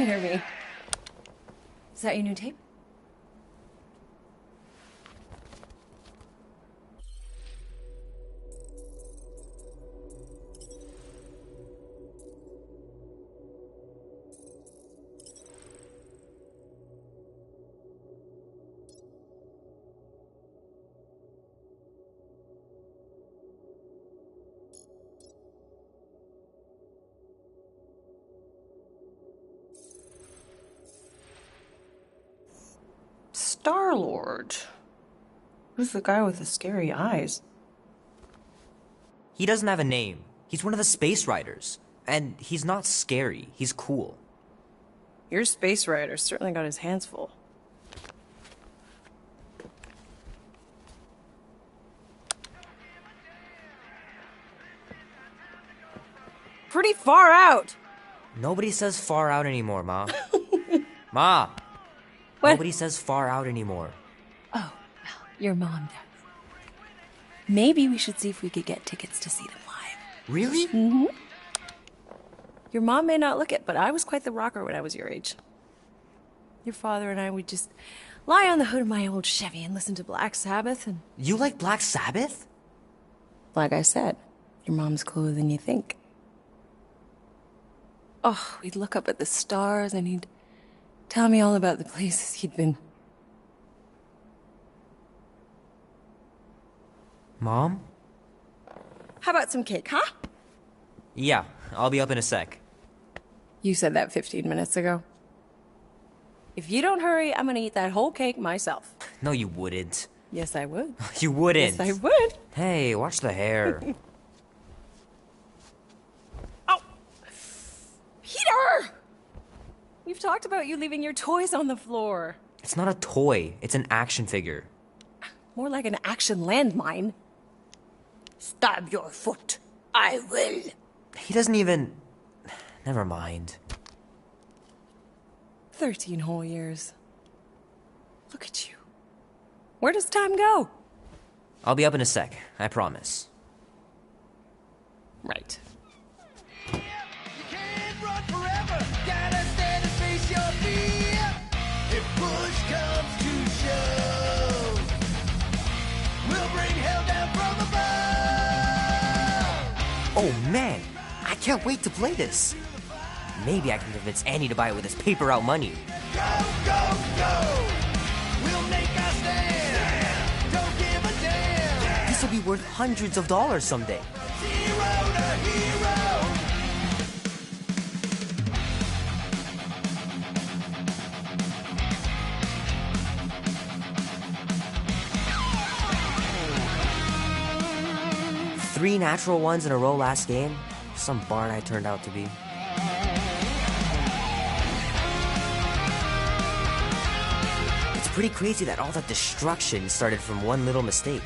can hear me. Is that your new tape? Star-Lord. Who's the guy with the scary eyes? He doesn't have a name. He's one of the Space Riders. And he's not scary. He's cool. Your Space Rider certainly got his hands full. Pretty far out! Nobody says far out anymore, Ma. Ma! What? Nobody says far out anymore. Oh, well, your mom does. Maybe we should see if we could get tickets to see them live. Really? Mm-hmm. Your mom may not look it, but I was quite the rocker when I was your age. Your father and I would just lie on the hood of my old Chevy and listen to Black Sabbath and... You like Black Sabbath? Like I said, your mom's cooler than you think. Oh, we'd look up at the stars and he'd tell me all about the places he'd been. Mom? How about some cake, huh? Yeah, I'll be up in a sec. You said that 15 minutes ago. If you don't hurry, I'm gonna eat that whole cake myself. No, you wouldn't. Yes, I would. You wouldn't. Yes, I would. Hey, watch the hair. Oh! Peter! We've talked about you leaving your toys on the floor. It's not a toy. It's an action figure. More like an action landmine. Stab your foot. I will. He doesn't even... Never mind. 13 whole years. Look at you. Where does time go? I'll be up in a sec, I promise. Right. You can't run forever. Gotta stand and face your fear. If push comes to shove, we'll bring hell down from above. Oh man, I can't wait to play this. Maybe I can convince Annie to buy it with his paper out money. Go, go, go. We'll make our stand. Don't give a damn. This will be worth hundreds of dollars someday. Zero to hero. Three natural ones in a row last game? Some barn I turned out to be. It's pretty crazy that all that destruction started from one little mistake.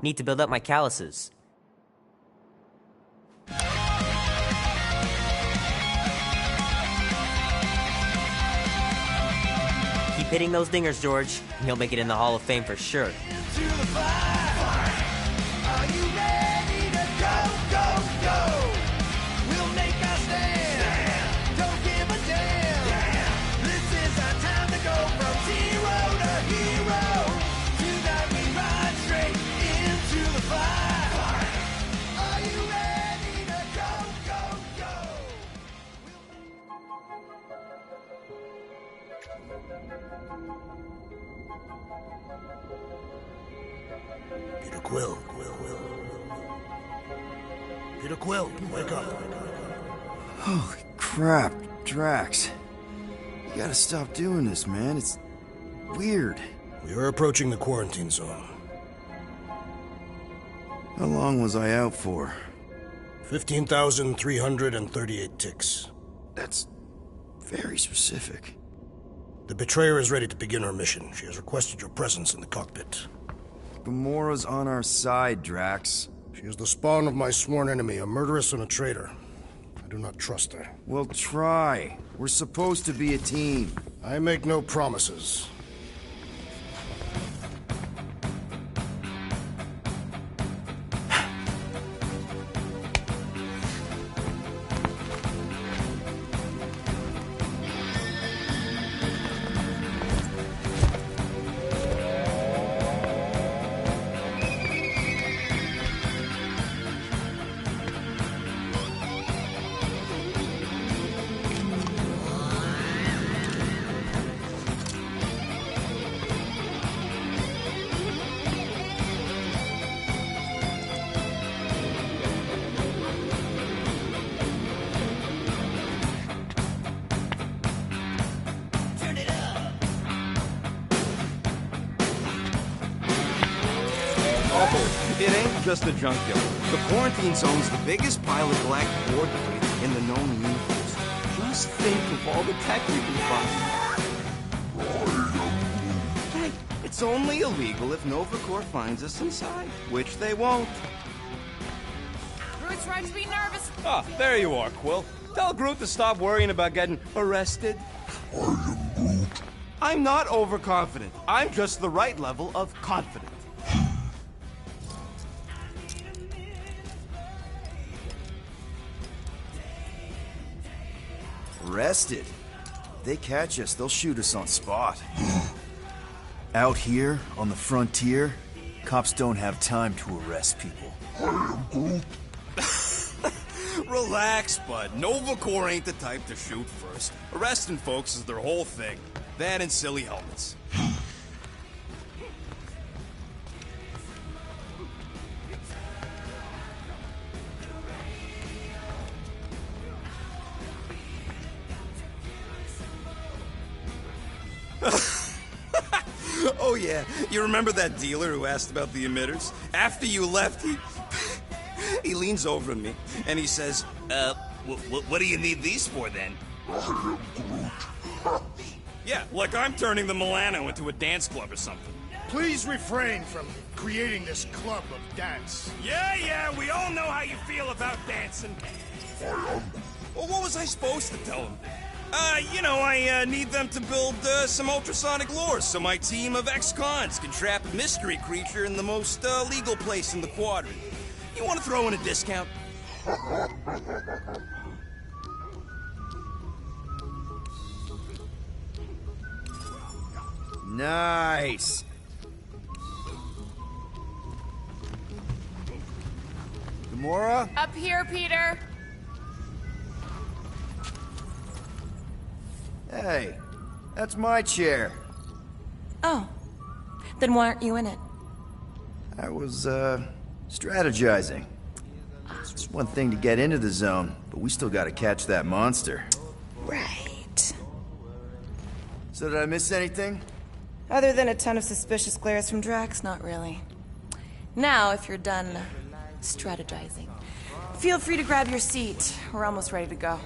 Need to build up my calluses. Keep hitting those dingers, George. You'll make it in the Hall of Fame for sure. To the fire. Are you ready to go, go, go? We'll make our stand. Don't give a damn. This is our time to go from zero to hero. Tonight we ride straight into the fire. Are you ready to go, go, go? Peter Quill. Peter Quill, wake up. Holy crap, Drax. You gotta stop doing this, man. It's weird. We are approaching the quarantine zone. How long was I out for? 15,338 ticks. That's very specific. The betrayer is ready to begin her mission. She has requested your presence in the cockpit. Gamora's on our side, Drax. She is the spawn of my sworn enemy, a murderess and a traitor. I do not trust her. Well, try. We're supposed to be a team. I make no promises. Oh, it ain't just a junkyard. The quarantine zone's the biggest pile of black board debris in the known universe. Just think of all the tech we can find. Hey, it's only illegal if Nova Corps finds us inside, which they won't. Groot's right to be nervous. Ah, there you are, Quill. Tell Groot to stop worrying about getting arrested. I am Groot. I'm not overconfident. I'm just the right level of confident. Arrested? They catch us, they'll shoot us on spot. Out here, on the frontier, cops don't have time to arrest people. I am Groot. Relax, bud. Nova Corps ain't the type to shoot first. Arresting folks is their whole thing. That and silly helmets. Oh yeah, you remember that dealer who asked about the emitters? After you left, he leans over to me and he says, what do you need these for then? Yeah, like I'm turning the Milano into a dance club or something. Please refrain from creating this club of dance. Yeah, we all know how you feel about dancing. Well, what was I supposed to tell him? I need them to build some ultrasonic lures so my team of ex-cons can trap a mystery creature in the most legal place in the quadrant. You want to throw in a discount? Nice. Gamora? Up here, Peter. Hey, that's my chair. Oh. Then why aren't you in it? I was, strategizing. It's one thing to get into the zone, but we still gotta catch that monster. Right. So did I miss anything? Other than a ton of suspicious glares from Drax, not really. Now, if you're done strategizing, feel free to grab your seat. We're almost ready to go.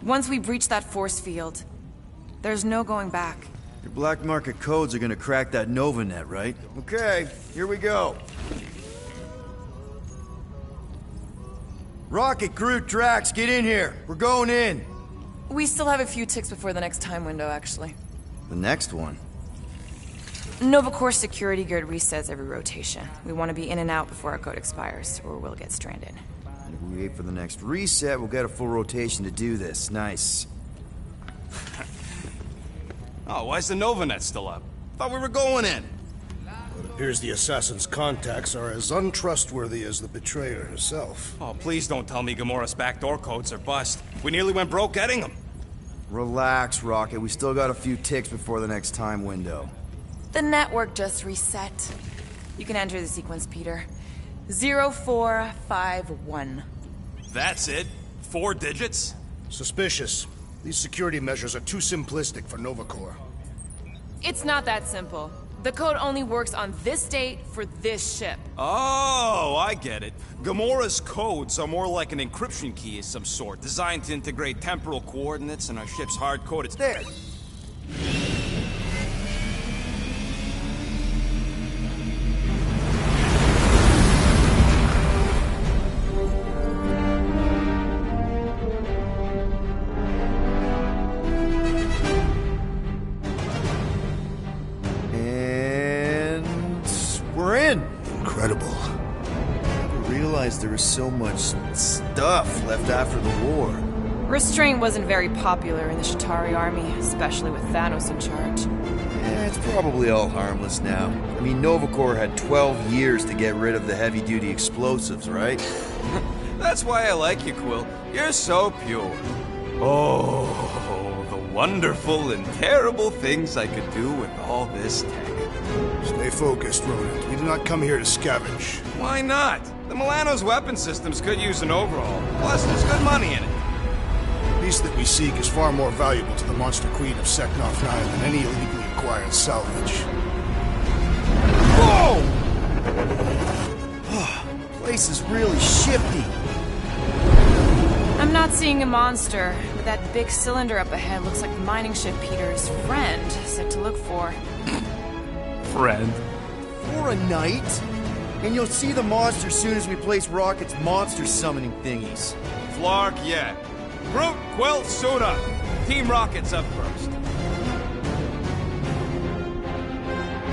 Once we breach that force field, there's no going back. Your black market codes are gonna crack that Nova net, right? Okay, here we go. Rocket, Groot, Drax, get in here. We're going in. We still have a few ticks before the next time window, actually. The next one. Nova Corps security grid resets every rotation. We want to be in and out before our code expires, or we'll get stranded. And if we wait for the next reset, we'll get a full rotation to do this. Nice. Oh, why's the Nova net still up? Thought we were going in. It appears the assassin's contacts are as untrustworthy as the betrayer herself. Oh, please don't tell me Gamora's backdoor codes are bust. We nearly went broke getting them. Relax, Rocket. We still got a few ticks before the next time window. The network just reset. You can enter the sequence, Peter. 0451. That's it? 4 digits? Suspicious. These security measures are too simplistic for Nova Corps. It's not that simple. The code only works on this date for this ship. Oh, I get it. Gamora's codes are more like an encryption key of some sort, designed to integrate temporal coordinates and our ship's hard-coded... There! Incredible. I never realized there was so much stuff left after the war. Restraint wasn't very popular in the Shatari army, especially with Thanos in charge. Yeah, it's probably all harmless now. I mean, Nova Corps had 12 years to get rid of the heavy-duty explosives, right? That's why I like you, Quill. You're so pure. Oh, the wonderful and terrible things I could do with all this tech. Stay focused, Rodent. We do not come here to scavenge. Why not? The Milano's weapon systems could use an overhaul. Plus, there's good money in it. The piece that we seek is far more valuable to the Monster Queen of Seknarf 9 than any illegally acquired salvage. Whoa! Place is really shifty. I'm not seeing a monster, but that big cylinder up ahead looks like the mining ship Peter's friend said to look for. Friend. For a night? And you'll see the monster soon as we place Rocket's monster summoning thingies. Flark, yeah. Groot, Quill, suit up. Team Rocket's up first.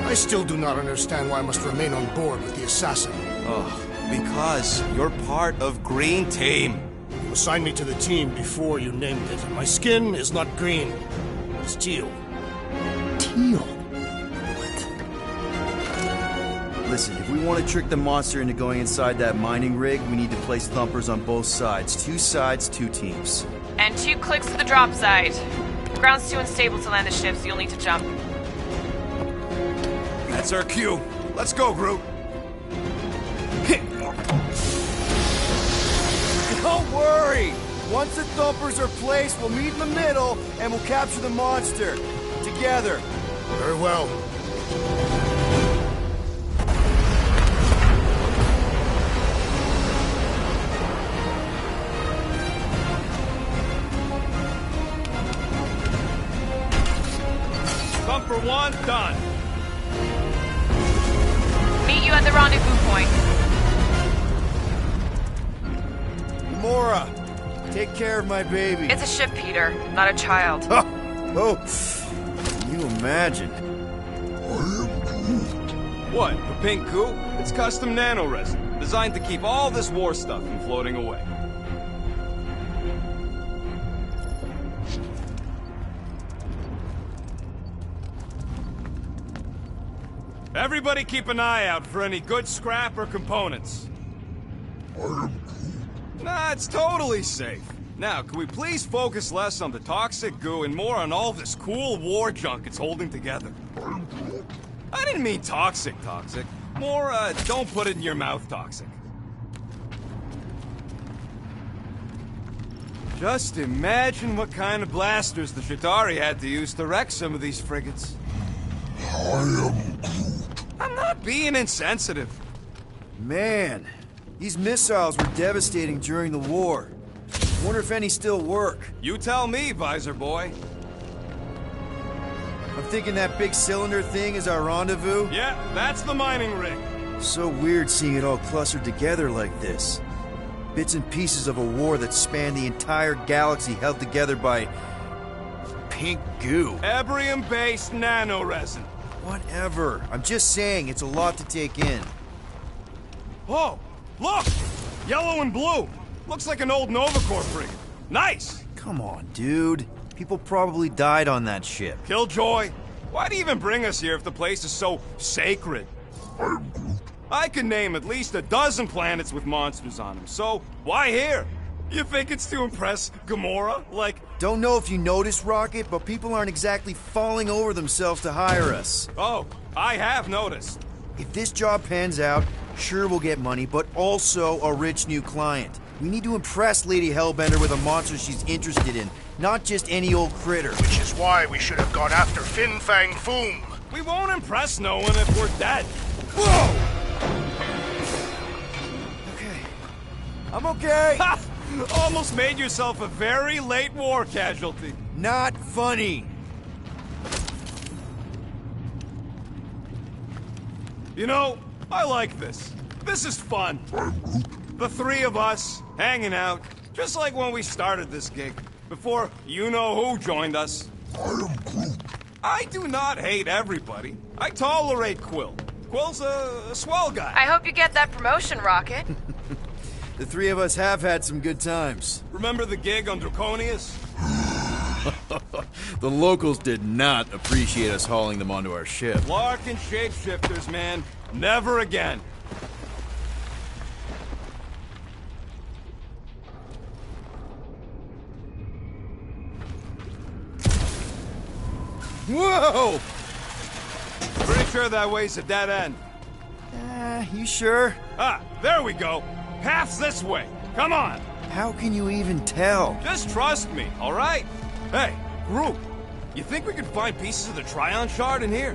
I still do not understand why I must remain on board with the assassin. Oh, because you're part of Green Team. You assigned me to the team before you named it. My skin is not green. It's teal. Teal? Listen, if we want to trick the monster into going inside that mining rig, we need to place thumpers on both sides. 2 sides, 2 teams. And 2 clicks to the drop side. Ground's too unstable to land the ship, so you'll need to jump. That's our cue. Let's go, Groot. Don't worry! Once the thumpers are placed, we'll meet in the middle, and we'll capture the monster. Together. Very well. Thumper 1, done. Meet you at the rendezvous point. Mora, take care of my baby. It's a ship, Peter, not a child. Oh, can you imagine? What, the pink goo? It's custom nanoresin, designed to keep all this war stuff from floating away. Everybody keep an eye out for any good scrap or components. Nah, it's totally safe. Now, can we please focus less on the toxic goo and more on all this cool war junk it's holding together? I didn't mean toxic. More, don't put it in your mouth toxic. Just imagine what kind of blasters the Chitauri had to use to wreck some of these frigates. I'm not being insensitive. Man, these missiles were devastating during the war. Wonder if any still work. You tell me, Visor Boy. I'm thinking that big cylinder thing is our rendezvous. Yeah, that's the mining rig. So weird seeing it all clustered together like this. Bits and pieces of a war that spanned the entire galaxy held together by... pink goo. Ebrium-based nanoresin. Whatever. I'm just saying, it's a lot to take in. Oh, look! Yellow and blue. Looks like an old Novacorp frigate. Nice! Come on, dude. People probably died on that ship. Killjoy, why'd he even bring us here if the place is so sacred? I can name at least a dozen planets with monsters on them, so why here? You think it's to impress Gamora? Like... Don't know if you noticed, Rocket, but people aren't exactly falling over themselves to hire us. Oh, I have noticed. If this job pans out, sure we'll get money, but also a rich new client. We need to impress Lady Hellbender with a monster she's interested in, not just any old critter. Which is why we should have gone after Fin Fang Foom. We won't impress no one if we're dead. Whoa! Okay. I'm okay. Ha! Almost made yourself a very late war casualty. Not funny. You know, I like this. This is fun. The three of us, hanging out, just like when we started this gig, before you-know-who joined us. I do not hate everybody. I tolerate Quill. Quill's a swell guy. I hope you get that promotion, Rocket. The three of us have had some good times. Remember the gig on Draconius? The locals did not appreciate us hauling them onto our ship. Lark and shapeshifters, man. Never again. Whoa! Pretty sure that way's a dead end. You sure? Ah, there we go. Path's this way. Come on. How can you even tell? Just trust me, all right? Hey, Groot, you think we could find pieces of the Tryon Shard in here?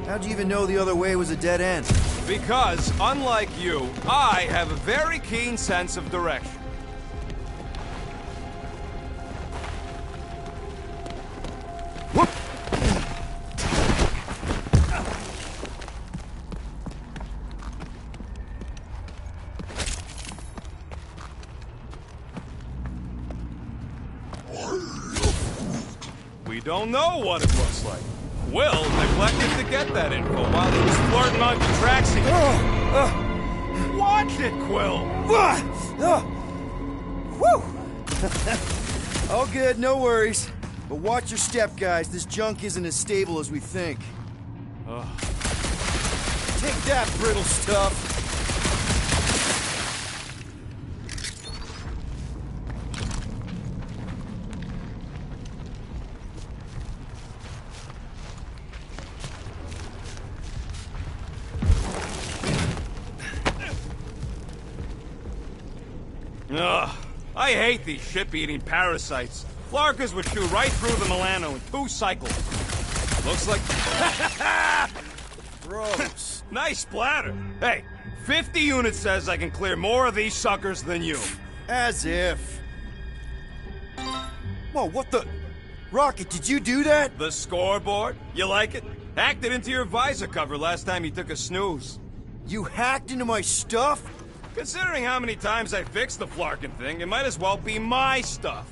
How'd you even know the other way was a dead end? Because, unlike you, I have a very keen sense of direction. Whoop! We don't know what it looks like. Will neglected to get that info while he was flirting on Contraxi. Watch it, Quill! Whew! All good, no worries. But watch your step, guys. This junk isn't as stable as we think. Take that, brittle stuff! Ugh, I hate these ship-eating parasites. Flarkers would chew right through the Milano in 2 cycles. Looks like... Gross. Nice splatter. Hey, 50 units says I can clear more of these suckers than you. As if. Whoa, what the... Rocket, did you do that? The scoreboard? You like it? Hacked it into your visor cover last time you took a snooze. You hacked into my stuff? Considering how many times I fixed the Flarkin thing, it might as well be my stuff.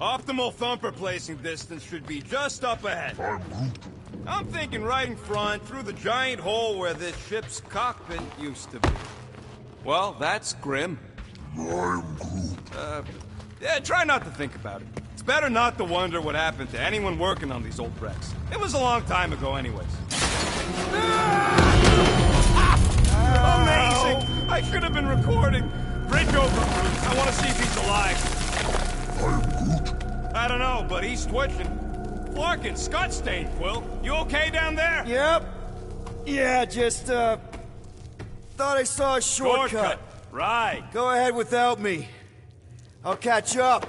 Optimal thumper placing distance should be just up ahead. I'm thinking right in front, through the giant hole where this ship's cockpit used to be. Well, that's grim. Yeah, try not to think about it. It's better not to wonder what happened to anyone working on these old wrecks. It was a long time ago anyways. Amazing! I should have been recording. Bridge over, Bruce. I want to see if he's alive. I don't know, but he's twitching. Flarkin, Scott stained, Quill. You okay down there? Yep. Yeah, just, thought I saw a shortcut. Right. Go ahead without me. I'll catch up.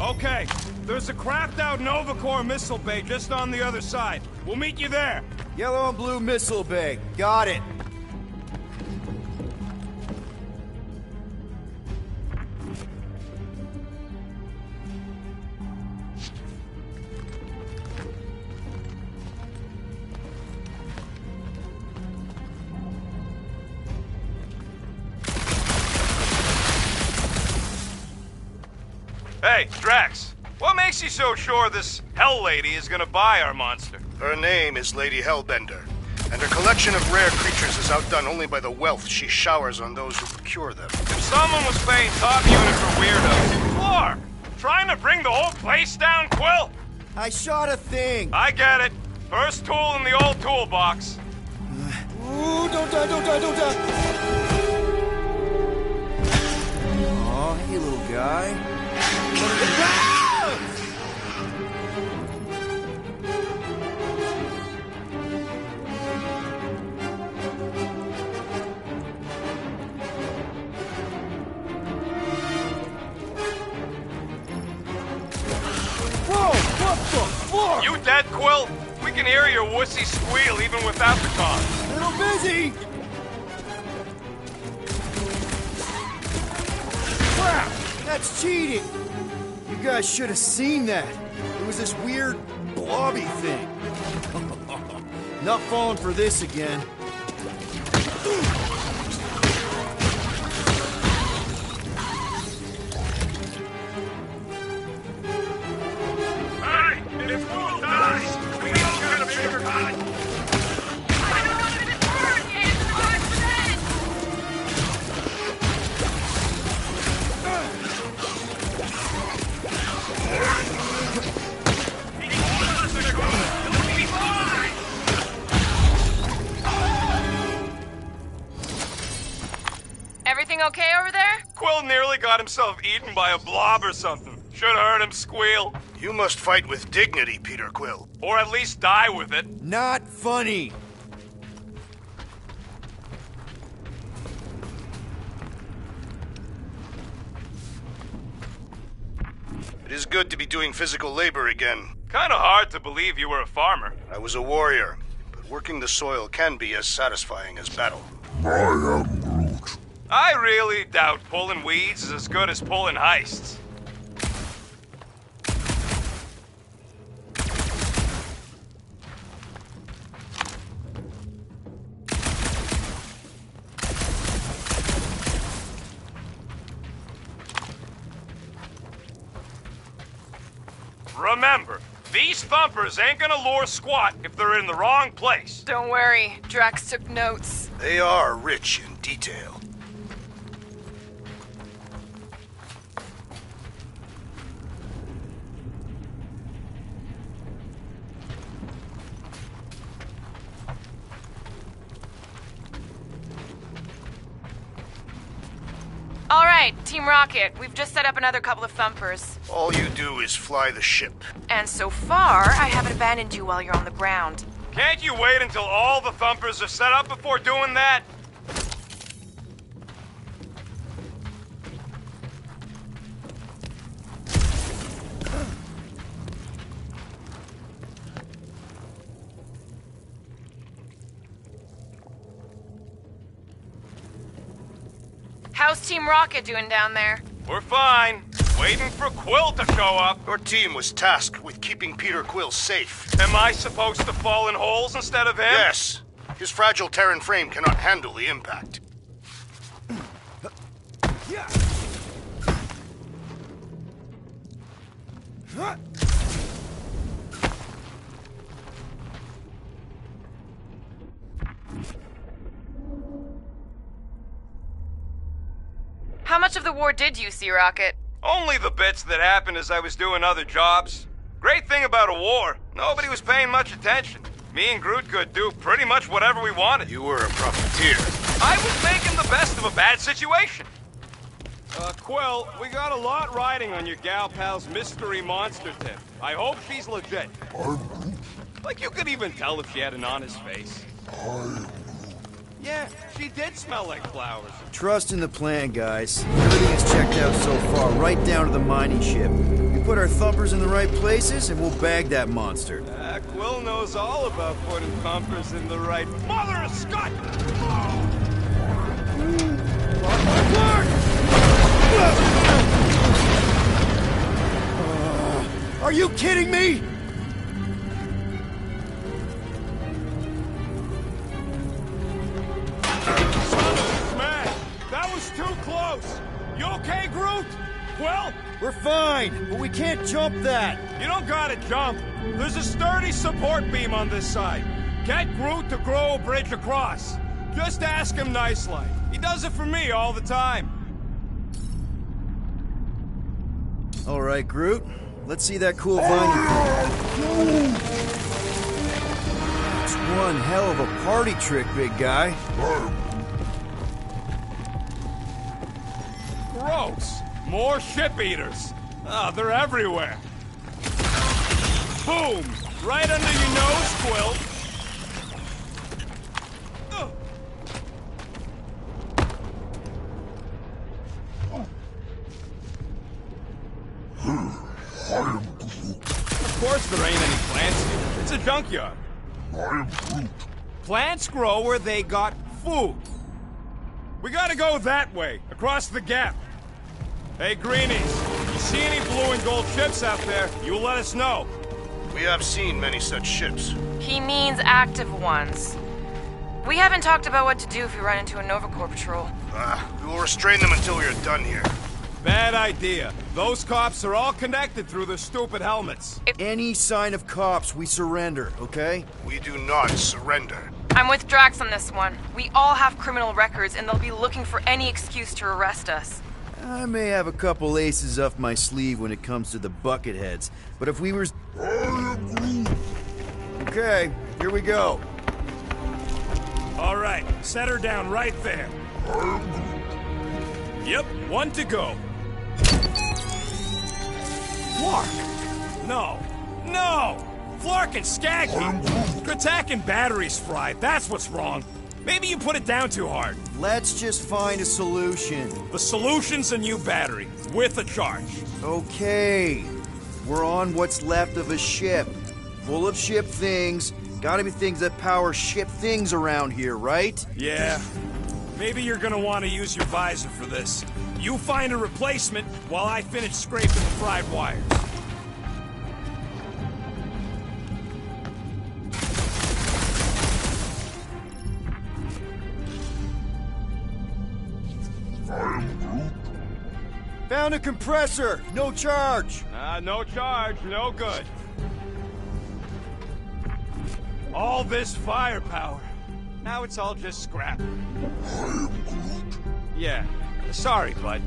Okay. There's a craft-out Nova Corps missile bay just on the other side. We'll meet you there. Yellow and blue missile bay. Got it. Hey, Drax. What makes you so sure this Hell Lady is gonna buy our monster? Her name is Lady Hellbender, and her collection of rare creatures is outdone only by the wealth she showers on those who procure them. If someone was paying top unit for weirdos, Clark, trying to bring the whole place down, Quill? I shot a thing. I get it. First tool in the old toolbox. Ooh, don't die, don't die, don't die. Aw, hey, little guy. You dead, Quill? We can hear your wussy squeal even without the comm. Little busy. Crap! That's cheating. You guys should have seen that. It was this weird blobby thing. Not falling for this again. Hey, if Quill dies, we all got a bigger cut. Everything okay over there? Quill nearly got himself eaten by a blob or something. Should have heard him squeal. You must fight with dignity, Peter Quill. Or at least die with it. Not funny. It is good to be doing physical labor again. Kinda hard to believe you were a farmer. I was a warrior, but working the soil can be as satisfying as battle. I am Groot. I really doubt pulling weeds is as good as pulling heists. Remember, these thumpers ain't gonna lure squat if they're in the wrong place. Don't worry, Drax took notes. They are rich in detail. All right, Team Rocket, we've just set up another couple of thumpers. All you do is fly the ship. And so far, I haven't abandoned you while you're on the ground. Can't you wait until all the thumpers are set up before doing that? How's Team Rocket doing down there? We're fine. Waiting for Quill to show up. Your team was tasked with keeping Peter Quill safe. Am I supposed to fall in holes instead of him? Yes. His fragile Terran frame cannot handle the impact. How much of the war did you see, Rocket? Only the bits that happened as I was doing other jobs. Great thing about a war, nobody was paying much attention. Me and Groot could do pretty much whatever we wanted. You were a profiteer. I was making the best of a bad situation. Quill, we got a lot riding on your gal pal's mystery monster tip. I hope she's legit. Like, you could even tell if she had an honest face. Yeah, she did smell like flowers. Trust in the plan, guys. Everything is checked out so far, right down to the mining ship. We put our thumpers in the right places, and we'll bag that monster. Quill knows all about putting thumpers in the right... Mother of Scott! Are you kidding me? Man, that was too close. You okay, Groot? Well, We're fine, but we can't jump that. you don't gotta jump. There's a sturdy support beam on this side. Get Groot to grow a bridge across. Just ask him nice-like. He does it for me all the time. All right, Groot. Let's see that cool vine. It's one hell of a party trick, big guy. Gross. More ship-eaters. Oh, they're everywhere. Boom! Right under your nose, Quill. Of course there ain't any plants here. It's a junkyard. Plants grow where they got food. We gotta go that way, across the gap. Hey, Greenies, you see any blue and gold ships out there, you let us know. We have seen many such ships. He means active ones. We haven't talked about what to do if we run into a Nova Corps patrol. We will restrain them until we are done here. Bad idea. Those cops are all connected through their stupid helmets. Any sign of cops, we surrender, okay? We do not surrender. I'm with Drax on this one. We all have criminal records, and they'll be looking for any excuse to arrest us. I may have a couple aces up my sleeve when it comes to the bucketheads, but if we were... Okay, here we go. All right, set her down right there. Yep, one to go. Flark! No! No! Flark and Skaggy! Attack and batteries fried, that's what's wrong. Maybe you put it down too hard. Let's just find a solution. The solution's a new battery, with a charge. Okay. We're on what's left of a ship. Full of ship things. Gotta be things that power ship things around here, right? Yeah. Maybe you're gonna want to use your visor for this. You find a replacement while I finish scraping the fried wires. Found a compressor. No charge. No charge, no good. All this firepower. Now it's all just scrap. Yeah, sorry, bud.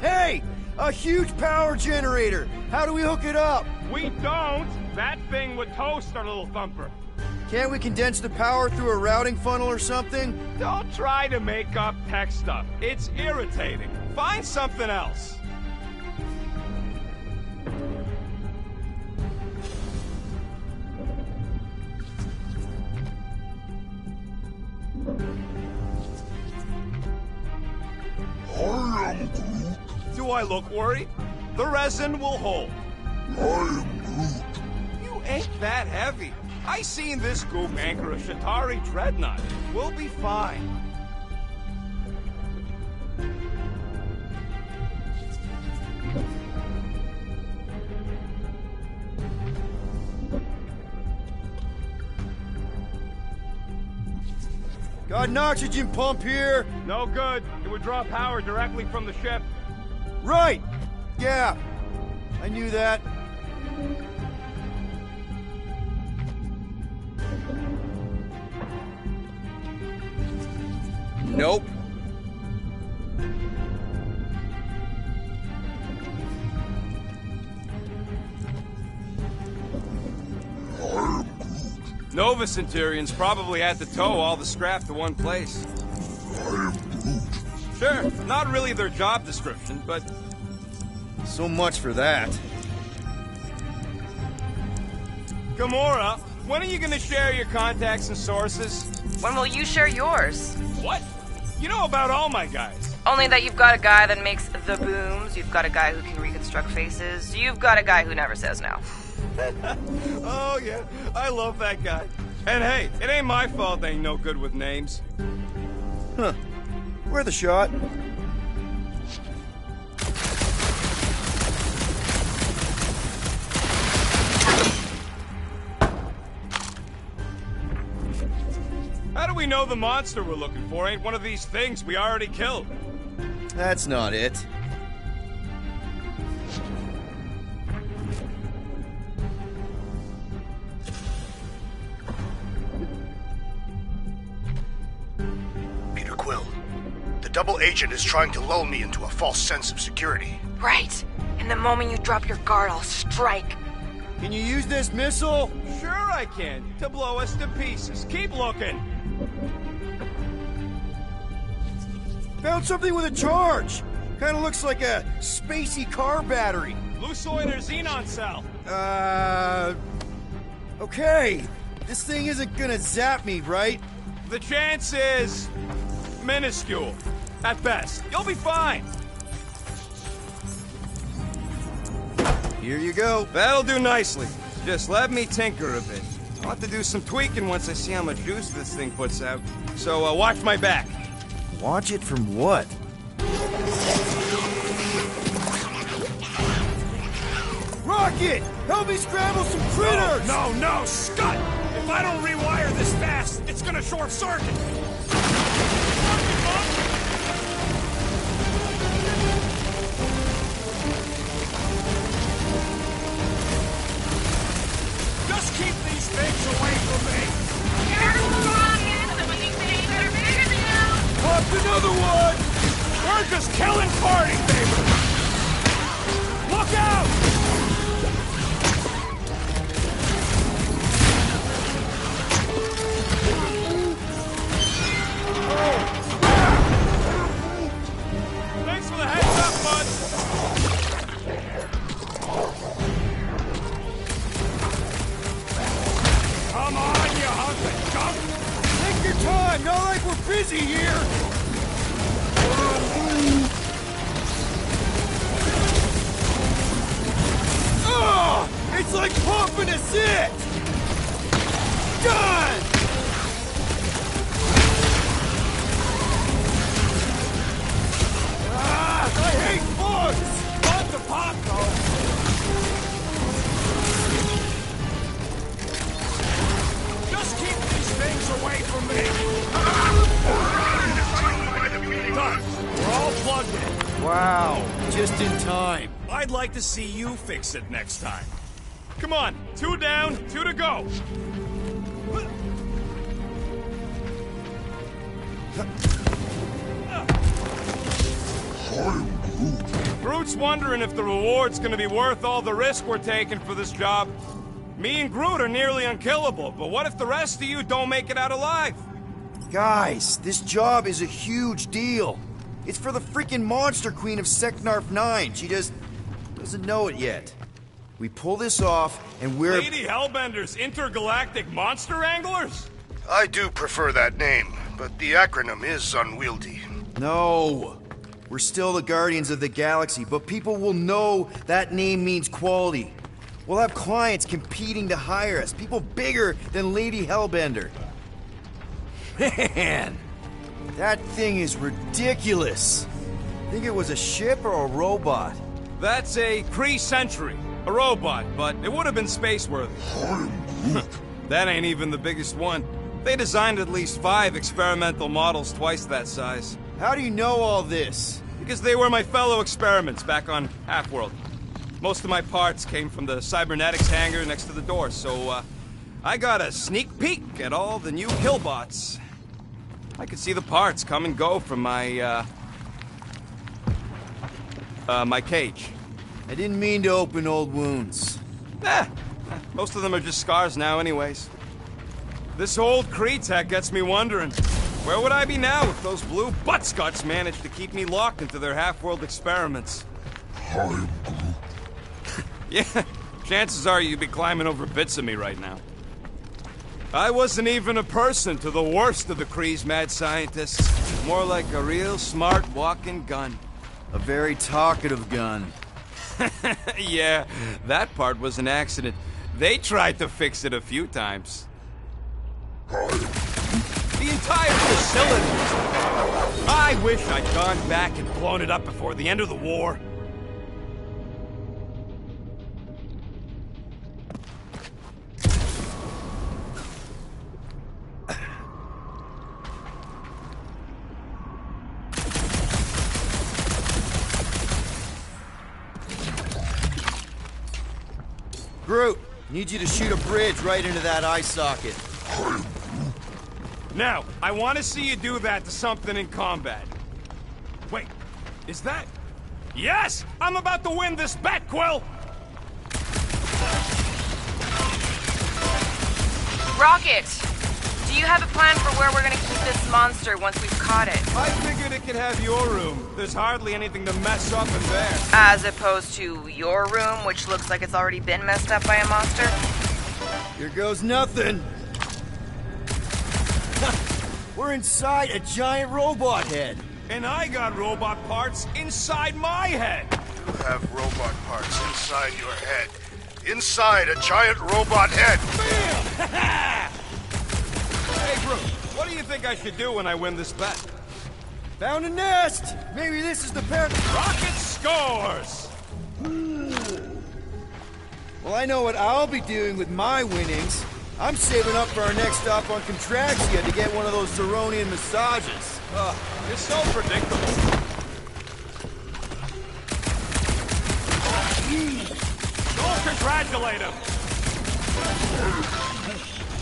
Hey! A huge power generator! How do we hook it up? We don't! That thing would toast our little thumper. Can't we condense the power through a routing funnel or something? Don't try to make up tech stuff. It's irritating. Find something else. I am Groot. Do I look worried? The resin will hold. I am Groot. You ain't that heavy. I seen this goop anchor a Shatari dreadnought. We'll be fine. Got an oxygen pump here. No good. It would draw power directly from the ship. Right. Yeah. I knew that. Nope. Nova Centurions probably had to tow all the scrap to one place. Sure, not really their job description, but... So much for that. Gamora, when are you gonna share your contacts and sources? When will you share yours? What? You know about all my guys. Only that you've got a guy that makes the booms, you've got a guy who can reconstruct faces, you've got a guy who never says no. Oh, yeah. I love that guy. And hey, it ain't my fault they ain't no good with names. Huh. Worth a shot. How do we know the monster we're looking for ain't one of these things we already killed? That's not it. Peter Quill, the double agent is trying to lull me into a false sense of security. Right. And the moment you drop your guard, I'll strike. Can you use this missile? Sure I can, to blow us to pieces. Keep looking. Found something with a charge. Kind of looks like a spacey car battery. Lusoid or xenon cell. Okay. This thing isn't gonna zap me, right? The chance is... minuscule. At best. You'll be fine. Here you go. That'll do nicely. Just let me tinker a bit. I'll have to do some tweaking once I see how much juice this thing puts out. So, watch my back. Watch it from what? Rocket! Help me scramble some critters! No, Scott! If I don't rewire this fast, it's gonna short circuit. Just keep these things away from me. Popped another one! We're just killing party favors. Look out! Thanks for the heads up, bud. Come on, you hunk of junk! Take your time, not like we're busy here! Oh, it's like pumping a zit! Done! I hate bugs! Fun to pop, though. Just keep these things away from me. Done. We're all plugged in. Wow, just in time. I'd like to see you fix it next time. Come on, 2 down, 2 to go. Groot's wondering if the reward's gonna be worth all the risk we're taking for this job. Me and Groot are nearly unkillable, but what if the rest of you don't make it out alive? Guys, this job is a huge deal. It's for the freaking Monster Queen of Seknarf 9. She just doesn't know it yet. We pull this off, and we're... Lady Hellbender's Intergalactic Monster Wranglers? I do prefer that name, but the acronym is unwieldy. No. We're still the Guardians of the Galaxy, but people will know that name means quality. We'll have clients competing to hire us, people bigger than Lady Hellbender. Man, that thing is ridiculous. Think it was a ship or a robot? That's a Kree-Sentry. A robot, but it would have been space-worthy. That ain't even the biggest one. They designed at least 5 experimental models twice that size. How do you know all this? Because they were my fellow experiments back on Half-World. Most of my parts came from the cybernetics hangar next to the door, so I got a sneak peek at all the new killbots. I could see the parts come and go from my my cage. I didn't mean to open old wounds. Most of them are just scars now anyways. This old Kree tech gets me wondering, where would I be now if those blue buttscots managed to keep me locked into their half-world experiments? I am Groot. Yeah, chances are you'd be climbing over bits of me right now. I wasn't even a person to the worst of the Kree's mad scientists. More like a real smart walking gun. A very talkative gun. Yeah, that part was an accident. They tried to fix it a few times. The entire facility. I wish I'd gone back and blown it up before the end of the war. Groot, need you to shoot a bridge right into that eye socket. Now, I want to see you do that to something in combat. Wait, is that... Yes! I'm about to win this bet, Quill! Rocket! Do you have a plan for where we're gonna keep this monster once we've caught it? I figured it could have your room. There's hardly anything to mess up in there. As opposed to your room, which looks like it's already been messed up by a monster? Here goes nothing. We're inside a giant robot head. And I got robot parts inside my head. You have robot parts inside your head. Inside a giant robot head. Bam! Hey, Groot, what do you think I should do when I win this bet? Found a nest. Maybe this is the parent. Rocket scores! Well, I know what I'll be doing with my winnings. I'm saving up for our next stop on Contraxia to get one of those Zeronian massages. You're so predictable. Don't congratulate him!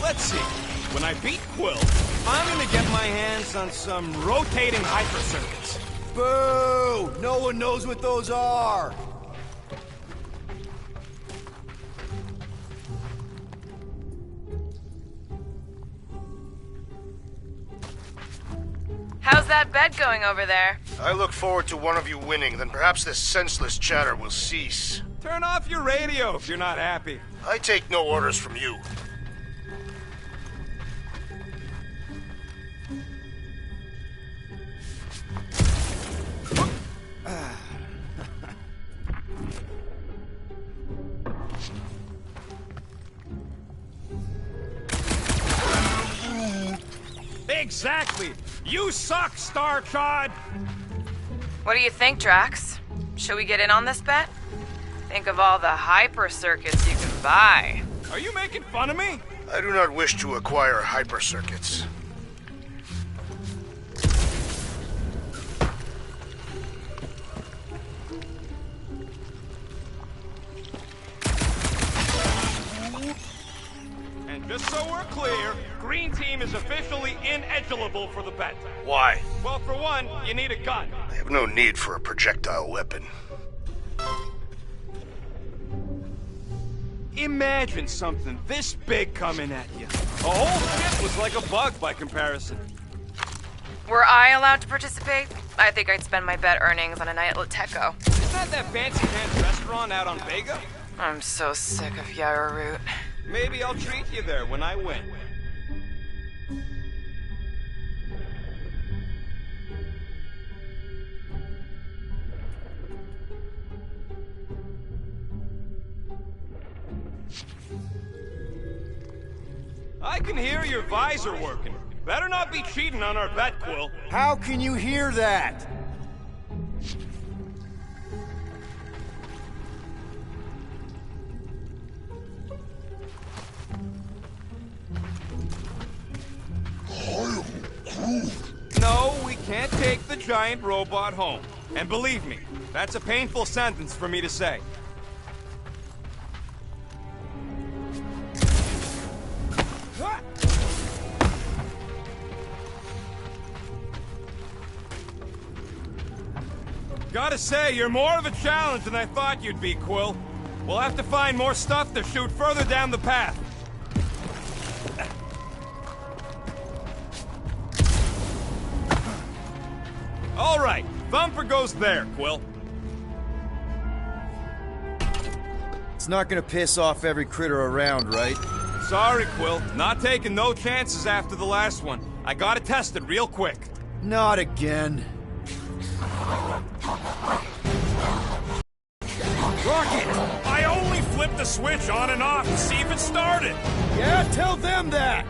Let's see. When I beat Quill, I'm gonna get my hands on some rotating hypercircuits. Boo! No one knows what those are. How's that bed going over there? I look forward to one of you winning, then perhaps this senseless chatter will cease. Turn off your radio if you're not happy. I take no orders from you. Exactly! You suck, Starchod! What do you think, Drax? Should we get in on this bet? Think of all the hyper circuits you can buy. Are you making fun of me? I do not wish to acquire hypercircuits. And just so we're clear, Green Team is officially ineligible for the bet. Why? Well, for one, you need a gun. I have no need for a projectile weapon. Imagine something this big coming at you. A whole ship was like a bug by comparison. Were I allowed to participate? I think I'd spend my bet earnings on a night at Teco. Is that fancy pants restaurant out on Vega? I'm so sick of Yarrow Root. Maybe I'll treat you there when I win. I can hear your visor working. Better not be cheating on our bet, Quill. How can you hear that? giant robot home. And believe me, that's a painful sentence for me to say. Gotta say, you're more of a challenge than I thought you'd be, Quill. We'll have to find more stuff to shoot further down the path. All right, Thumper goes there, Quill. It's not gonna piss off every critter around, right? Sorry, Quill. Not taking no chances after the last one. I gotta test it real quick. Not again. Rocket! I only flipped the switch on and off to see if it started. Yeah, tell them that!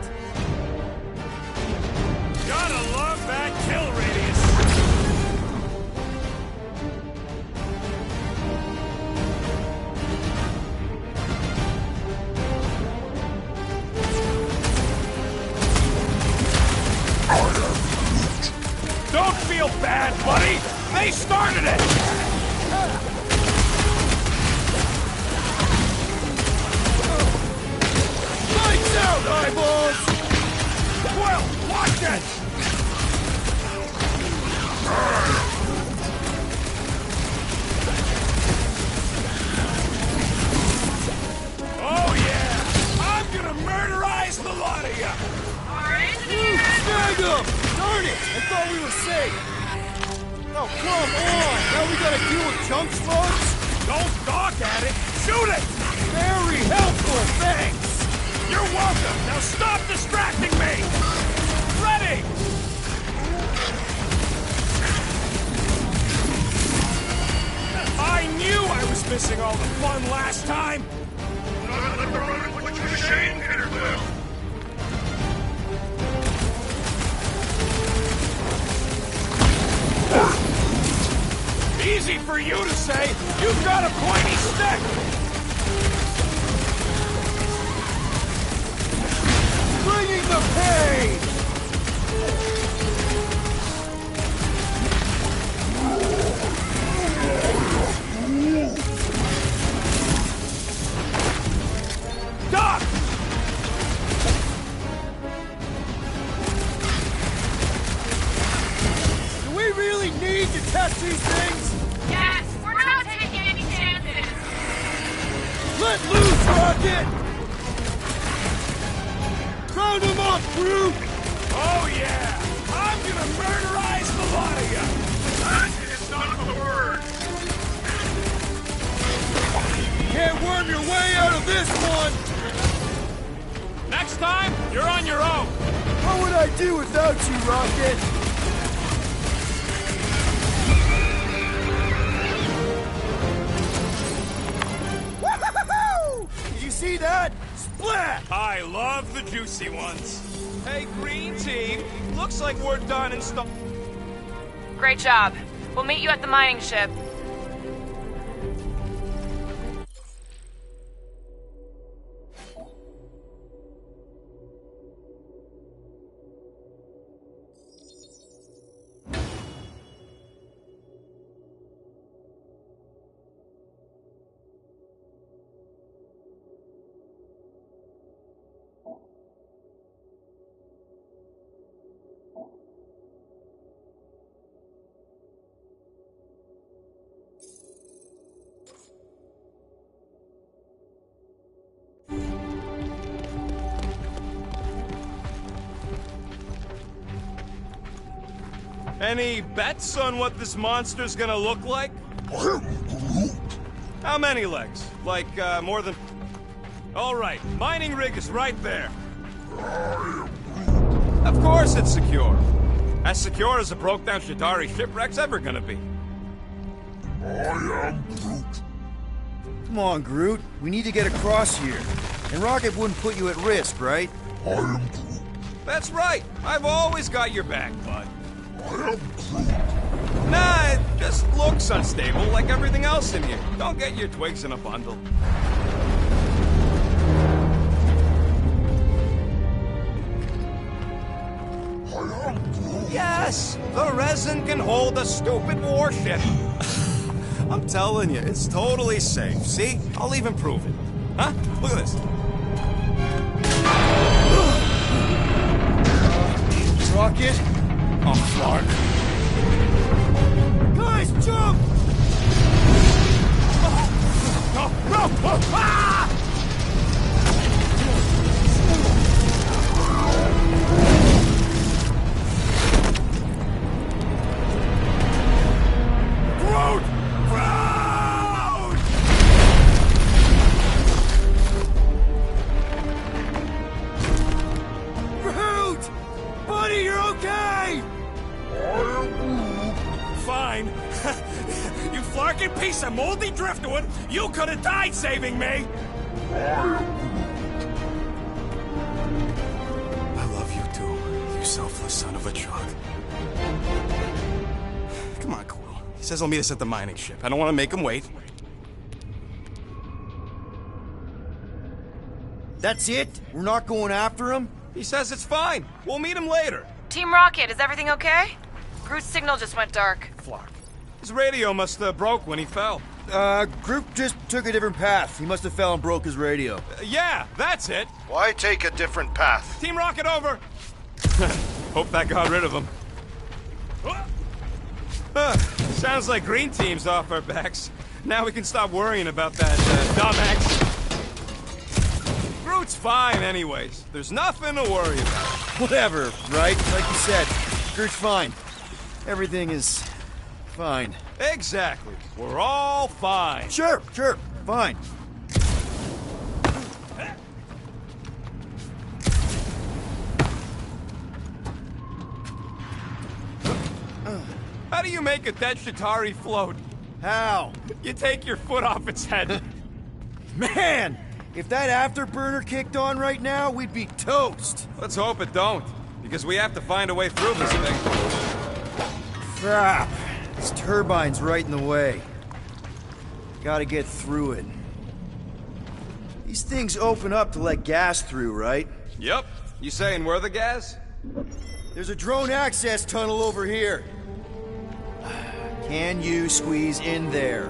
Gotta love that kill radius. Don't feel bad, buddy! They started it! Lights out, eyeballs! Well, watch it! Oh yeah! I'm gonna murderize the lot of ya! Snag him! Darn it! I thought we were safe! Oh, come on! Now we gotta deal with junk slugs? Don't gawk at it! Shoot it! Very helpful, thanks! You're welcome! Now stop distracting me! Ready! I knew I was missing all the fun last time! Not let the road put you to shame, Peterbilt. Easy for you to say! You've got a pointy stick! Bringing the pain! Doc! Do we really need to test these things? Yes, we're not taking any chances. Let loose, Rocket! Round them up, Groot! Oh yeah! I'm gonna murderize the lot of ya! That is not the word. Can't worm your way out of this one! Next time, you're on your own! What would I do without you, Rocket? Woo-hoo-hoo-hoo! Did you see that? Splat! I love the juicy ones. Hey, Green Team, looks like we're done and stuff. Great job. We'll meet you at the mining ship. Any bets on what this monster's gonna look like? How many legs? Like, more than... All right, mining rig is right there. Of course it's secure. As secure as a broke-down Shidari shipwreck's ever gonna be. Come on, Groot. We need to get across here. And Rocket wouldn't put you at risk, right? That's right. I've always got your back, bud. Nah, it just looks unstable like everything else in here. Don't get your twigs in a bundle. Yes, the red resin can hold a stupid warship. I'm telling you, it's totally safe. See? I'll even prove it. Huh? Look at this. Rocket? Oh, Clark. Guys, jump! No! Ah! Groot! Groot! Groot! Buddy, you're okay! Fine. You flarkin' piece of moldy driftwood! You could have died saving me! I love you too, you selfless son of a truck. Come on, Quill. He says he'll meet us at the mining ship. I don't want to make him wait. That's it? We're not going after him? He says it's fine. We'll meet him later. Team Rocket, is everything okay? Groot's signal just went dark. Flark. His radio must have broke when he fell. Groot just took a different path. He must have fell and broke his radio. Yeah, that's it. Why take a different path? Team Rocket over. Hope that got rid of him. Sounds like Green Team's off our backs. Now we can stop worrying about that dumbass. Groot's fine anyways. There's nothing to worry about. Whatever, right? Like you said, Groot's fine. Everything is fine. Exactly. We're all fine. Sure, fine. How do you make a dead Chitauri float? How? You take your foot off its head. Man! If that afterburner kicked on right now, we'd be toast. Let's hope it don't, because we have to find a way through this thing. Crap. This turbine's right in the way. Gotta get through it. These things open up to let gas through, right? Yep. You saying we're the gas? There's a drone access tunnel over here. Can you squeeze in there?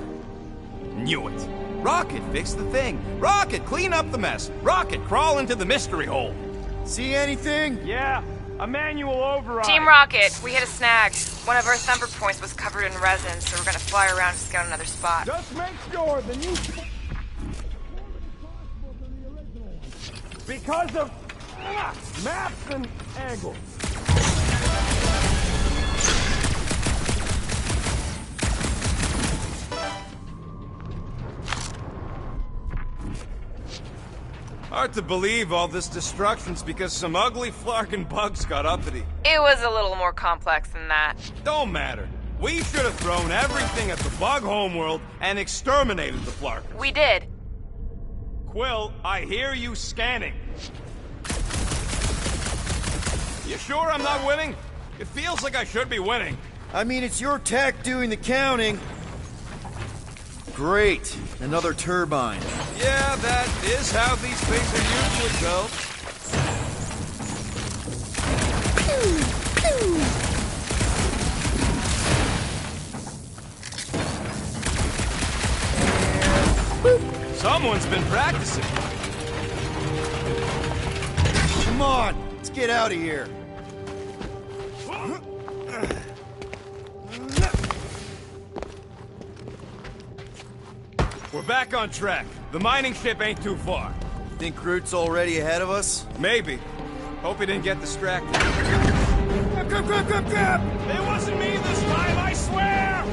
Knew it. Rocket, fix the thing. Rocket, clean up the mess. Rocket, crawl into the mystery hole. See anything? Yeah, a manual override. Team Rocket, we hit a snag. One of our thumper points was covered in resin, so we're gonna fly around to scout another spot. Just make sure the new... Because of maps and angles. Hard to believe all this destruction's because some ugly flarkin' bugs got uppity. It was a little more complex than that. Don't matter. We should have thrown everything at the bug homeworld and exterminated the flarkins. We did. Quill, I hear you scanning. You sure I'm not winning? It feels like I should be winning. I mean, it's your tech doing the counting. Great. Another turbine. Yeah, that is how these things are usually built. Someone's been practicing. Come on, let's get out of here. We're back on track. The mining ship ain't too far. Think Groot's already ahead of us? Maybe. Hope he didn't get distracted. Grab! It wasn't me this time, I swear!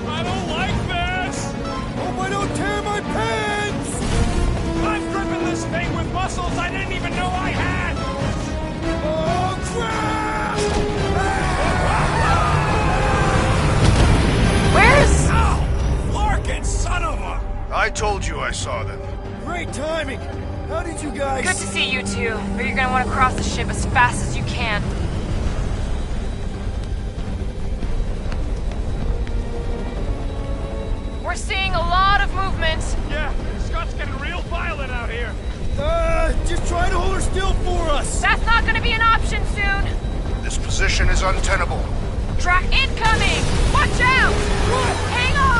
I don't like this! Hope I don't tear my pants! I'm gripping this thing with muscles I didn't even know I had! Oh, crap! Where's... Ow! Larkin, son of a... I told you I saw them. Great timing! How did you guys... Good to see you two, but you're gonna want to cross the ship as fast as you can. We're seeing a lot of movement. Yeah, Scott's getting real violent out here. Just try to hold her still for us! That's not gonna be an option soon. This position is untenable. Track incoming! Watch out! Hang on!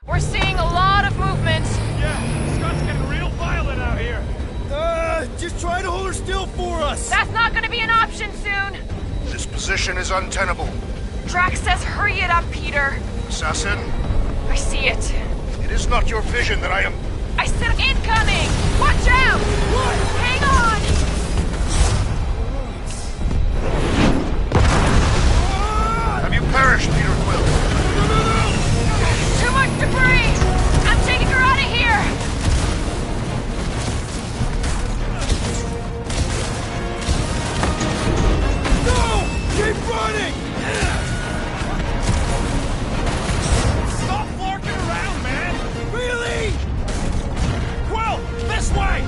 We're seeing a lot of movement. Yeah, Scott's getting real violent out here. Just try to hold her still for us! That's not gonna be an option soon. This position is untenable. Drax says hurry it up, Peter. Assassin, I see it. it is not your vision that I am... I said incoming! Watch out! Hang on! Have you perished, Peter Quill? Too much debris! I'm taking her out of here! No! Keep running! Stop larking around, man! Really? Quill, this way!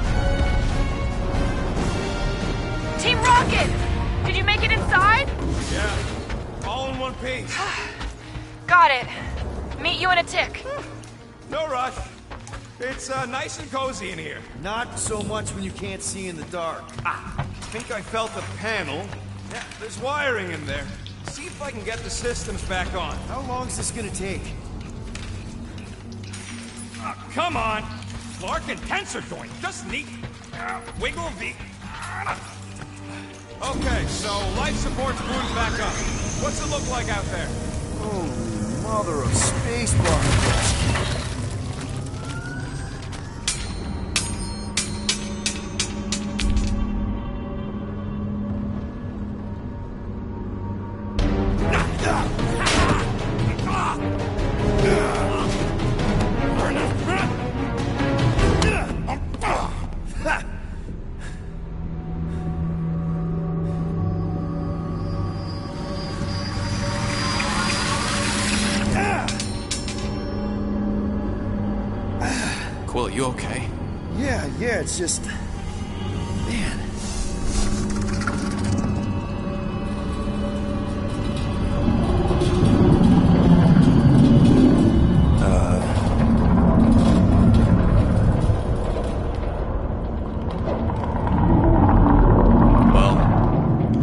Team Rocket! Did you make it inside? Yeah, all in one piece. Got it. Meet you in a tick. No rush. It's nice and cozy in here. Not so much when you can't see in the dark. I think I felt a panel. Yeah, there's wiring in there. See if I can get the systems back on. How long is this gonna take? Come on! Clark and tensor joint. Just neat. Wiggle the... Okay, so life support's booted back up. What's it look like out there? Oh, mother of spacebar. Quill, you okay? Yeah, it's just... Man. Well,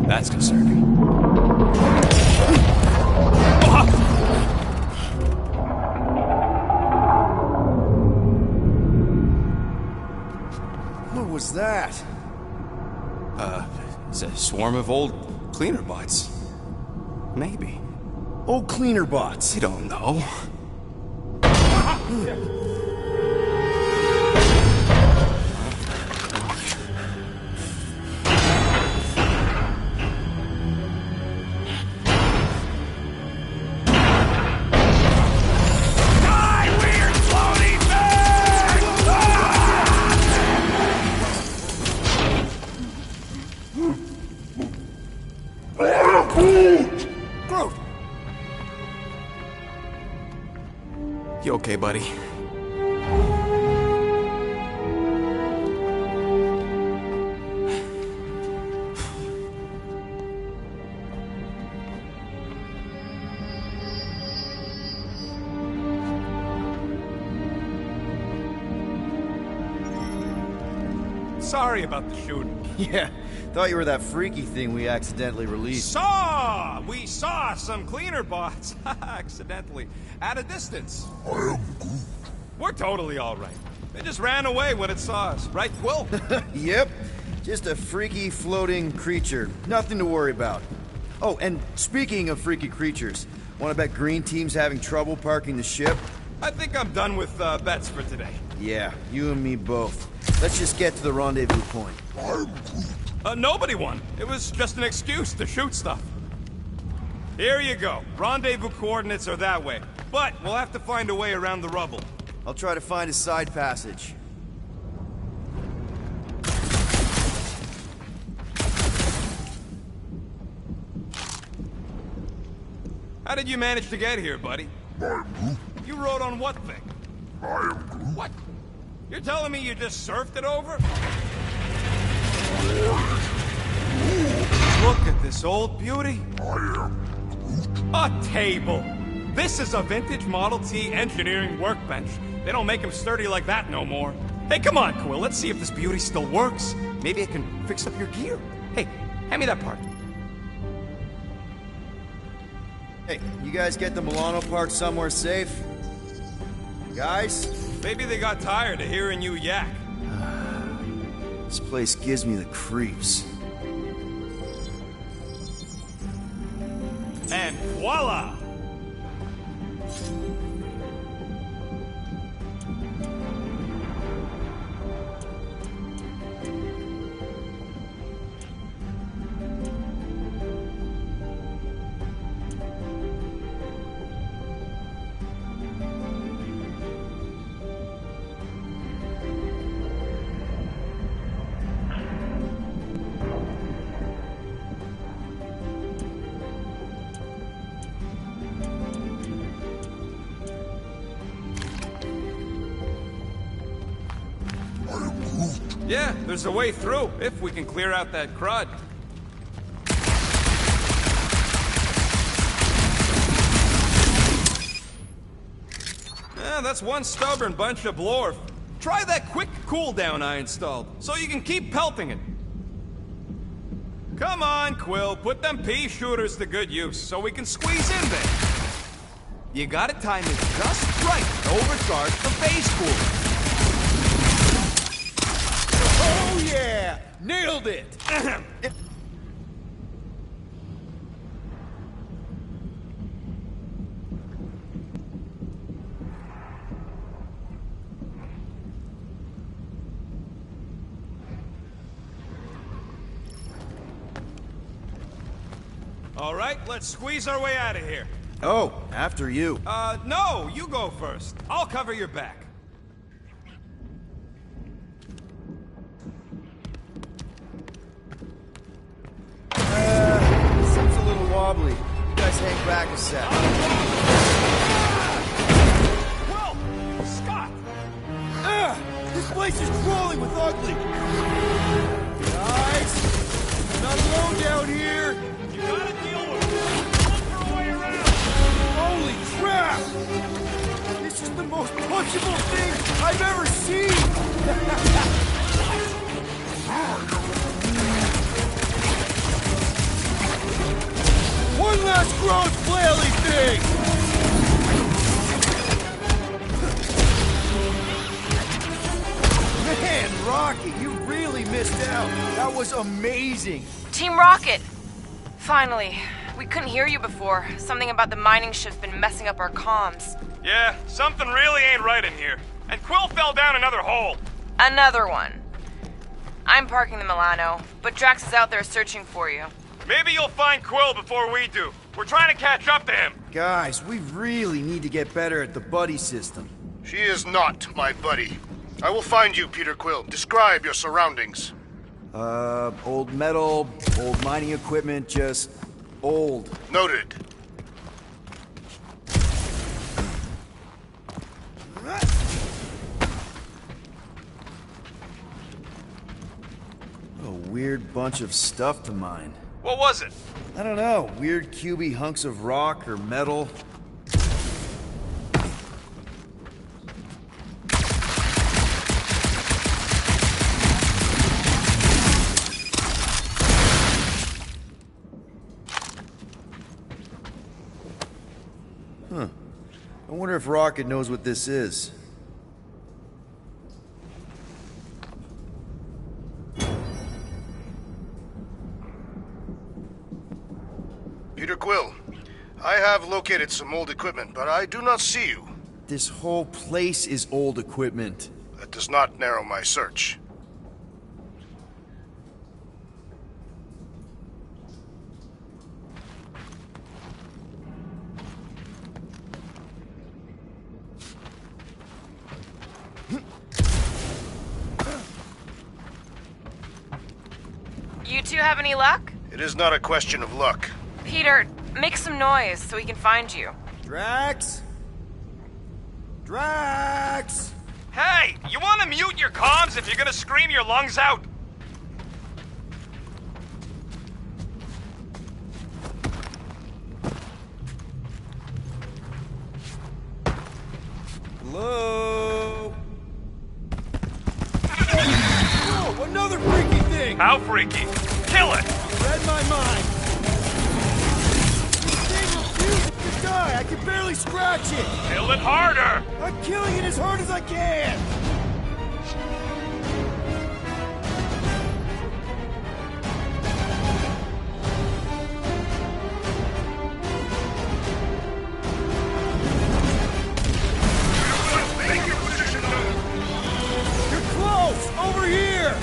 that's concerning. What was that? It's a swarm of old cleaner bots. Maybe. Oh, cleaner bots. I don't know. You okay, buddy? Sorry about the shooting. Yeah, thought you were that freaky thing we accidentally released. We saw some cleaner bots, accidentally, at a distance. I am Groot. We're totally all right. They just ran away when it saw us, right, Quill? Yep, just a freaky floating creature. Nothing to worry about. Oh, and speaking of freaky creatures, wanna bet Green Team's having trouble parking the ship? I think I'm done with bets for today. Yeah, you and me both. Let's just get to the rendezvous point. I'm Groot. Nobody won. It was just an excuse to shoot stuff. Here you go. Rendezvous coordinates are that way. But we'll have to find a way around the rubble. I'll try to find a side passage. How did you manage to get here, buddy? You rode on what thing? What? You're telling me you just surfed it over? Look at this old beauty. A table. This is a vintage Model T engineering workbench. They don't make them sturdy like that no more. Hey, come on, Quill. Let's see if this beauty still works. Maybe I can fix up your gear. Hey, hand me that part. Hey, you guys get the Milano parked somewhere safe? Guys? Maybe they got tired of hearing you yak. This place gives me the creeps. And voila! Yeah, there's a way through, if we can clear out that crud. Yeah, that's one stubborn bunch of blorf. Try that quick cooldown I installed, so you can keep pelting it. Come on, Quill, put them pea shooters to good use, so we can squeeze in there. You gotta time it just right to overcharge the base cooler. Oh yeah! Nailed it! All right, let's squeeze our way out of here. Oh, after you. No, you go first. I'll cover your back. Seems a little wobbly. You guys hang back a sec. Whoa! Scott! This place is crawling with ugly! Guys! Not alone down here! You gotta deal with it. Look for a way around. Holy crap! This is the most punchable thing I've ever seen! One last gross flaily thing! Man, Rocky, you really missed out. That was amazing. Team Rocket! Finally. We couldn't hear you before. Something about the mining ship's been messing up our comms. Yeah, something really ain't right in here. And Quill fell down another hole. Another one. I'm parking the Milano, but Drax is out there searching for you. Maybe you'll find Quill before we do. We're trying to catch up to him. Guys, we really need to get better at the buddy system. She is not my buddy. I will find you, Peter Quill. Describe your surroundings. Old metal, old mining equipment, just old. Noted. What a weird bunch of stuff to mine. What was it? I don't know, weird cubey hunks of rock or metal. I wonder if Rocket knows what this is. Peter Quill, I have located some old equipment, but I do not see you. This whole place is old equipment. That does not narrow my search. You two have any luck? It is not a question of luck. Peter, Make some noise so he can find you. Drax? Drax! Hey, you want to mute your comms if you're gonna scream your lungs out? Hello? Oh, another freaky thing! How freaky? Kill it! Read my mind. This thing refuses to die. I can barely scratch it. Kill it harder! I'm killing it as hard as I can. You're close. Over here.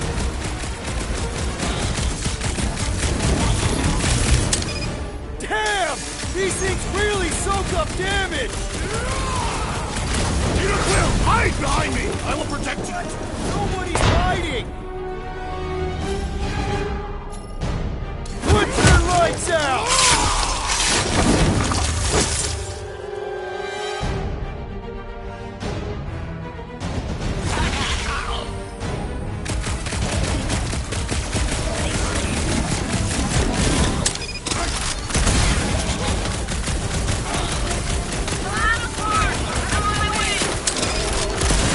Damn! These things really soak up damage! Peter Quill, hide behind me! I will protect you! Nobody's hiding! Put your lights out!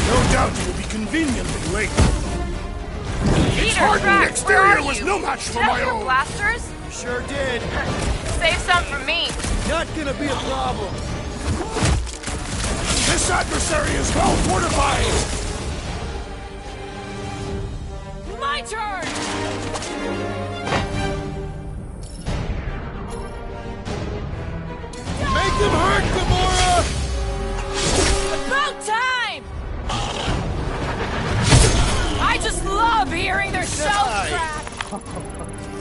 No doubt you will be conveniently late. Peter, Hardened Drax, where are exterior was you? no match for Did my I hear own. blasters? Sure did. Save some for me. Not gonna be a problem. This adversary is well fortified! My turn! Make them hurt, Gamora! About time! I just love hearing their shells crack!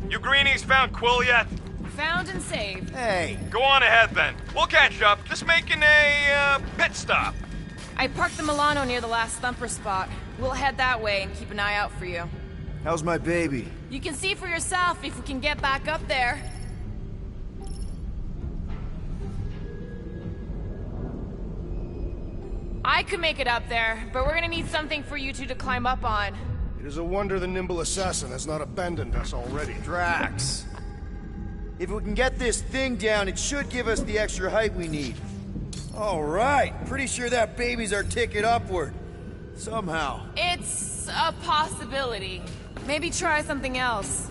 You greenies found Quill yet? Found and saved. Hey, Go on ahead then. We'll catch up. Just making a, pit stop. I parked the Milano near the last thumper spot. We'll head that way and keep an eye out for you. how's my baby? You can see for yourself if we can get back up there. I could make it up there, but we're gonna need something for you two to climb up on. It is a wonder the nimble assassin has not abandoned us already. Drax. If we can get this thing down, it should give us the extra height we need. All right, pretty sure that baby's our ticket upward. Somehow. It's a possibility. Maybe try something else.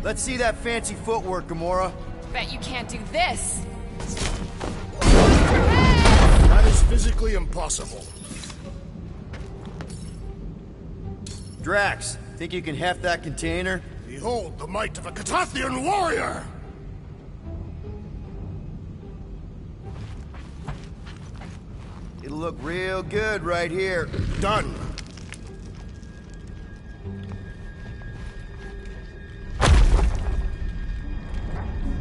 Let's see that fancy footwork, Gamora. Bet you can't do this. That is physically impossible. Drax, think you can heft that container? Behold the might of a Catathian warrior! It'll look real good right here. Done.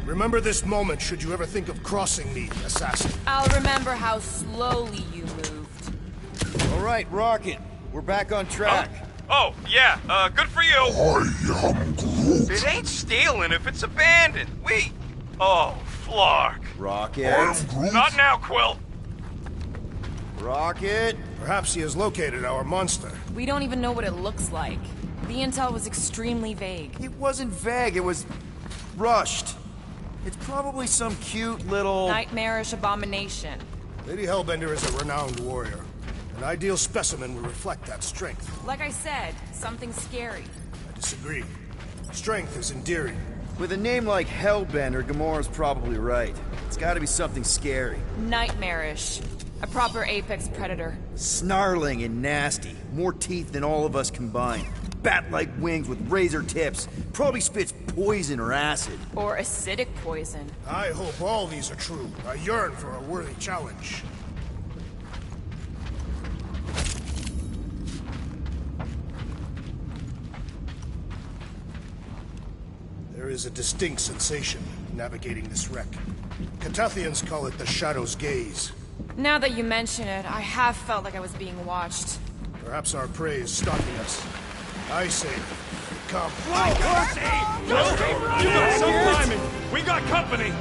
Remember this moment should you ever think of crossing me, assassin. I'll remember how slowly you moved. All right, Rocket. We're back on track. Oh, yeah, good for you. I am Groot. It ain't stealing if it's abandoned. Oh, Flark. Rocket. Groot. Not now, Quill. Rocket. Perhaps he has located our monster. We don't even know what it looks like. The intel was extremely vague. It wasn't vague, it was rushed. It's probably some cute little... Nightmarish abomination. Lady Hellbender is a renowned warrior. An ideal specimen would reflect that strength. Like I said, something scary. I disagree. Strength is endearing. With a name like Hellbender, Gamora's probably right. It's gotta be something scary. Nightmarish. A proper apex predator. Snarling and nasty. More teeth than all of us combined. Bat-like wings with razor tips. Probably spits poison or acid. Or acidic poison. I hope all these are true. I yearn for a worthy challenge. There is a distinct sensation navigating this wreck. Catathians call it the Shadow's Gaze. Now that you mention it, I have felt like I was being watched. Perhaps our prey is stalking us. I say, come. Will, you got some timing. We got company.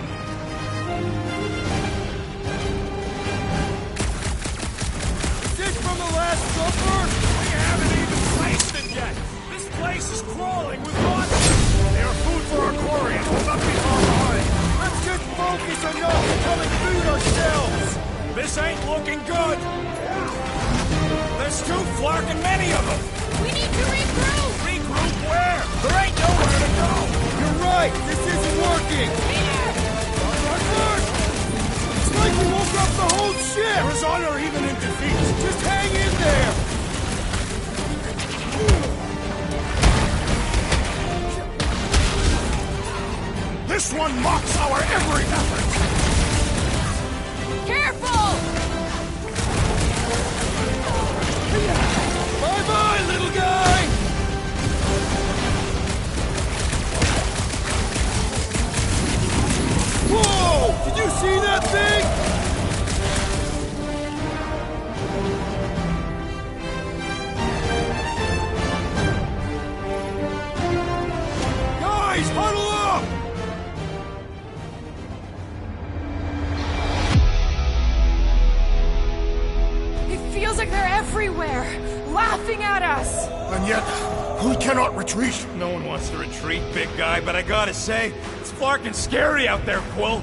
This from the last supper? We haven't even tasted yet. This place is crawling with monsters. They are food for our quarry and will not be far behind. Let's just focus on not becoming food ourselves! This ain't looking good. There's too flarkin' many of them. We need to regroup! Regroup where? There ain't nowhere to go. You're right! This isn't working! Here! It's like we woke up the whole ship! There is honor even in defeat. Just hang in there! This one mocks our every effort. Careful! Bye-bye, little guy! Whoa! Did you see that thing? Guys, huddle up! It feels like they're everywhere, laughing at us! And yet, we cannot retreat. No one wants to retreat, big guy, but I gotta say, it's flarkin' scary out there, Quill.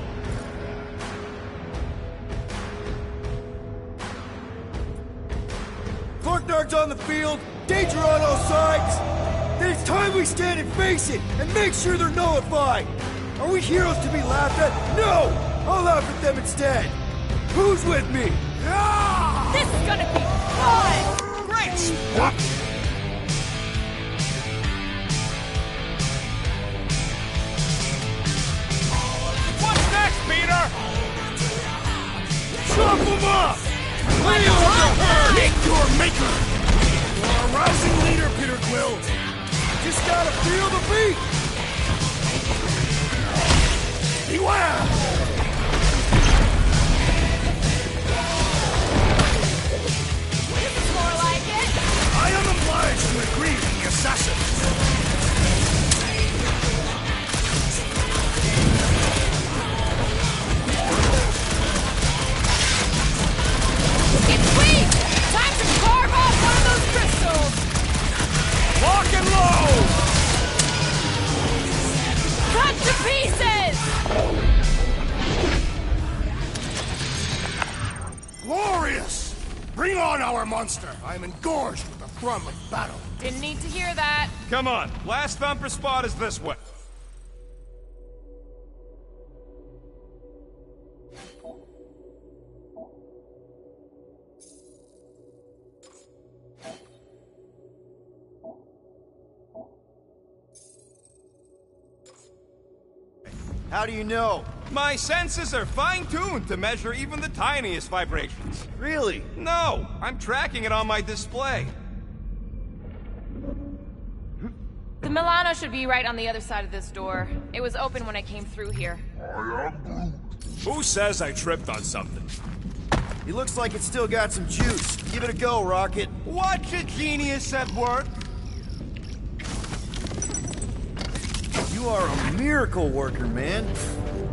Forknard's on the field, danger on all sides. Then it's time we stand and face it, and make sure they're nullified. Are we heroes to be laughed at? No! I'll laugh at them instead. Who's with me? This is gonna be fun! Great spot! What's next, Peter? Chop them up! Lay on the herd! Meet your maker! You're a rousing leader, Peter Quill. Just gotta feel the beat! Beware! This is more like it! I am obliged to agree with the assassin. It's weak! Time to carve off one of those crystals! Lock and load! Cut to pieces! Glorious! Bring on our monster! I am engorged with the thrum of battle. Didn't need to hear that. Come on, last thumper spot is this way. How do you know? My senses are fine-tuned to measure even the tiniest vibrations. Really? No, I'm tracking it on my display. The Milano should be right on the other side of this door. It was open when I came through here. Who says I tripped on something? He looks like it's still got some juice. Give it a go, Rocket. Watch a genius at work. You are a miracle worker, man.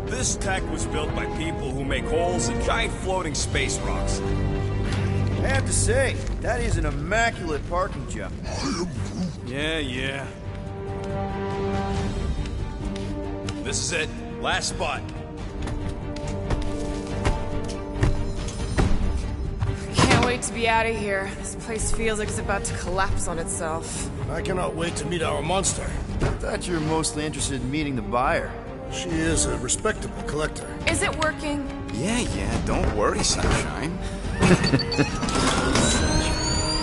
This tech was built by people who make holes in giant floating space rocks. I have to say, that is an immaculate parking job. Yeah. This is it. Last spot. Can't wait to be out of here. This place feels like it's about to collapse on itself. I cannot wait to meet our monster. I thought you were mostly interested in meeting the buyer. She is a respectable collector. Is it working? Yeah, don't worry, Sunshine.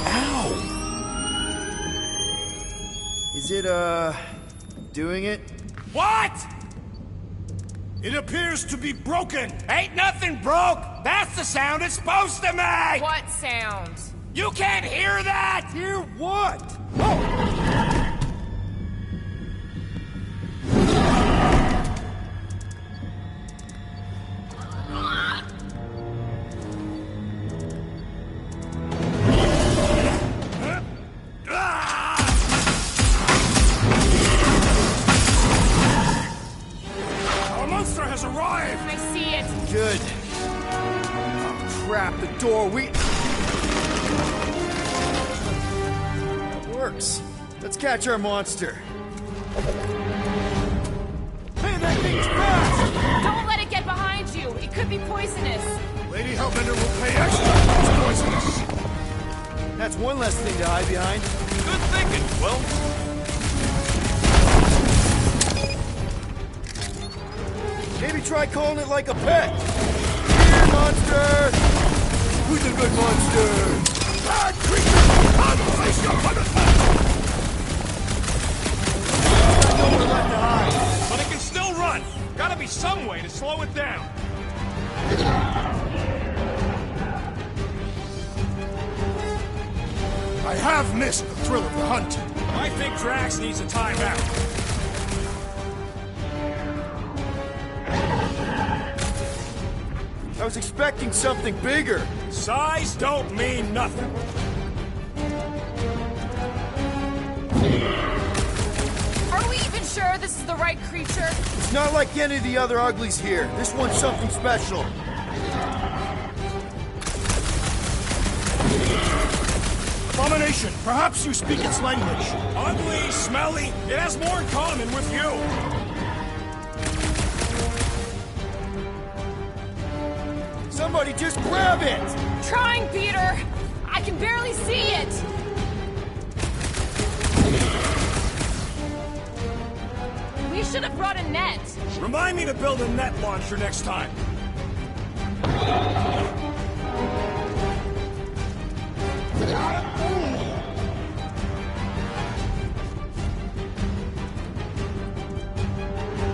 Ow! Is it, doing it? What? It appears to be broken. Ain't nothing broke. That's the sound it's supposed to make. What sound? You can't hear that. Hear what? monster has arrived! I see it. Good. Oh, crap, the door, It works. Let's catch our monster. Hey, that thing's fast! Don't let it get behind you. It could be poisonous. Lady Hellbender will pay extra if it's poisonous. That's one less thing to hide behind. Good thinking, Will. Maybe try calling it like a pet. Here, monster! Who's a good monster? Bad creature! Unleash your punishment! Got nowhere left to hide. But it can still run. Gotta be some way to slow it down. I have missed the thrill of the hunt. I think Drax needs a timeout. I was expecting something bigger. Size don't mean nothing. Are we even sure this is the right creature? It's not like any of the other uglies here. This one's something special. Abomination, perhaps you speak its language. Ugly, smelly, it has more in common with you. Somebody just grab it! Trying, Peter. I can barely see it. We should have brought a net. Remind me to build a net launcher next time.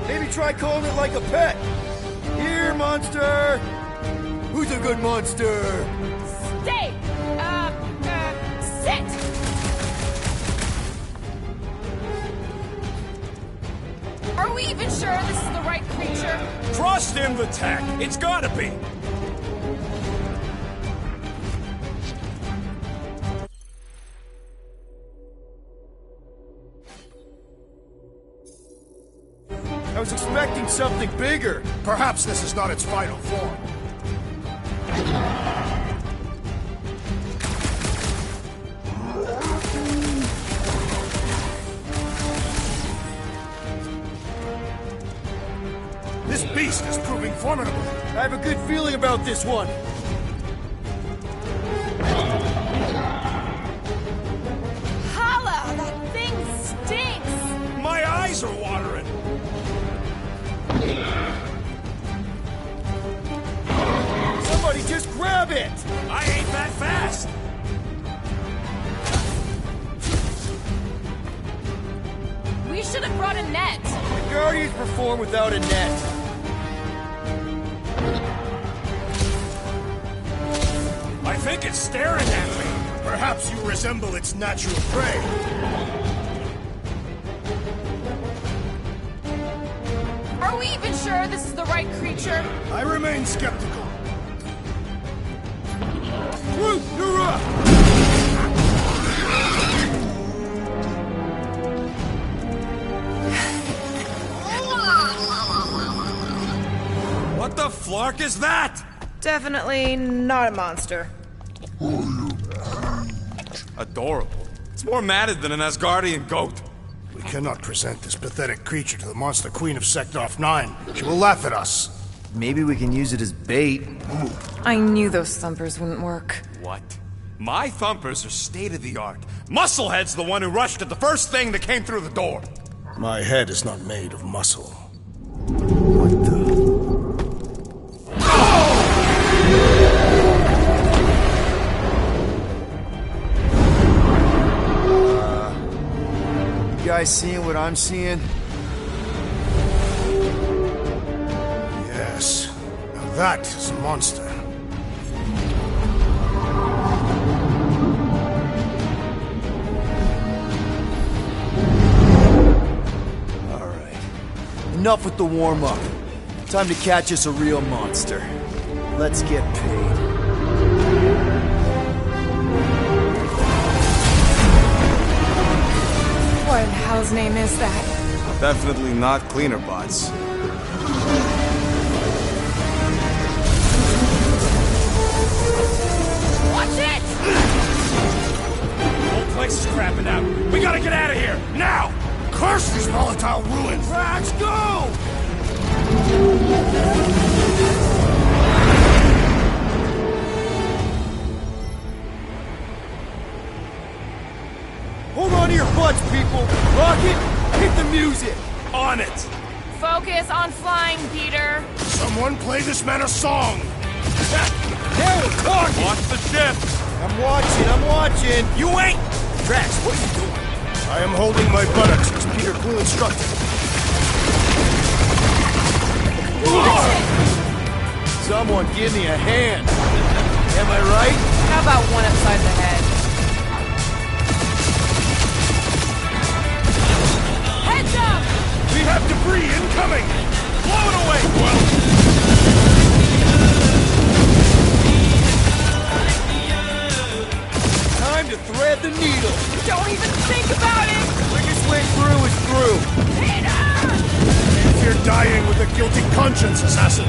Maybe try calling it like a pet. Here, monster! Who's a good monster? Stay. Sit. Are we even sure this is the right creature? Trust in the tech. It's gotta be. I was expecting something bigger. Perhaps this is not its final form. This beast is proving formidable. I have a good feeling about this one. Holla! That thing stinks! My eyes are watering. Somebody just grab it! I ain't that fast. We should have brought a net. The Guardians perform without a net. I think it's staring at me. Perhaps you resemble its natural prey. Are we even sure this is the right creature? I remain skeptical. Groot, you're up! What the flark is that? Definitely not a monster. Adorable. It's more matted than an Asgardian goat. We cannot present this pathetic creature to the Monster Queen of Sector 9. She will laugh at us. Maybe we can use it as bait. I knew those thumpers wouldn't work. What? My thumpers are state-of-the-art. Musclehead's the one who rushed at the first thing that came through the door. My head is not made of muscle. What the? You guys seeing what I'm seeing? Yes. Now that is a monster. All right. Enough with the warm-up. Time to catch us a real monster. Let's get paid. What in hell's name is that? Definitely not cleaner bots. music! On it! Focus on flying, Peter. Someone play this man a song! Now we're talking! Watch the ship! I'm watching! You ain't! Drax, what are you doing? I am holding my buttocks as Peter Quill instructed. Someone give me a hand. Am I right? How about one upside the head? Heads up! We have debris incoming! Blow it away, Quill! Time to thread the needle. Don't even think about it! Quickest way through is through. If you're dying with a guilty conscience, assassin.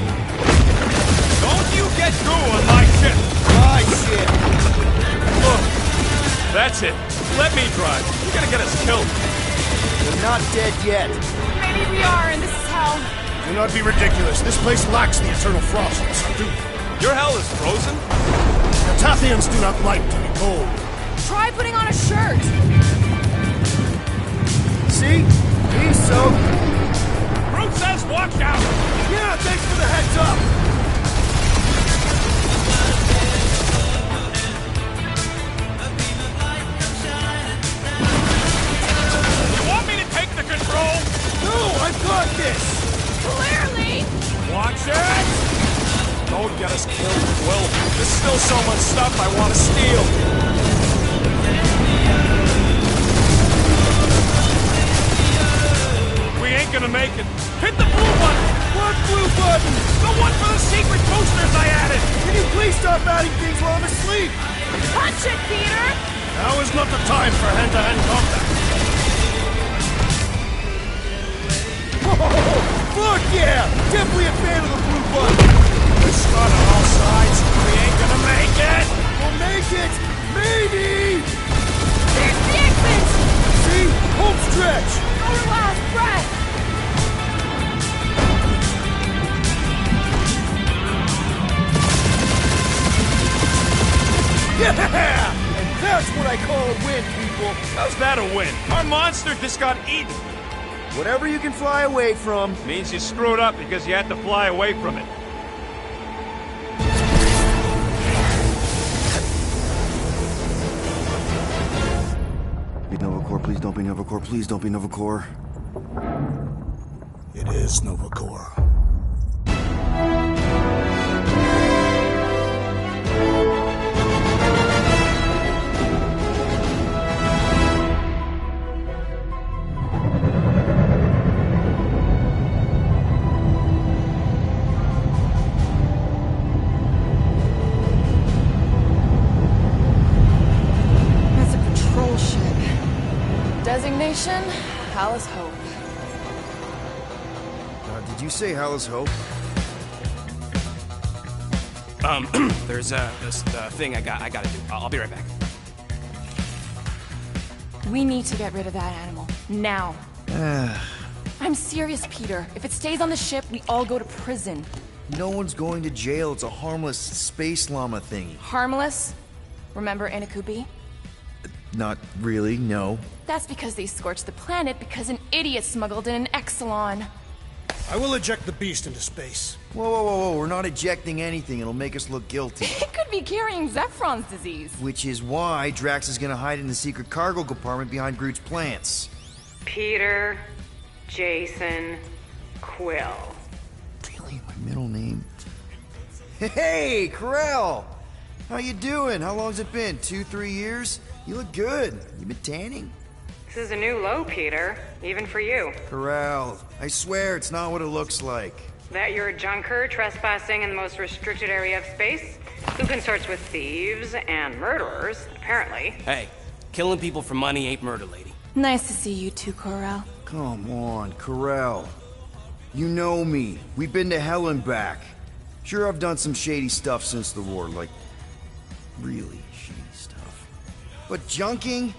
Don't you get through on my ship! My shit. Look, that's it. Let me drive. You're gonna get us killed. We're not dead yet. Maybe we are, and this is hell. Do not be ridiculous. This place lacks the eternal frost. Do. Your hell is frozen? The Tathians do not like to be cold. Try putting on a shirt. See? He's soaked. Groot says watch out! Yeah, thanks for the heads up. You want me to take the control? No, I've got this. Clearly! Watch it! Don't get us killed, Quill. There's still so much stuff I want to steal. We ain't gonna make it. Hit the blue button! What blue button? The one for the secret boosters I added! Can you please stop adding things while I'm asleep? Punch it, Peter! Now is not the time for hand-to-hand combat. Oh, fuck yeah! Definitely a fan of the blue button. We're shot on all sides. We ain't gonna make it! We'll make it! Maybe! There's the exit! See? Home stretch! Our last breath! Yeah! And that's what I call a win, people! How's that a win? Our monster just got eaten. Whatever you can fly away from. Means you screwed up because you had to fly away from it. Be Nova Corps, please don't be Nova Corps, please don't be Nova Corps. It is Nova Corps. That's a patrol ship. Designation, Hallis Hope. Did you say Hallis Hope? There's this thing I gotta do. I'll be right back. We need to get rid of that animal. Now. I'm serious, Peter. If it stays on the ship, we all go to prison. No one's going to jail. It's a harmless space llama thingy. Harmless? Remember Inakubi? Not really, no. That's because they scorched the planet because an idiot smuggled in an Exelon. I will eject the beast into space. Whoa. We're not ejecting anything. It'll make us look guilty. It could be carrying Zephron's disease. Which is why Drax is gonna hide in the secret cargo compartment behind Groot's plants. Peter, Jason, Quill. Really? My middle name? Hey, Corell! How you doing? How long's it been? 2-3 years? You look good. You been tanning? This is a new low, Peter. Even for you. Corral, I swear it's not what it looks like. That you're a junker trespassing in the most restricted area of space? Who consorts with thieves and murderers, apparently. Hey, killing people for money ain't murder, lady. Nice to see you too, Corral. Come on, Corral. You know me. We've been to hell and back. Sure, I've done some shady stuff since the war, like, really shady stuff. But junking?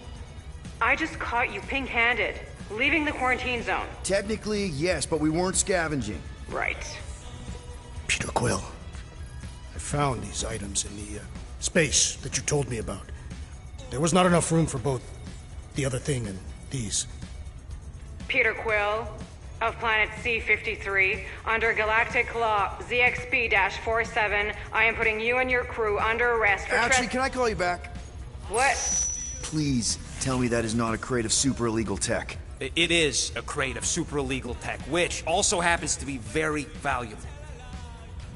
I just caught you pink-handed, leaving the quarantine zone. Technically, yes, but we weren't scavenging. Right. Peter Quill, I found these items in the space that you told me about. There was not enough room for both the other thing and these. Peter Quill of planet C-53 under Galactic Law ZXB-47. I am putting you and your crew under arrest for Actually, can I call you back? What? Please tell me that is not a crate of super illegal tech. It is a crate of super illegal tech, which also happens to be very valuable.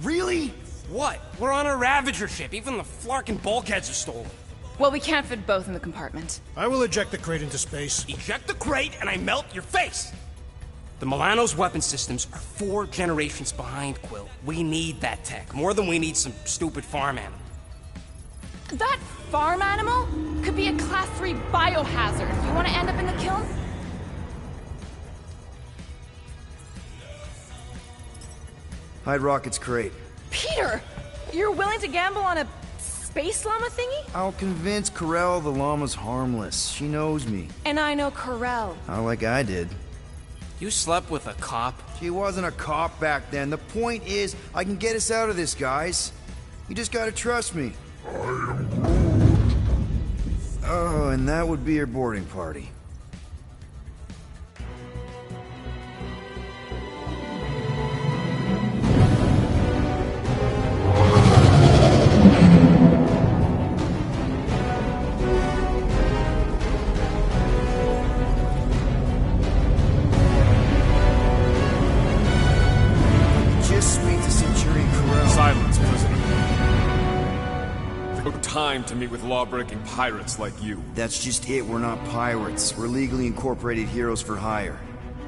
Really? What? We're on a Ravager ship. Even the flarkin' bulkheads are stolen. Well, we can't fit both in the compartment. I will eject the crate into space. Eject the crate and I melt your face! The Milano's weapon systems are 4 generations behind, Quill. We need that tech, more than we need some stupid farm animal. That farm animal could be a Class 3 biohazard. You want to end up in the kiln? Hide Rocket's crate. Peter! You're willing to gamble on a space llama thingy? I'll convince Corell the llama's harmless. She knows me. And I know Corell. Not like I did. You slept with a cop? She wasn't a cop back then. The point is, I can get us out of this, guys. You just gotta trust me. Oh, and that would be your boarding party. Time to meet with law-breaking pirates like you. That's just it. We're not pirates. We're legally incorporated heroes for hire.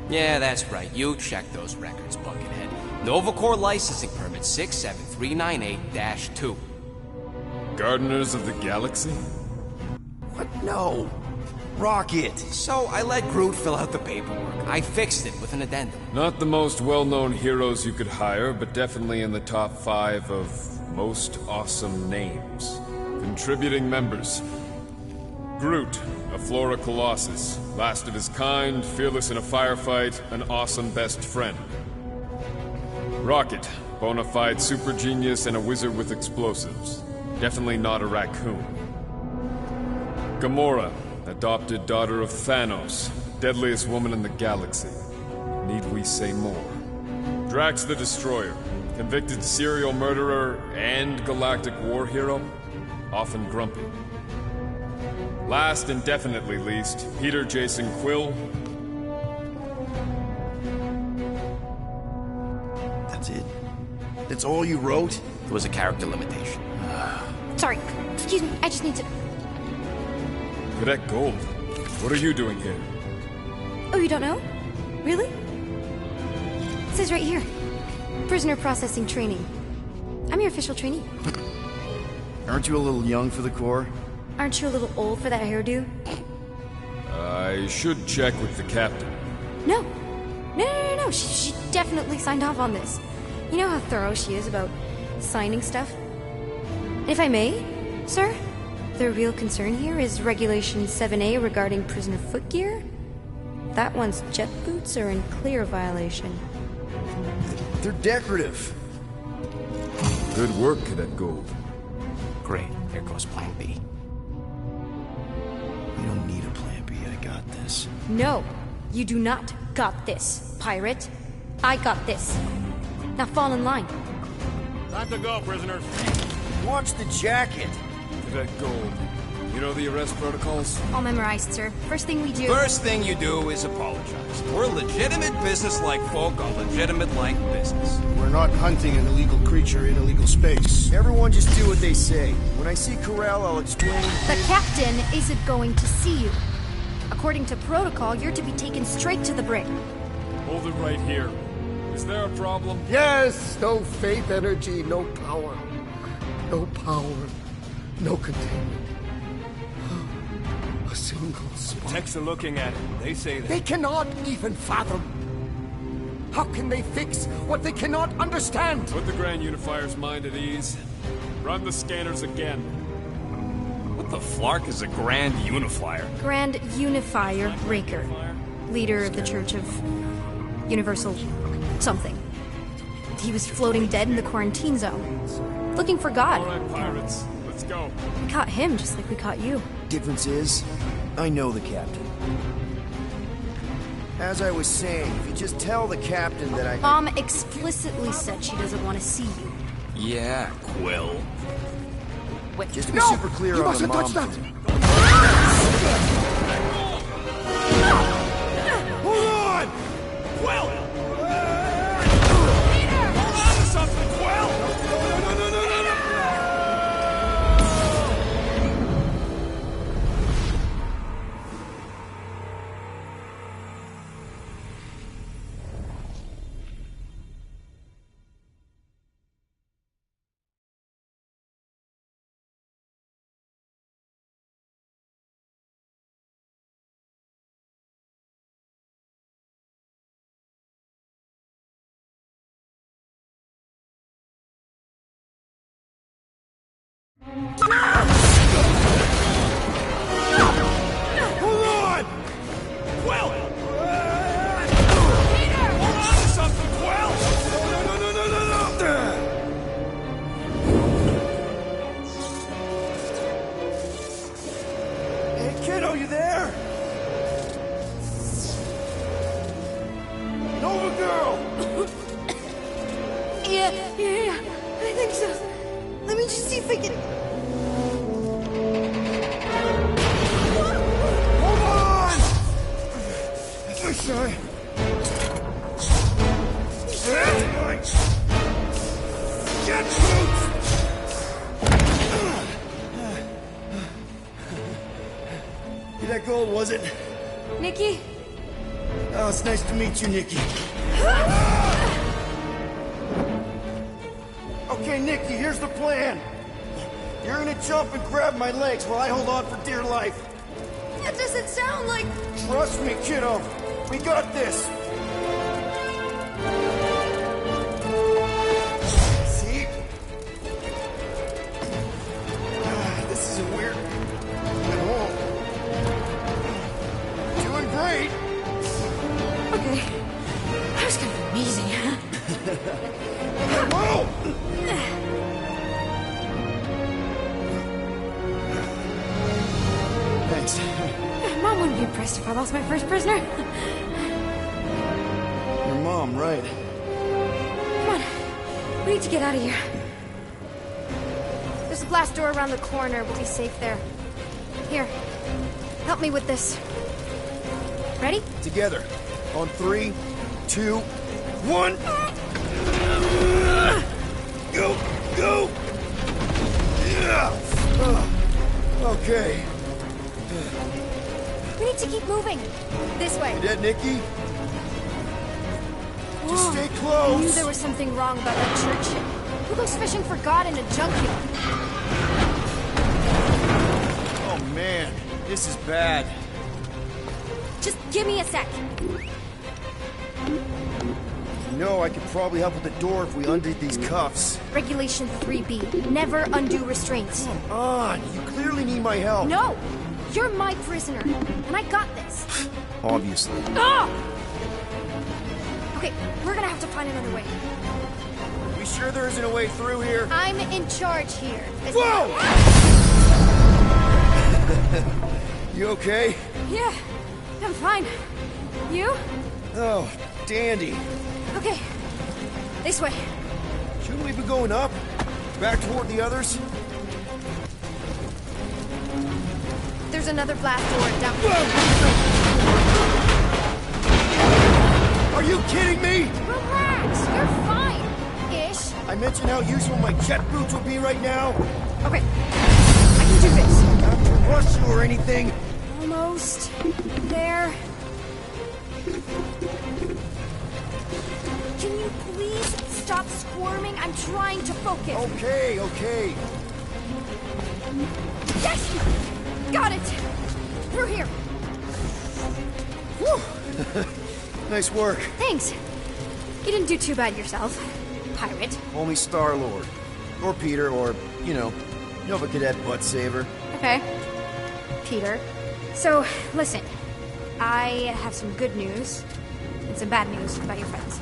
Yeah, that's right. You check those records, Buckethead. Novacore licensing permit 67398-2. Gardeners of the Galaxy? What? No. Rocket! So I let Groot fill out the paperwork. I fixed it with an addendum. Not the most well-known heroes you could hire, but definitely in the top 5 of most awesome names. Contributing members. Groot, a Flora Colossus, last of his kind, fearless in a firefight, an awesome best friend. Rocket, bona fide super genius and a wizard with explosives. Definitely not a raccoon. Gamora, adopted daughter of Thanos, deadliest woman in the galaxy. Need we say more? Drax the Destroyer, convicted serial murderer and galactic war hero, often grumpy. Last and definitely least, Peter Jason Quill. That's it? That's all you wrote? It was a character limitation. Sorry, excuse me, I just need to... Cadet Gold, what are you doing here? Oh, you don't know? Really? It says right here. Prisoner processing training. I'm your official trainee. Aren't you a little young for the Corps? Aren't you a little old for that hairdo? I should check with the captain. No. No. She definitely signed off on this. You know how thorough she is about signing stuff? And if I may, sir, the real concern here is Regulation 7A regarding prisoner footgear. That one's jet boots are in clear violation. They're decorative. Good work, Cadet Gold. Great. Here goes Plan B. We don't need a Plan B. I got this. No, you do not got this, pirate. I got this. Now fall in line. Time to go, prisoners. Watch the jacket. Cadet Gold, you know the arrest protocols? All memorized, sir. First thing we do... First thing you do is apologize. We're legitimate business-like folk on legitimate-like business. We're not hunting an illegal creature in illegal space. Everyone just do what they say. When I see Corell, I'll explain... The captain isn't going to see you. According to protocol, you're to be taken straight to the brig. Hold it right here. Is there a problem? Yes! No faith energy, no power. No power, no containment. A single spot. Techs are looking at it. They say that. They cannot even fathom. How can they fix what they cannot understand? Put the Grand Unifier's mind at ease. Run the scanners again. What the flark is a Grand Unifier? Grand Unifier Raker. Leader of the Church of Universal something. He was floating dead in the quarantine zone. Looking for God. All right, pirates. Let's go. We caught him just like we caught you. Difference is, I know the captain. As I was saying, if you just tell the captain that I... Mom explicitly said she doesn't want to see you. Yeah, Quill. Wait, Just to be super clear You on the mustn't mom touch thing. Hold on! Quill! Hold on to something, Quill! No! Hold on! Quill! Hold on to something, Quill! No! Hey, kiddo, you there? Nova girl! Yeah, I think so. Let me just see if I can... Hold on! I'm sorry. Get loose! That gold, was it? Nikki? Oh, it's nice to meet you, Nikki. Okay, Nikki, here's the plan. You're gonna jump and grab my legs while I hold on for dear life. That doesn't sound like... Trust me, kiddo. We got this. See? This is a weird... Oh. Doing great. Okay. That was kind of amazing, huh? Whoa! Thanks. Mom wouldn't be impressed if I lost my first prisoner. Your mom, right? Come on. We need to get out of here. There's a blast door around the corner. We'll be safe there. Here. Help me with this. Ready? Together. On 3, 2, 1. Go! Go! Yeah! Okay. We need to keep moving. This way. You dead, Nikki? Just Whoa. stay I close. knew there was something wrong about that church ship. Who goes fishing for God in a junkyard? Oh, man. This is bad. Just give me a sec. You know, I could probably help with the door if we undid these cuffs. Regulation 3B. Never undo restraints. Come on. You clearly need my help. No! You're my prisoner, and I got this. Obviously. Ah! Okay, we're gonna have to find another way. We sure there isn't a way through here? I'm in charge here. Whoa! You okay? Yeah, I'm fine. You? Oh, dandy. Okay, this way. Shouldn't we be going up? Back toward the others? There's another blast door down. Are you kidding me? Relax, you're fine. Ish. I mentioned how useful my jet boots will be right now. Okay, I can do this. Not to rush you or anything. Almost there. Can you please stop squirming? I'm trying to focus. Okay. Yes! Got it! Through here. Whew. Nice work. Thanks. You didn't do too bad yourself, pirate. Only Star-Lord. Or Peter, or, you know, Nova Cadet Butt Saver. Okay. Peter. So, listen. I have some good news and some bad news about your friends.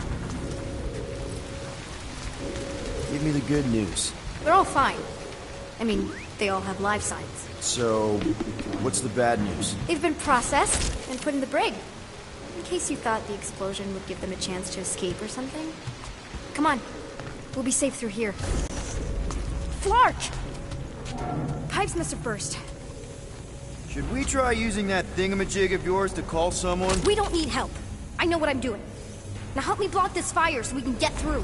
Give me the good news. They're all fine. I mean, they all have life signs. So, what's the bad news? They've been processed and put in the brig. case you thought the explosion would give them a chance to escape or something. Come on. We'll be safe through here. Flark! Pipes must have burst. Should we try using that thingamajig of yours to call someone? We don't need help. I know what I'm doing. Now help me block this fire so we can get through.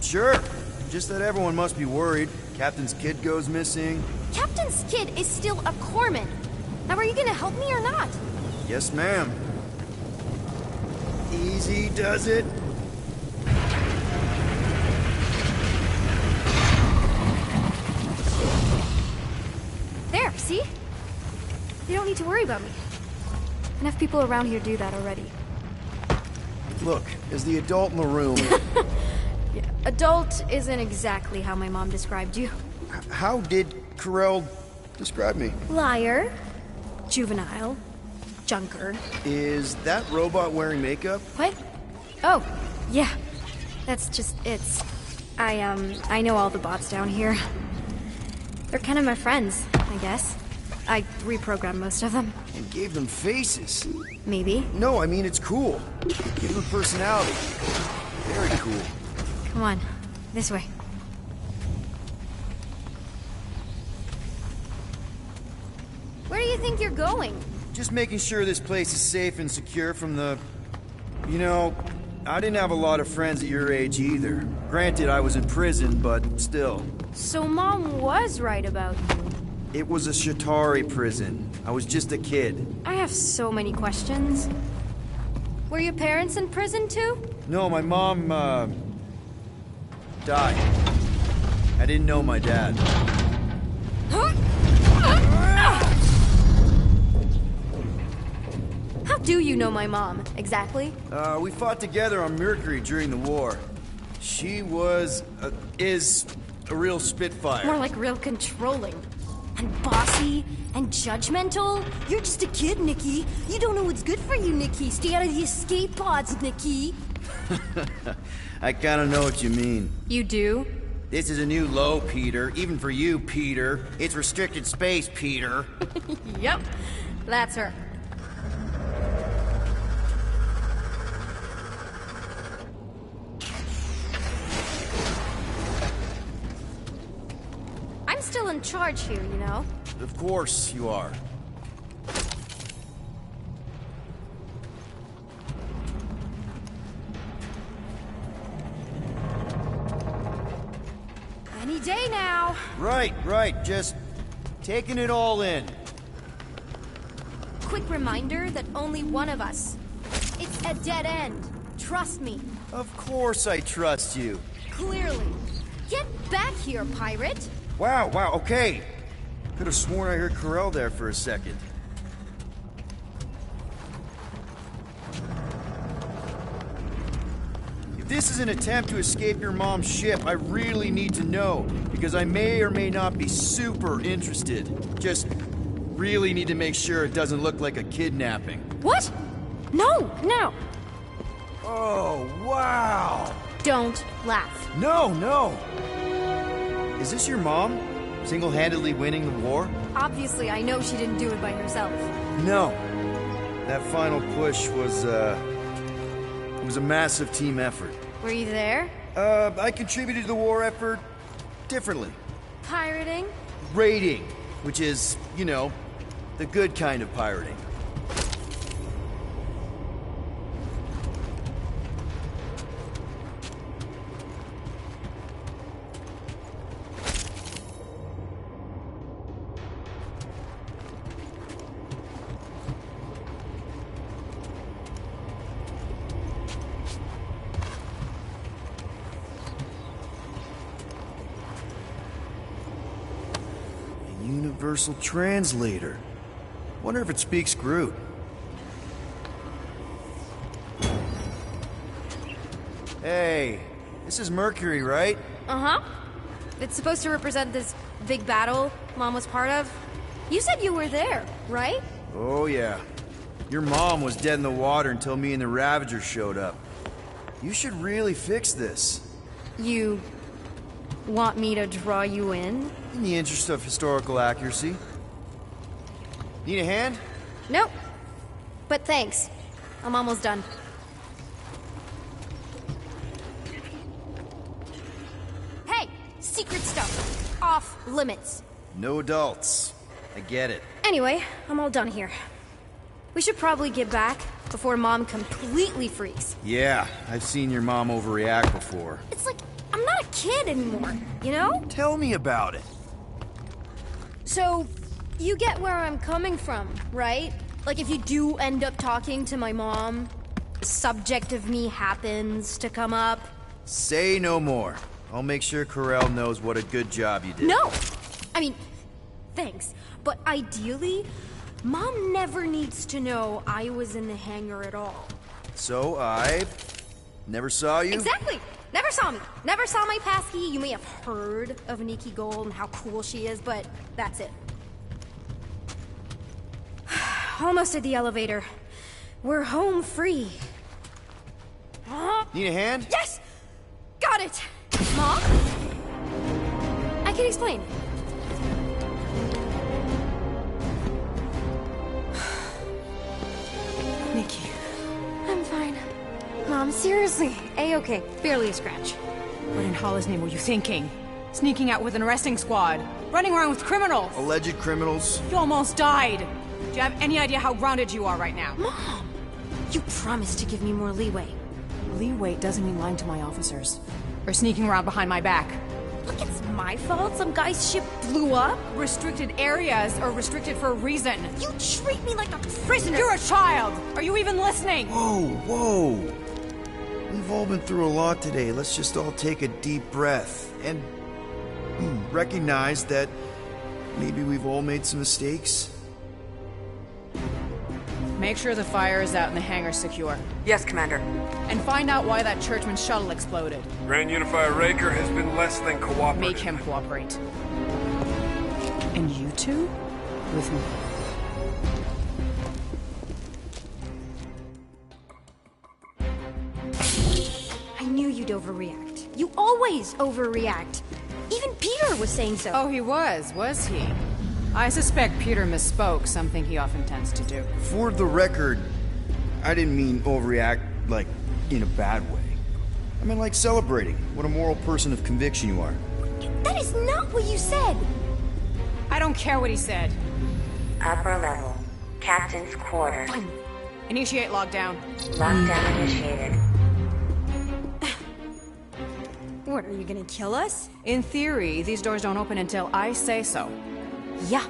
Sure. Just that everyone must be worried. Captain's kid goes missing. Captain's kid is still a corpsman. Now are you gonna help me or not? Yes, ma'am. Easy does it. There, see? You don't need to worry about me. Enough people around here do that already. Look, as the adult in the room... Yeah, adult isn't exactly how my mom described you. How did Corell describe me? Liar. Juvenile. Junker. Is that robot wearing makeup? What? Oh, yeah. That's just it's. I know all the bots down here. They're kind of my friends, I guess. I reprogrammed most of them. And gave them faces. Maybe. No, I mean it's cool. Give them personality. Very cool. Come on, this way. Where do you think you're going? Just making sure this place is safe and secure from the... You know, I didn't have a lot of friends at your age either. Granted, I was in prison, but still. So Mom was right about you. It was a Shatari prison. I was just a kid. I have so many questions. Were your parents in prison too? No, my mom, died. I didn't know my dad. How do you know my mom, exactly? We fought together on Mercury during the war. She was, is a real spitfire. More like real controlling. And bossy, and judgmental. You're just a kid, Nikki. You don't know what's good for you, Nikki. Stay out of the escape pods, Nikki. I kinda know what you mean. You do? This is a new low, Peter. Even for you, Peter. It's restricted space, Peter. Yep, that's her. I'm still in charge here, you know? Of course you are. Any day now. Right. Just taking it all in. Quick reminder that only one of us. It's a dead end. Trust me. Of course I trust you. Clearly. Get back here, pirate. Wow, okay. Could have sworn I heard Corell there for a second. If this is an attempt to escape your mom's ship, I really need to know, because I may or may not be super interested. Just really need to make sure it doesn't look like a kidnapping. What? No. Oh, wow. Don't laugh. No. Is this your mom? Single-handedly winning the war? Obviously, I know she didn't do it by herself. No. That final push was, it was a massive team effort. Were you there? I contributed to the war effort differently. Pirating? Raiding, which is, you know, the good kind of pirating. Universal translator. Wonder if it speaks Groot. Hey, this is Mercury, right? Uh-huh. It's supposed to represent this big battle Mom was part of. You said you were there, right? Oh, yeah. Your mom was dead in the water until me and the Ravagers showed up. You should really fix this. You want me to draw you in? In the interest of historical accuracy. Need a hand? Nope. But thanks. I'm almost done. Secret stuff. Off limits. No adults. I get it. Anyway, I'm all done here. We should probably get back before Mom completely freaks. Yeah, I've seen your mom overreact before. It's like, I'm not a kid anymore, you know? Tell me about it. So, you get where I'm coming from, right? Like if you do end up talking to my mom, the subject of me happens to come up. Say no more. I'll make sure Corell knows what a good job you did. No! I mean, thanks. But ideally, Mom never needs to know I was in the hangar at all. So I never saw you? Exactly! Never saw me. Never saw my passkey. You may have heard of Nikki Gold and how cool she is, but that's it. Almost at the elevator. We're home free. Need a hand? Yes! Got it! Mom? I can explain. Nikki. I'm fine. Mom, seriously. A-okay. Barely a scratch. What in Hollis' name were you thinking? Sneaking out with an arresting squad? Running around with criminals? Alleged criminals? You almost died! Do you have any idea how grounded you are right now? Mom! You promised to give me more leeway. Leeway doesn't mean lying to my officers. Or sneaking around behind my back. Look, it's my fault some guy's ship blew up. Restricted areas are restricted for a reason. You treat me like a prisoner! You're a child! Are you even listening? Whoa, whoa! We've all been through a lot today. Let's just all take a deep breath and recognize that maybe we've all made some mistakes. Make sure the fire is out and the hangar's secure. Yes, Commander. And find out why that churchman's shuttle exploded. Grand Unifier Raker has been less than cooperative. Make him cooperate. And you two? With me. I knew you'd overreact. You always overreact. Even Peter was saying so. Oh, he was he? I suspect Peter misspoke, something he often tends to do. For the record, I didn't mean overreact, like, in a bad way. I meant like celebrating what a moral person of conviction you are. That is not what you said! I don't care what he said. Upper level. Captain's quarters. Initiate lockdown. Lockdown initiated. What, are you gonna kill us? In theory, these doors don't open until I say so. Yeah,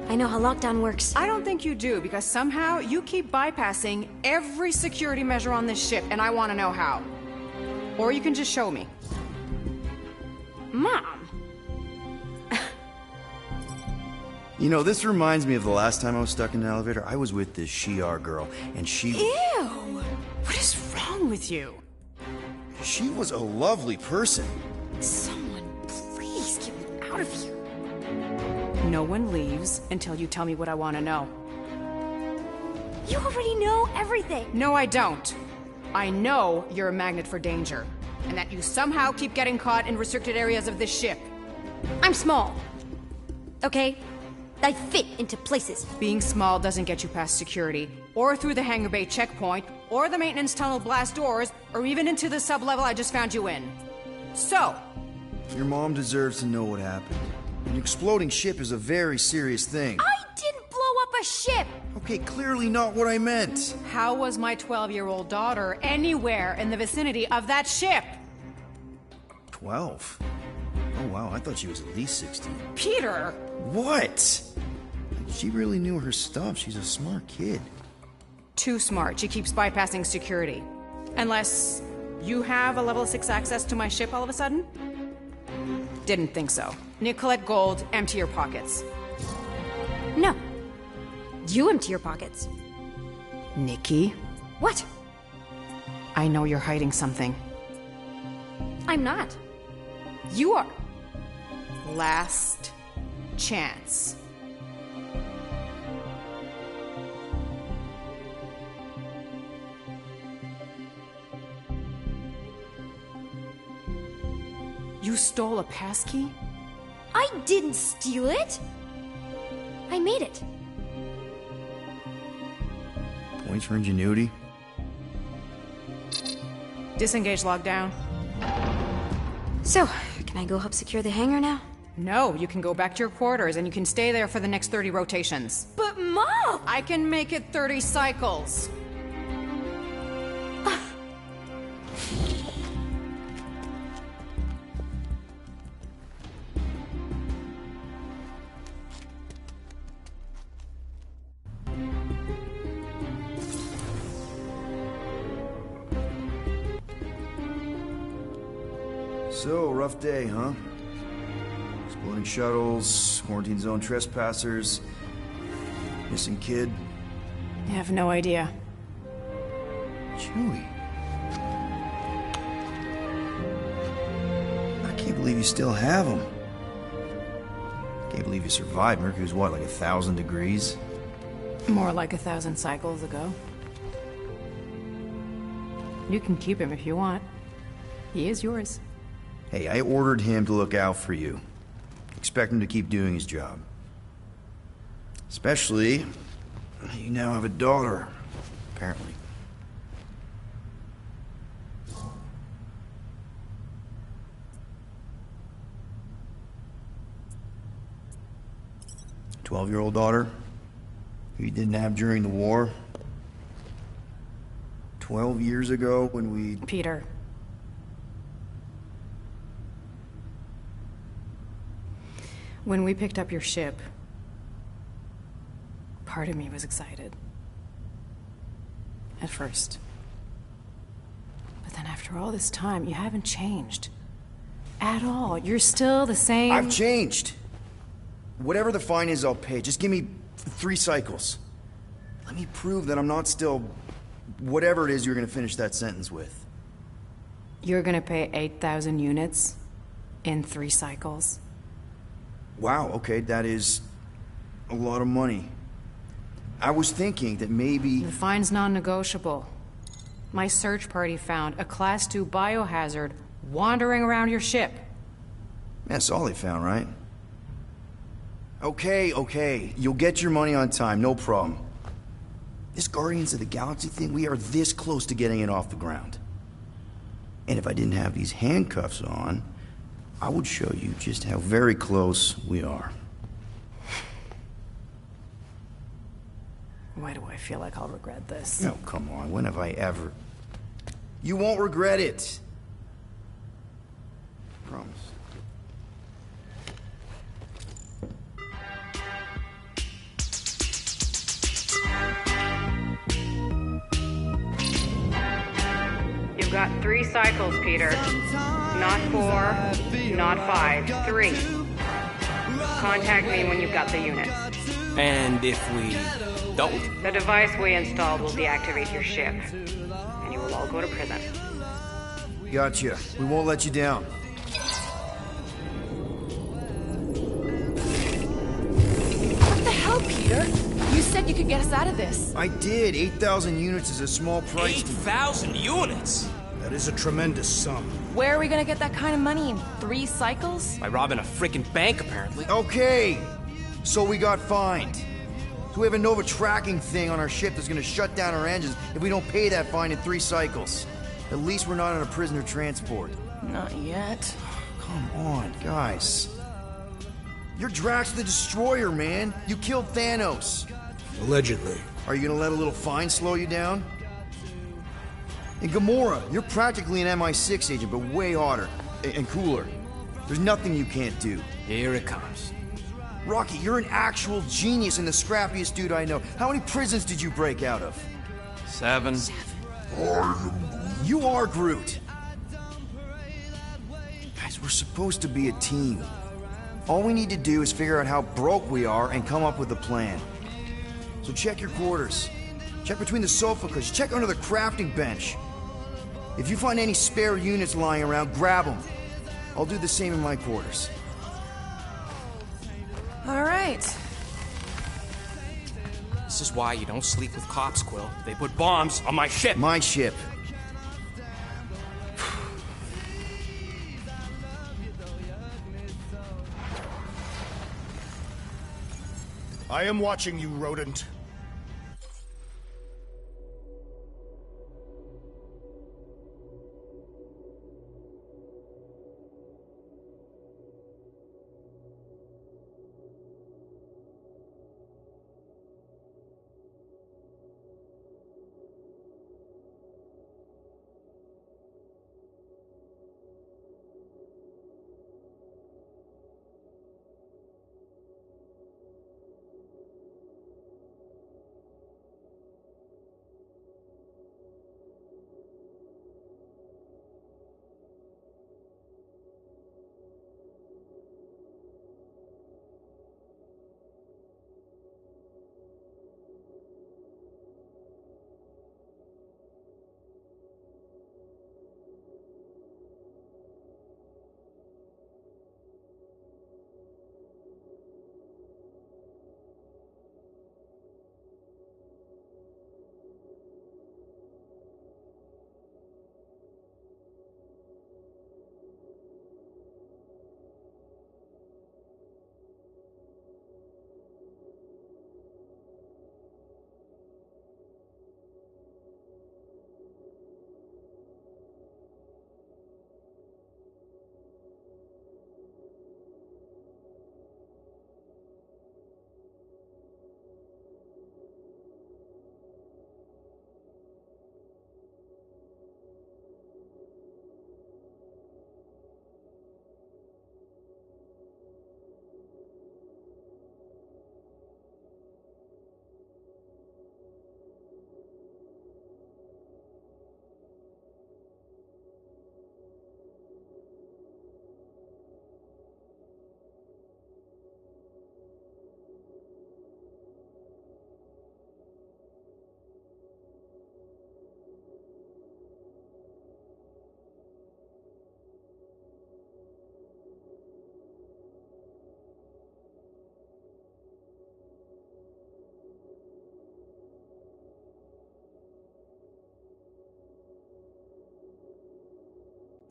I know how lockdown works. I don't think you do, because somehow you keep bypassing every security measure on this ship, and I want to know how. Or you can just show me. Mom! You know, this reminds me of the last time I was stuck in an elevator. I was with this Shi'ar girl, and she... Ew! What is wrong with you? She was a lovely person. Someone, please get me out of here. No one leaves until you tell me what I want to know. You already know everything. No, I don't. I know you're a magnet for danger, and that you somehow keep getting caught in restricted areas of this ship. I'm small. Okay? I fit into places. Being small doesn't get you past security, or through the hangar bay checkpoint, or the maintenance tunnel blast doors, or even into the sub-level I just found you in. So... Your mom deserves to know what happened. An exploding ship is a very serious thing. I didn't blow up a ship! Okay, clearly not what I meant. How was my 12-year-old daughter anywhere in the vicinity of that ship? 12? Oh wow, I thought she was at least 16. Peter! What? She really knew her stuff. She's a smart kid. Too smart. She keeps bypassing security. Unless you have a level 6 access to my ship all of a sudden? Didn't think so. Nicolette Gold, empty your pockets. No. You empty your pockets. Nikki? What? I know you're hiding something. I'm not. You are. Last chance. You stole a passkey? I didn't steal it. I made it. Points for ingenuity. Disengage lockdown. So, can Can I go help secure the hangar now? No, you can go back to your quarters and you can stay there for the next 30 rotations. But Mom! I can make it 30 cycles. So, rough day, huh? Exploding shuttles, quarantine zone trespassers, missing kid. I have no idea. Chewie. I can't believe you still have him. Can't believe you survived. Mercury's what, like 1,000 degrees? More like 1,000 cycles ago. You can keep him if you want. He is yours. Hey, I ordered him to look out for you. Expect him to keep doing his job. Especially, you now have a daughter, apparently. A 12-year-old daughter who you didn't have during the war. 12 years ago when we... Peter. When we picked up your ship, part of me was excited. At first. But then after all this time, you haven't changed. At all. You're still the same... I've changed. Whatever the fine is, I'll pay. Just give me 3 cycles. Let me prove that I'm not still... whatever it is you're gonna finish that sentence with. You're gonna pay 8,000 units in 3 cycles? Wow, okay, that is a lot of money. I was thinking that maybe... The fine's non-negotiable. My search party found a Class 2 biohazard wandering around your ship. That's all they found, right? Okay. You'll get your money on time, no problem. This Guardians of the Galaxy thing, we are this close to getting it off the ground. And if I didn't have these handcuffs on, I would show you just how very close we are. Why do I feel like I'll regret this? No, come on, when have I ever... You won't regret it. Promise. You've got 3 cycles, Peter. Not 4, not 5, 3. Contact me when you've got the unit. And if we don't? The device we installed will deactivate your ship, and you will all go to prison. Gotcha. We won't let you down. What the hell, Peter? You said you could get us out of this. I did. 8,000 units is a small price. 8,000 units? That is a tremendous sum. Where are we gonna get that kind of money in 3 cycles? By robbing a freaking bank, apparently. Okay, so we got fined. So we have a Nova tracking thing on our ship that's gonna shut down our engines if we don't pay that fine in 3 cycles. At least we're not on a prisoner transport. Not yet. Come on, guys. You're Drax the Destroyer, man. You killed Thanos. Allegedly. Are you gonna let a little fine slow you down? And Gamora, you're practically an MI6 agent, but way hotter and cooler. There's nothing you can't do. Here it comes. Rocky, you're an actual genius and the scrappiest dude I know. How many prisons did you break out of? 7. You are Groot. Guys, we're supposed to be a team. All we need to do is figure out how broke we are and come up with a plan. So check your quarters. Check between the sofa cushions. Check under the crafting bench. If you find any spare units lying around, grab them. I'll do the same in my quarters. All right. This is why you don't sleep with cops, Quill. They put bombs on my ship. My ship. I am watching you, rodent.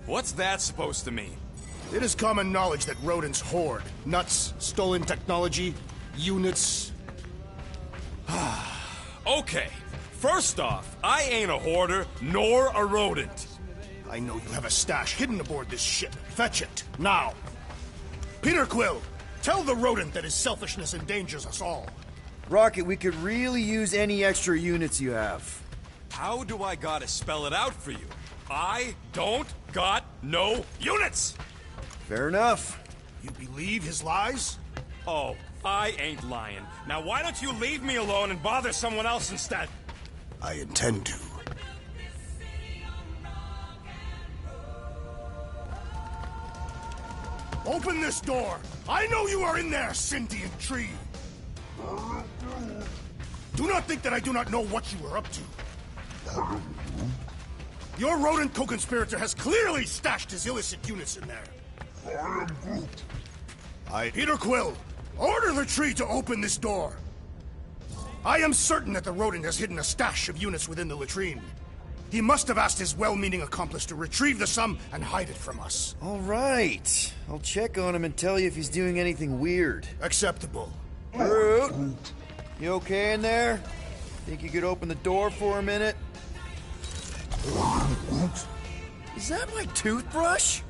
What's that supposed to mean? It is common knowledge that rodents hoard nuts, stolen technology, units. Okay, first off, I ain't a hoarder nor a rodent. I know you have a stash hidden aboard this ship. Fetch it, now. Peter Quill, tell the rodent that his selfishness endangers us all. Rocket, we could really use any extra units you have. How do I gotta spell it out for you? I don't got no units! Fair enough. You believe his lies? Oh, I ain't lying. Now why don't you leave me alone and bother someone else instead? I intend to. Open this door! I know you are in there, sentient tree! Do not think that I do not know what you are up to. Your rodent co-conspirator has clearly stashed his illicit units in there. Peter Quill, order the tree to open this door. I am certain that the rodent has hidden a stash of units within the latrine. He must have asked his well-meaning accomplice to retrieve the sum and hide it from us. All right. I'll check on him and tell you if he's doing anything weird. Acceptable. Groot, you okay in there? Think you could open the door for a minute? Is that my toothbrush?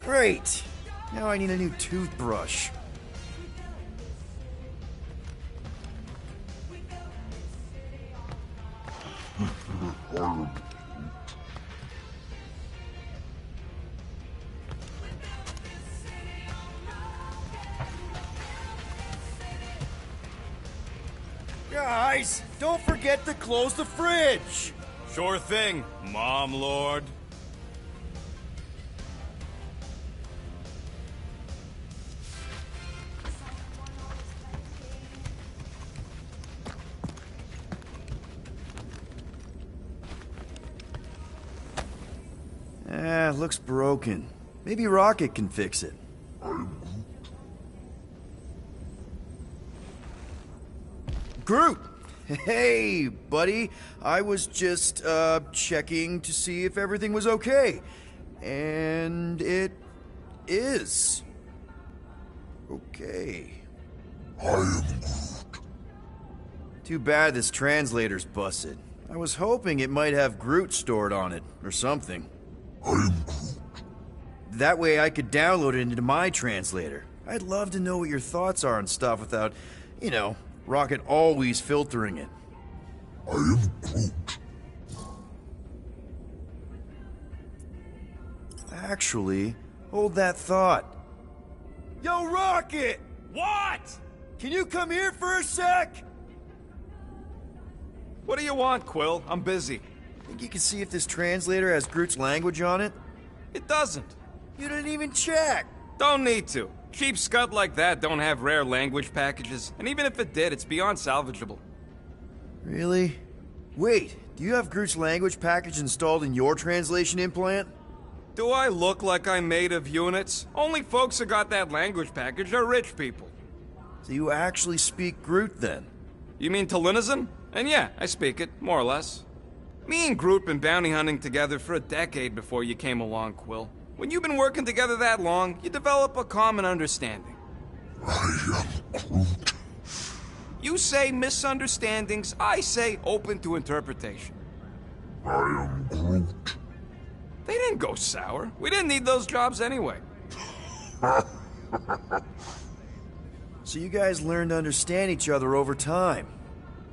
Great! Now I need a new toothbrush. Guys, don't forget to close the fridge! Sure thing, Mom Lord. Looks broken. Maybe Rocket can fix it. Groot! Hey, buddy. I was just, checking to see if everything was okay. And it is. Okay. I am Too bad this translator's busted. I was hoping it might have Groot stored on it, or something. That way I could download it into my translator. I'd love to know what your thoughts are on stuff without, you know, Rocket always filtering it. I am Groot. Actually, hold that thought. Yo, Rocket! What? Can you come here for a sec? What do you want, Quill? I'm busy. Think you can see if this translator has Groot's language on it? It doesn't. You didn't even check. Don't need to. Cheap scud like that don't have rare language packages, and even if it did, it's beyond salvageable. Really? Wait, do you have Groot's language package installed in your translation implant? Do I look like I'm made of units? Only folks who got that language package are rich people. So you actually speak Groot then? You mean Talinisan? And yeah, I speak it, more or less. Me and Groot been bounty hunting together for a decade before you came along, Quill. When you've been working together that long, you develop a common understanding. I am Groot. You say misunderstandings, I say open to interpretation. I am Groot. They didn't go sour. We didn't need those jobs anyway. So you guys learned to understand each other over time.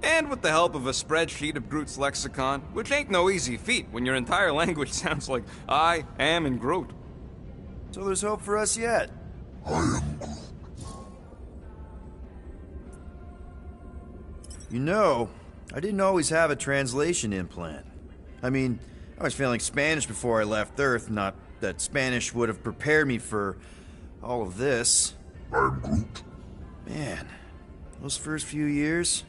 And with the help of a spreadsheet of Groot's lexicon, which ain't no easy feat when your entire language sounds like I am and Groot. So there's hope for us yet. I am Groot. You know, I didn't always have a translation implant. I mean, I was failing Spanish before I left Earth, not that Spanish would have prepared me for all of this. I am Groot. Man, those first few years,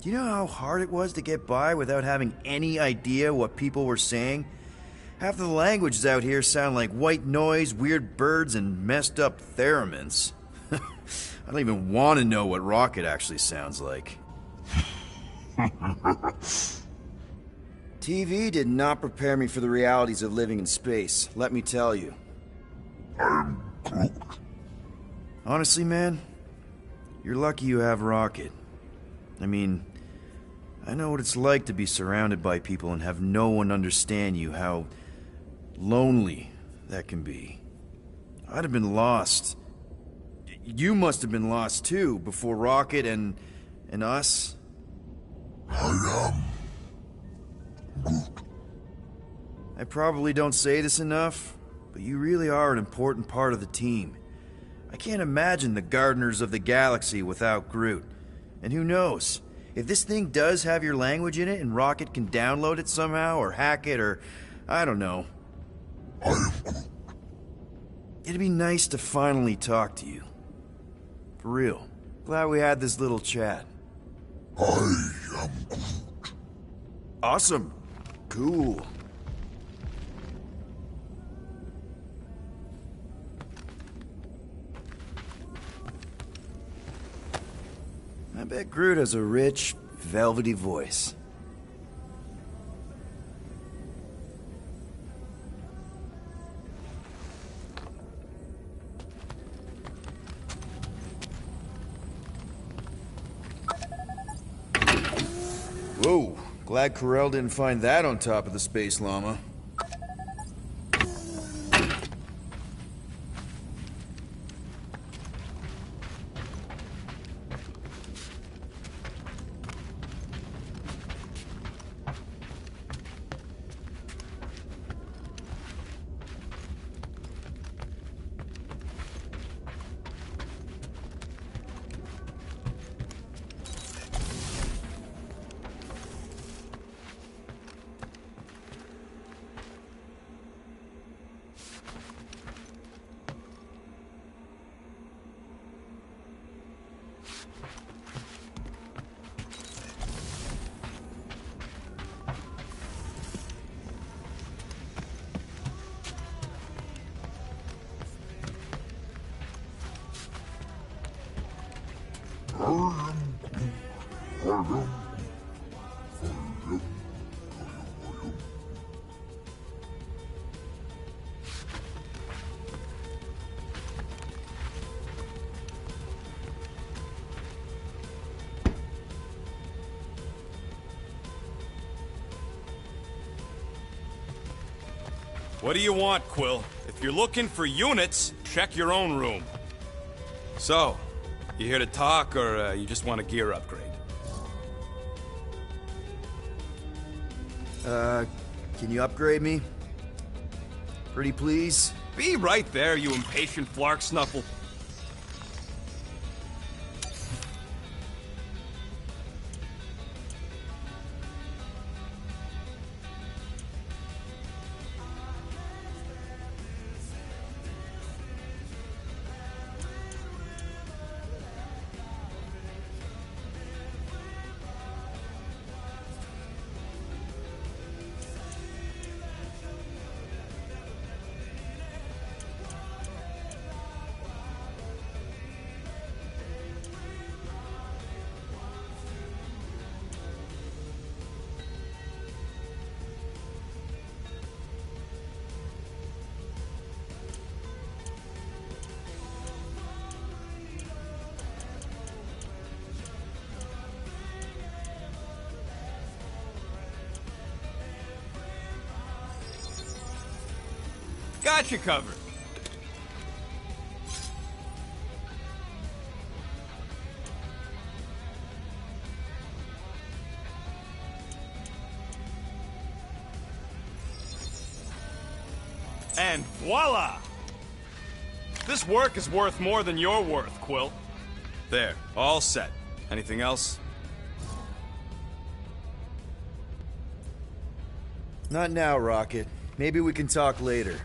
do you know how hard it was to get by without having any idea what people were saying? Half of the languages out here sound like white noise, weird birds, and messed up theremins. I don't even want to know what Rocket actually sounds like. TV did not prepare me for the realities of living in space, let me tell you. I am Groot. Honestly, man, you're lucky you have Rocket. I mean, I know what it's like to be surrounded by people and have no one understand you, how lonely that can be. I'd have been lost. You must have been lost too, before Rocket and us. I am Groot. I probably don't say this enough, but you really are an important part of the team. I can't imagine the Gardeners of the Galaxy without Groot. And who knows? If this thing does have your language in it and Rocket can download it somehow or hack it or I don't know. I am Groot. It'd be nice to finally talk to you. For real. Glad we had this little chat. I am Groot. Awesome. Cool. I bet Groot has a rich, velvety voice. Whoa, glad Corel didn't find that on top of the Space Llama. What do you want, Quill? If you're looking for units, check your own room. So, you here to talk, or you just want a gear upgrade? Can you upgrade me? Pretty please? Be right there, you impatient flark snuffle. Got you covered. And voila! This work is worth more than you're worth, Quill. There, all set. Anything else? Not now, Rocket. Maybe we can talk later.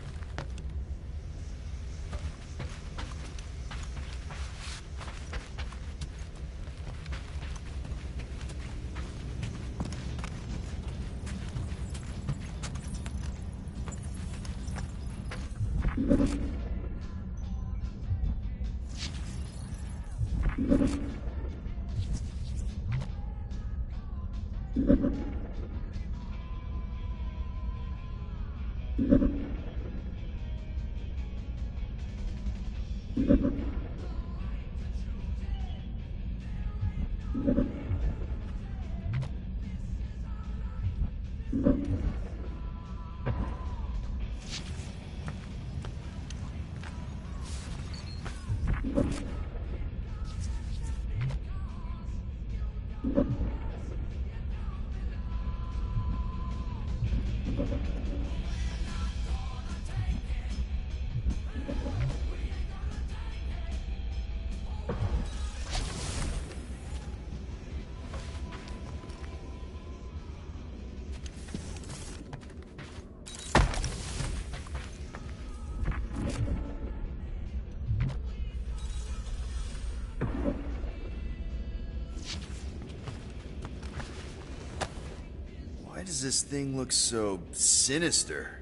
Why does this thing look so sinister?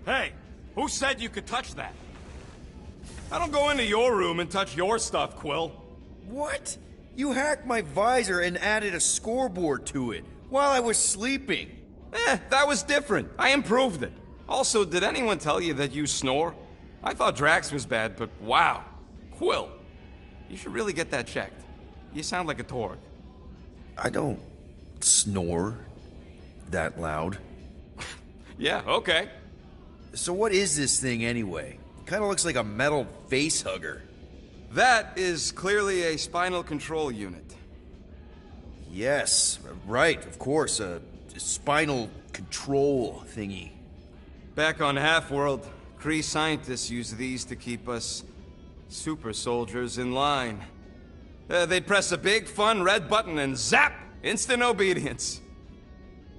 Hey, who said you could touch that? I don't go into your room and touch your stuff, Quill. What? You hacked my visor and added a scoreboard to it while I was sleeping. That was different. I improved it. Also, did anyone tell you that you snore? I thought Drax was bad, but wow. Quill, you should really get that checked. You sound like a Torg. I don't snore that loud. Yeah, okay. So what is this thing anyway? Kind of looks like a metal face hugger. That is clearly a spinal control unit. Yes, right, of course, a spinal control thingy. Back on Half-World, Kree scientists use these to keep us super soldiers in line. They'd press a big, fun red button and zap! Instant obedience.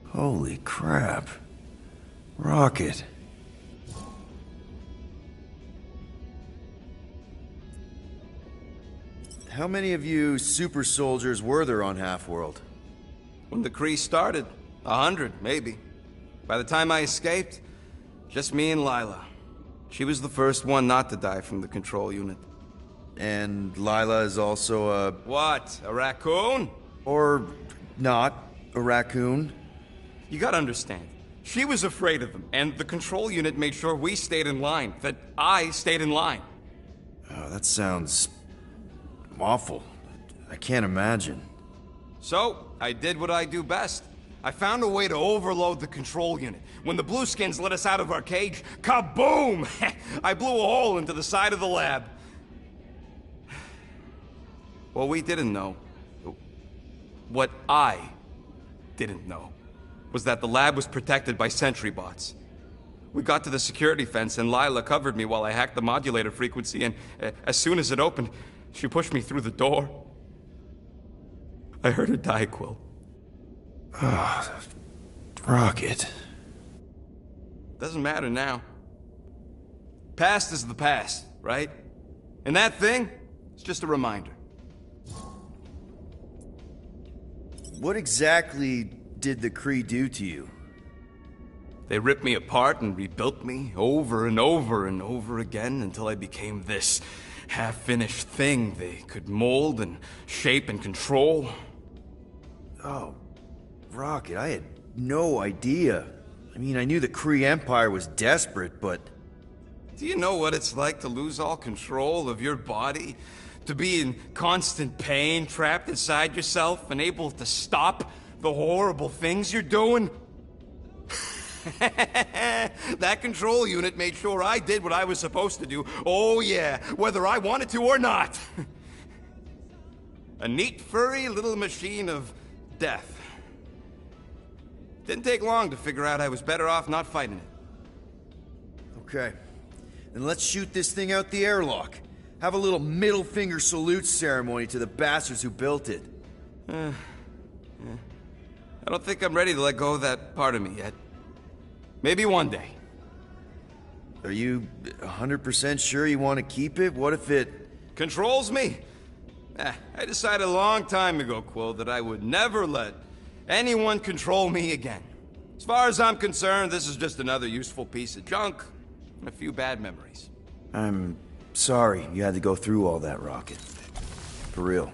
Holy crap. Rocket. How many of you super soldiers were there on Half-World? When the Kree started, 100, maybe. By the time I escaped, just me and Lila. She was the first one not to die from the control unit. And Lila is also a... What? A raccoon? Or not a raccoon. You gotta understand. She was afraid of them, and the control unit made sure we stayed in line, that I stayed in line. Oh, that sounds awful. I can't imagine. So, I did what I do best. I found a way to overload the control unit. When the Blueskins let us out of our cage, kaboom! I blew a hole into the side of the lab. What we didn't know, what I didn't know, was that the lab was protected by sentry bots. We got to the security fence and Lila covered me while I hacked the modulator frequency, and as soon as it opened, she pushed me through the door. I heard her die, Quill. Ah, Rocket. Doesn't matter now. Past is the past, right? And that thing, it's just a reminder. What exactly did the Kree do to you? They ripped me apart and rebuilt me over and over and over again until I became this half-finished thing they could mold and shape and control. Oh, Rocket, I had no idea. I mean, I knew the Kree Empire was desperate, but... Do you know what it's like to lose all control of your body? To be in constant pain, trapped inside yourself, unable to stop the horrible things you're doing? That control unit made sure I did what I was supposed to do. Oh yeah, whether I wanted to or not. A neat, furry little machine of death. Didn't take long to figure out I was better off not fighting it. Okay. Then let's shoot this thing out the airlock. Have a little middle finger salute ceremony to the bastards who built it. I don't think I'm ready to let go of that part of me yet. Maybe one day. Are you 100% sure you want to keep it? What if it... Controls me? I decided a long time ago, Quill, that I would never let anyone control me again. As far as I'm concerned, this is just another useful piece of junk and a few bad memories. I'm sorry you had to go through all that, Rocket. For real.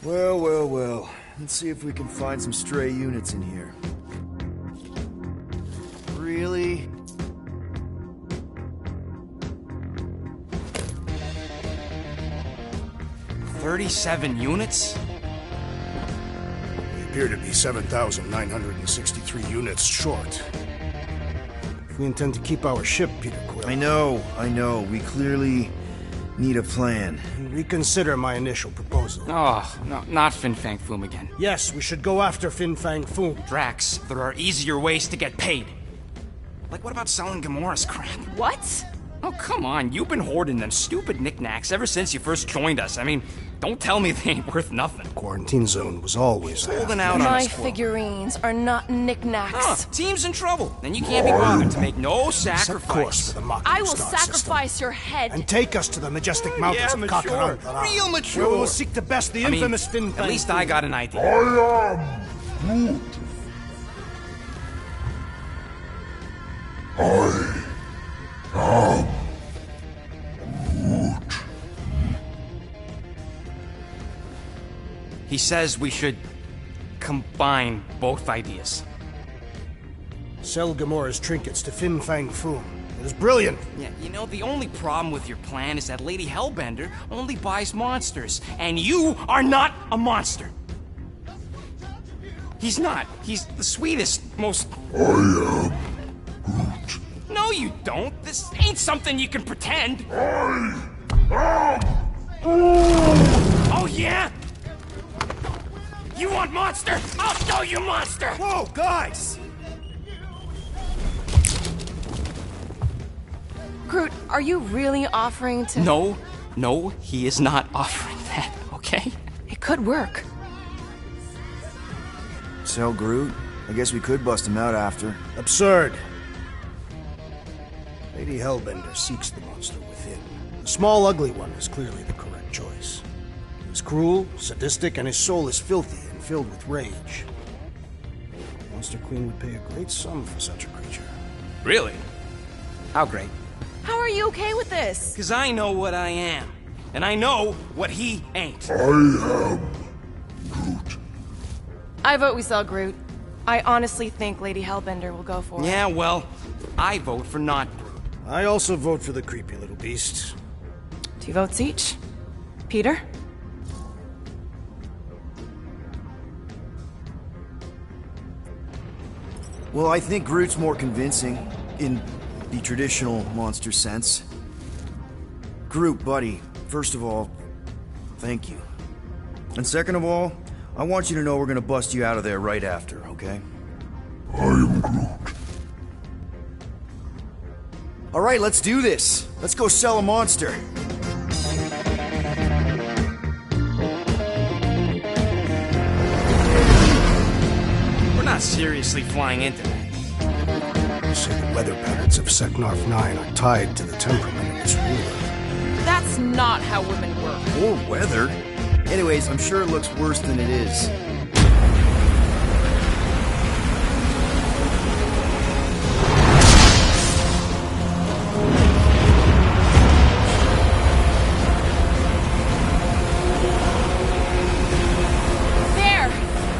Well, well, well. Let's see if we can find some stray units in here. Really? $37 units? We appear to be 7,963 units short. If we intend to keep our ship, Peter Quill... I know. We clearly need a plan. Reconsider my initial proposal. Oh, no, not Fin Fang Foom again. Yes, we should go after Fin Fang Foom. Drax, there are easier ways to get paid. Like, what about selling Gamora's crap? What? Oh, come on. You've been hoarding them stupid knickknacks ever since you first joined us. I mean, don't tell me they ain't worth nothing. Quarantine zone was always there. Holding out on My us, Quill. figurines are not knickknacks. Team's in trouble. Then you can't be bothered to make no sacrifice. Set course for the Mach I will star sacrifice system. your head. And take us to the majestic mountains of mature. Kakaranda. Real mature. Where we will seek to best the infamous Fin Fang at least I got an idea. I am Groot. I am Groot. He says we should combine both ideas. Sell Gamora's trinkets to Fin Fang Foom. It is brilliant. Yeah, you know, the only problem with your plan is that Lady Hellbender only buys monsters, and you are not a monster. He's not. He's the sweetest, most... I am Groot. No, you don't. This ain't something you can pretend. I am Groot. Oh, yeah? You want monster? I'll show you monster! Whoa, guys! Groot, are you really offering to... No, he is not offering that. could work. So, Groot, I guess we could bust him out after. Absurd. Lady Hellbender seeks the monster within. The small, ugly one is clearly the correct choice. He is cruel, sadistic, and his soul is filthy and filled with rage. The Monster Queen would pay a great sum for such a creature. Really? How great? How are you okay with this? Because I know what I am. And I know what he ain't. I am Groot. I vote we sell Groot. I honestly think Lady Hellbender will go for it. Yeah, well, I vote for not Groot. I also vote for the creepy little beast. 2 votes each. Peter? Well, I think Groot's more convincing, in the traditional monster sense. Groot, buddy, first of all, thank you. And second of all, I want you to know we're gonna bust you out of there right after, okay? I am Groot. All right, let's do this. Let's go sell a monster. We're not seriously flying into that. They say the weather patterns of Seknarf 9 are tied to the temperament of its ruler. That's not how women work. Or weather. Anyways, I'm sure it looks worse than it is. There!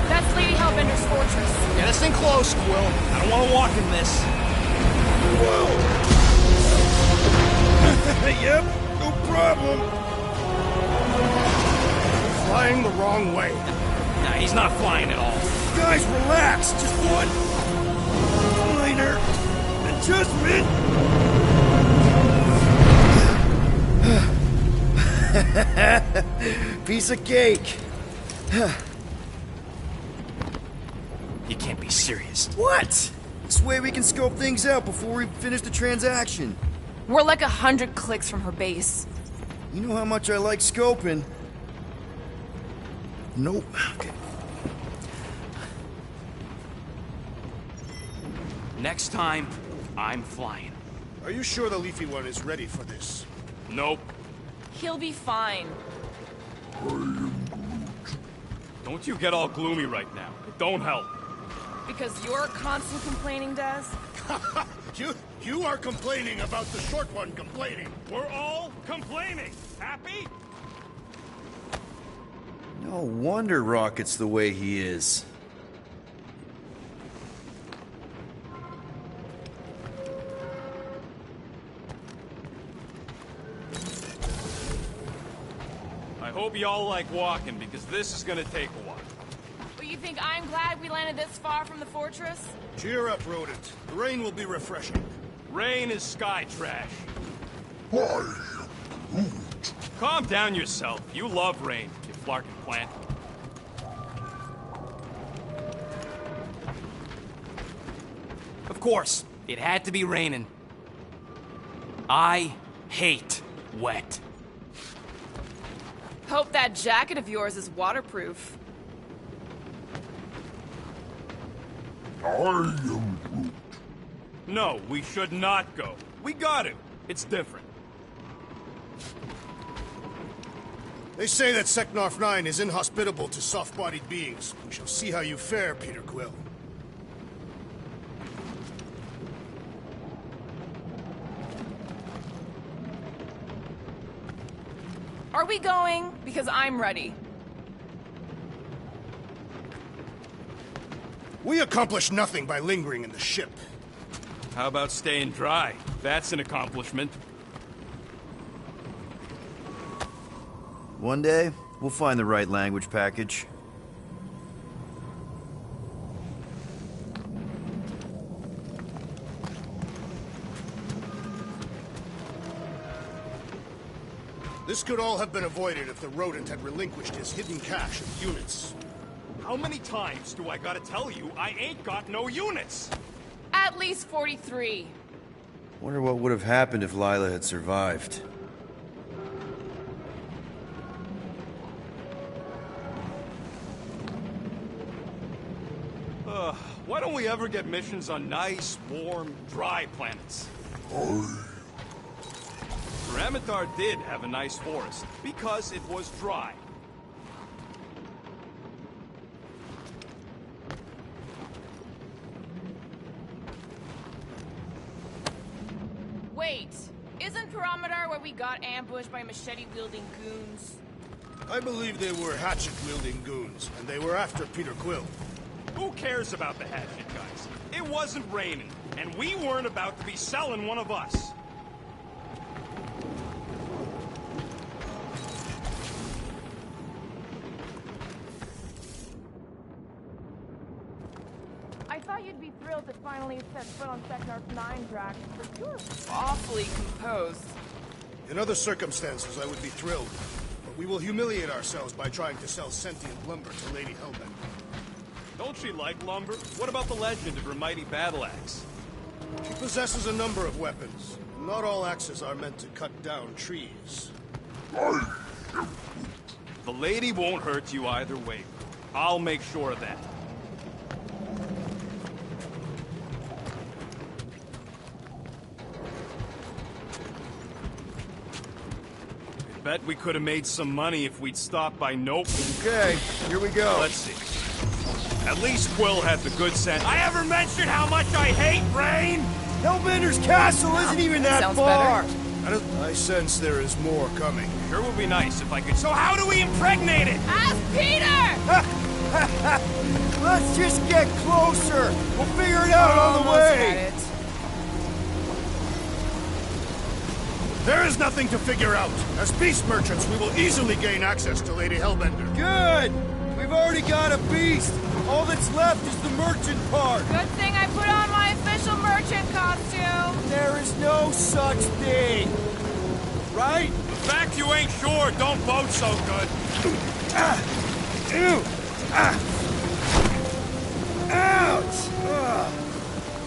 That's Lady Hellbender's fortress. Get us in close, Quill. I don't want to walk in this. Yep, no problem. Flying the wrong way. Nah, he's not flying at all. Guys, relax. Just one minor adjustment. Piece of cake. You can't be serious. What? This way we can scope things out before we finish the transaction. We're like 100 clicks from her base. You know how much I like scoping. Nope. Okay. Next time, I'm flying. Are you sure the Leafy One is ready for this? Nope. He'll be fine. Don't you get all gloomy right now. It don't help. Because you're constant complaining, Des? You are complaining about the short one complaining. We're all complaining. Happy? No wonder Rocket's the way he is. I hope y'all like walking, because this is gonna take a while. Well, you think I'm glad we landed this far from the fortress? Cheer up, Rodent. The rain will be refreshing. Rain is sky trash. I am Groot. Calm down yourself. You love rain, you flarkin' plant. Of course, it had to be raining. I hate wet. Hope that jacket of yours is waterproof. I am Groot. No, we should not go. We got to. It's different. They say that Seknarf 9 is inhospitable to soft-bodied beings. We shall see how you fare, Peter Quill. Are we going? Because I'm ready. We accomplish nothing by lingering in the ship. How about staying dry? That's an accomplishment. One day, we'll find the right language package. This could all have been avoided if the rodent had relinquished his hidden cache of units. How many times do I gotta tell you I ain't got no units? At least 43. Wonder what would have happened if Lila had survived. we ever get missions on nice, warm, dry planets? Ramatar did have a nice forest, because it was dry. Wait, isn't Parameter where we got ambushed by machete-wielding goons? I believe they were hatchet-wielding goons, and they were after Peter Quill. Who cares about the hatchet, guys? It wasn't raining, and we weren't about to be selling one of us. I thought you'd be thrilled to finally set foot on Sector 9, Drax, but you're awfully composed. In other circumstances, I would be thrilled. But we will humiliate ourselves by trying to sell sentient lumber to Lady Hellbender. Don't she like lumber? What about the legend of her mighty battle axe? She possesses a number of weapons. Not all axes are meant to cut down trees. The lady won't hurt you either way. I'll make sure of that. I bet we could have made some money if we'd stopped by Nope. Okay, here we go. Let's see. At least Quill had the good sense. I ever mentioned how much I hate rain? Hellbender's castle isn't even that Sounds far! better. I sense there is more coming. Sure would be nice if I could. So how do we impregnate it? Ask Peter! Let's just get closer. We'll figure it out on the way. There is nothing to figure out. As beast merchants, we will easily gain access to Lady Hellbender. Good! We've already got a beast. All that's left is the merchant part. Good thing I put on my official merchant costume. There is no such thing. Right? The fact you ain't sure don't bode so good. Ew! Ouch!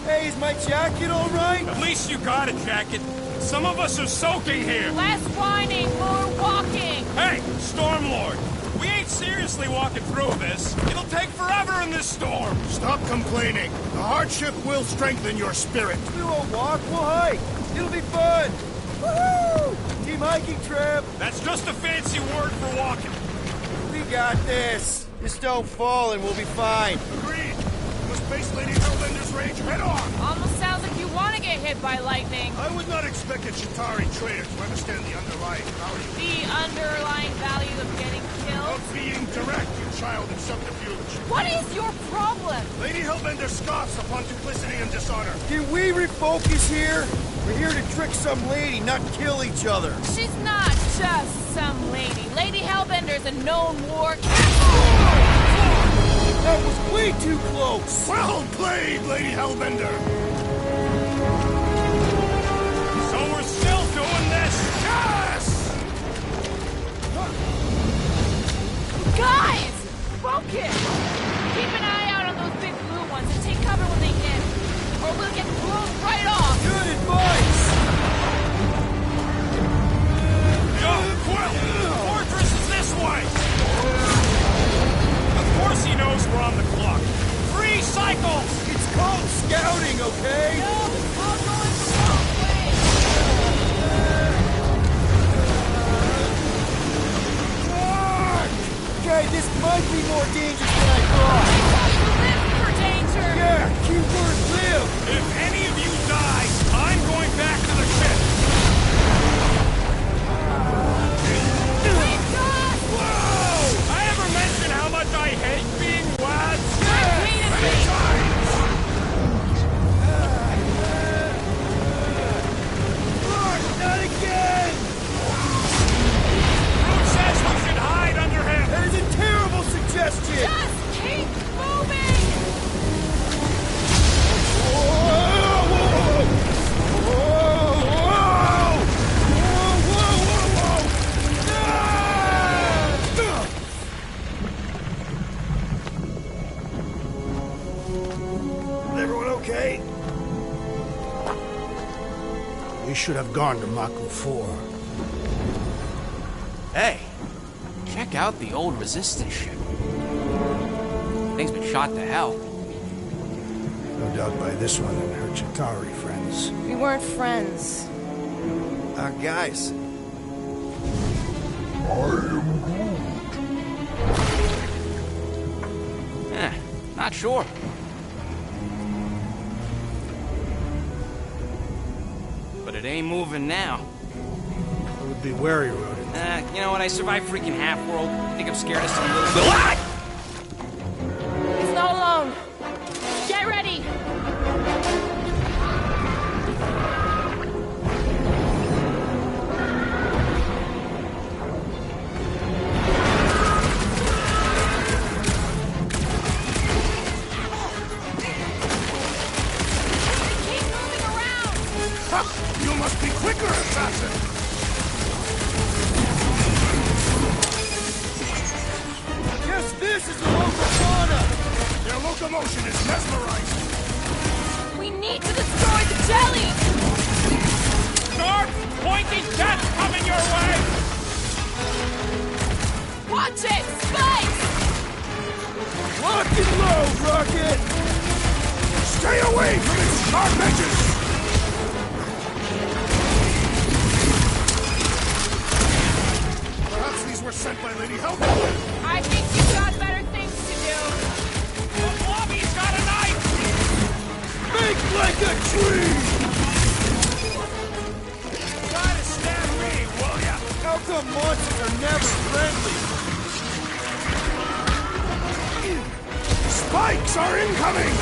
Hey, is my jacket all right? At least you got a jacket. Some of us are soaking here. Less whining, more walking. Hey, Stormlord. We ain't seriously walking through this. It'll take forever in this storm. Stop complaining. The hardship will strengthen your spirit. We won't walk, we'll hike. It'll be fun. Woohoo! Team hiking trip. That's just a fancy word for walking. We got this. Just don't fall and we'll be fine. Agreed. We'll face Lady Hellbender's rage head on. Almost sounds like you want to get hit by lightning. I would not expect a Chitauri trader to understand the underlying value. The underlying value of getting killed? Of being direct, you child of subterfuge. What is your problem? Lady Hellbender scoffs upon duplicity and dishonor. Can we refocus here? We're here to trick some lady, not kill each other. She's not just some lady. Lady Hellbender's a known war... That was way too close! Well played, Lady Hellbender! So we're still doing this? Yes! Guys! Focus! Keep an eye out on those big blue ones and take cover when they hit. Or we'll get blown right off! Good advice! Yo, Quill! The fortress is this way! Of course he knows we're on the clock. 3 cycles! It's called scouting, okay? No, it's all going the wrong way! Okay, this might be more dangerous than I thought. Live for danger! Yeah, keyword live! If any of you die, I'm going back to the ship! Whoa! I ever mention how much I hate being wet? Not again! Groot says we should hide under him! That is a terrible suggestion! Just keep moving! Everyone okay? We should have gone to Maku 4. Hey, check out the old Resistance ship. Thing's been shot to hell. dug by this one and her Chitauri friends. We weren't friends. Guys. Not sure. But it ain't moving now. I would be wary, Rodent. You know what? I survived freaking Half-World. I think I'm scared of some little... Ah! He's not alone. Get ready! You must be quicker, assassin! Guess this is the local fauna! Their locomotion is mesmerizing! We need to destroy the jelly! Sharp, pointy jets coming your way! Watch it! Spikes! Lock and load, Rocket! Stay away from its sharp edges! Perhaps these were sent by Lady Hellbender. I think you've got better things to do. The Blobby's got a knife! Make like a tree! Try to stab me, will ya? How come monsters are never friendly? Spikes are incoming!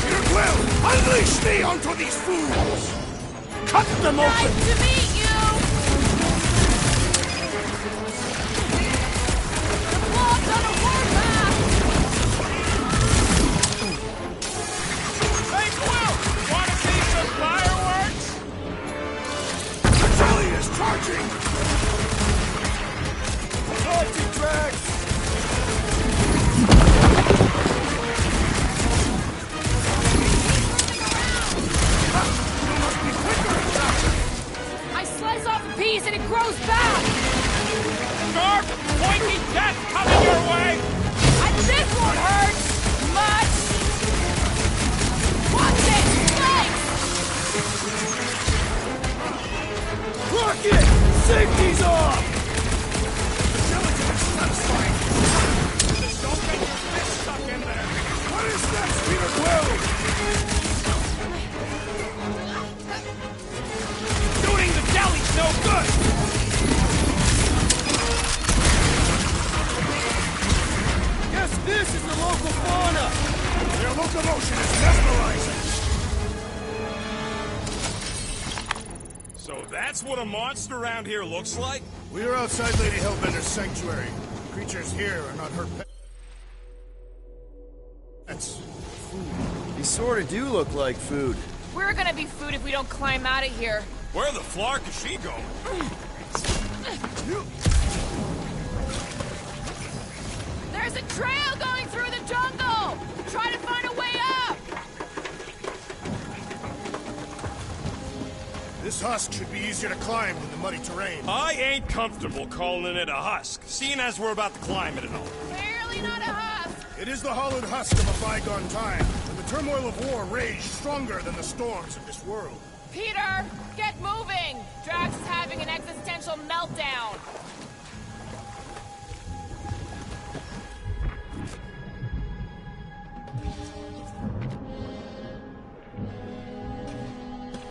Peter Quill, unleash me onto these fools! Cut them open! Nice to meet you! The blob's on a warpath! Hey, Quill! Wanna see some fireworks? The jelly is charging! Watch it, Drax! I slice off a piece and it grows back! Sharp, pointy jets coming your way! And this won't hurt much! Watch it! Spikes! Rocket! Safety's off! The gelatin is satisfying! Just don't get your fist stuck in there! What is next, Peter Quill? Shooting the jelly's no good! Guess this is the local fauna! Their locomotion is mesmerizing! So that's what a monster around here looks like? We are outside Lady Hellbender's sanctuary. Creatures here are not her pets. Food. These sort of do look like food. We're gonna be food if we don't climb out of here. Where the flark is she going? There's a trail going through the jungle! Try to find a way up! This husk should be easier to climb than the muddy terrain. I ain't comfortable calling it a husk, seeing as we're about to climb it and all. Clearly not a husk! It is the hollowed husk of a bygone time, when the turmoil of war raged stronger than the storms of this world. Peter, get moving! Drax is having an existential meltdown.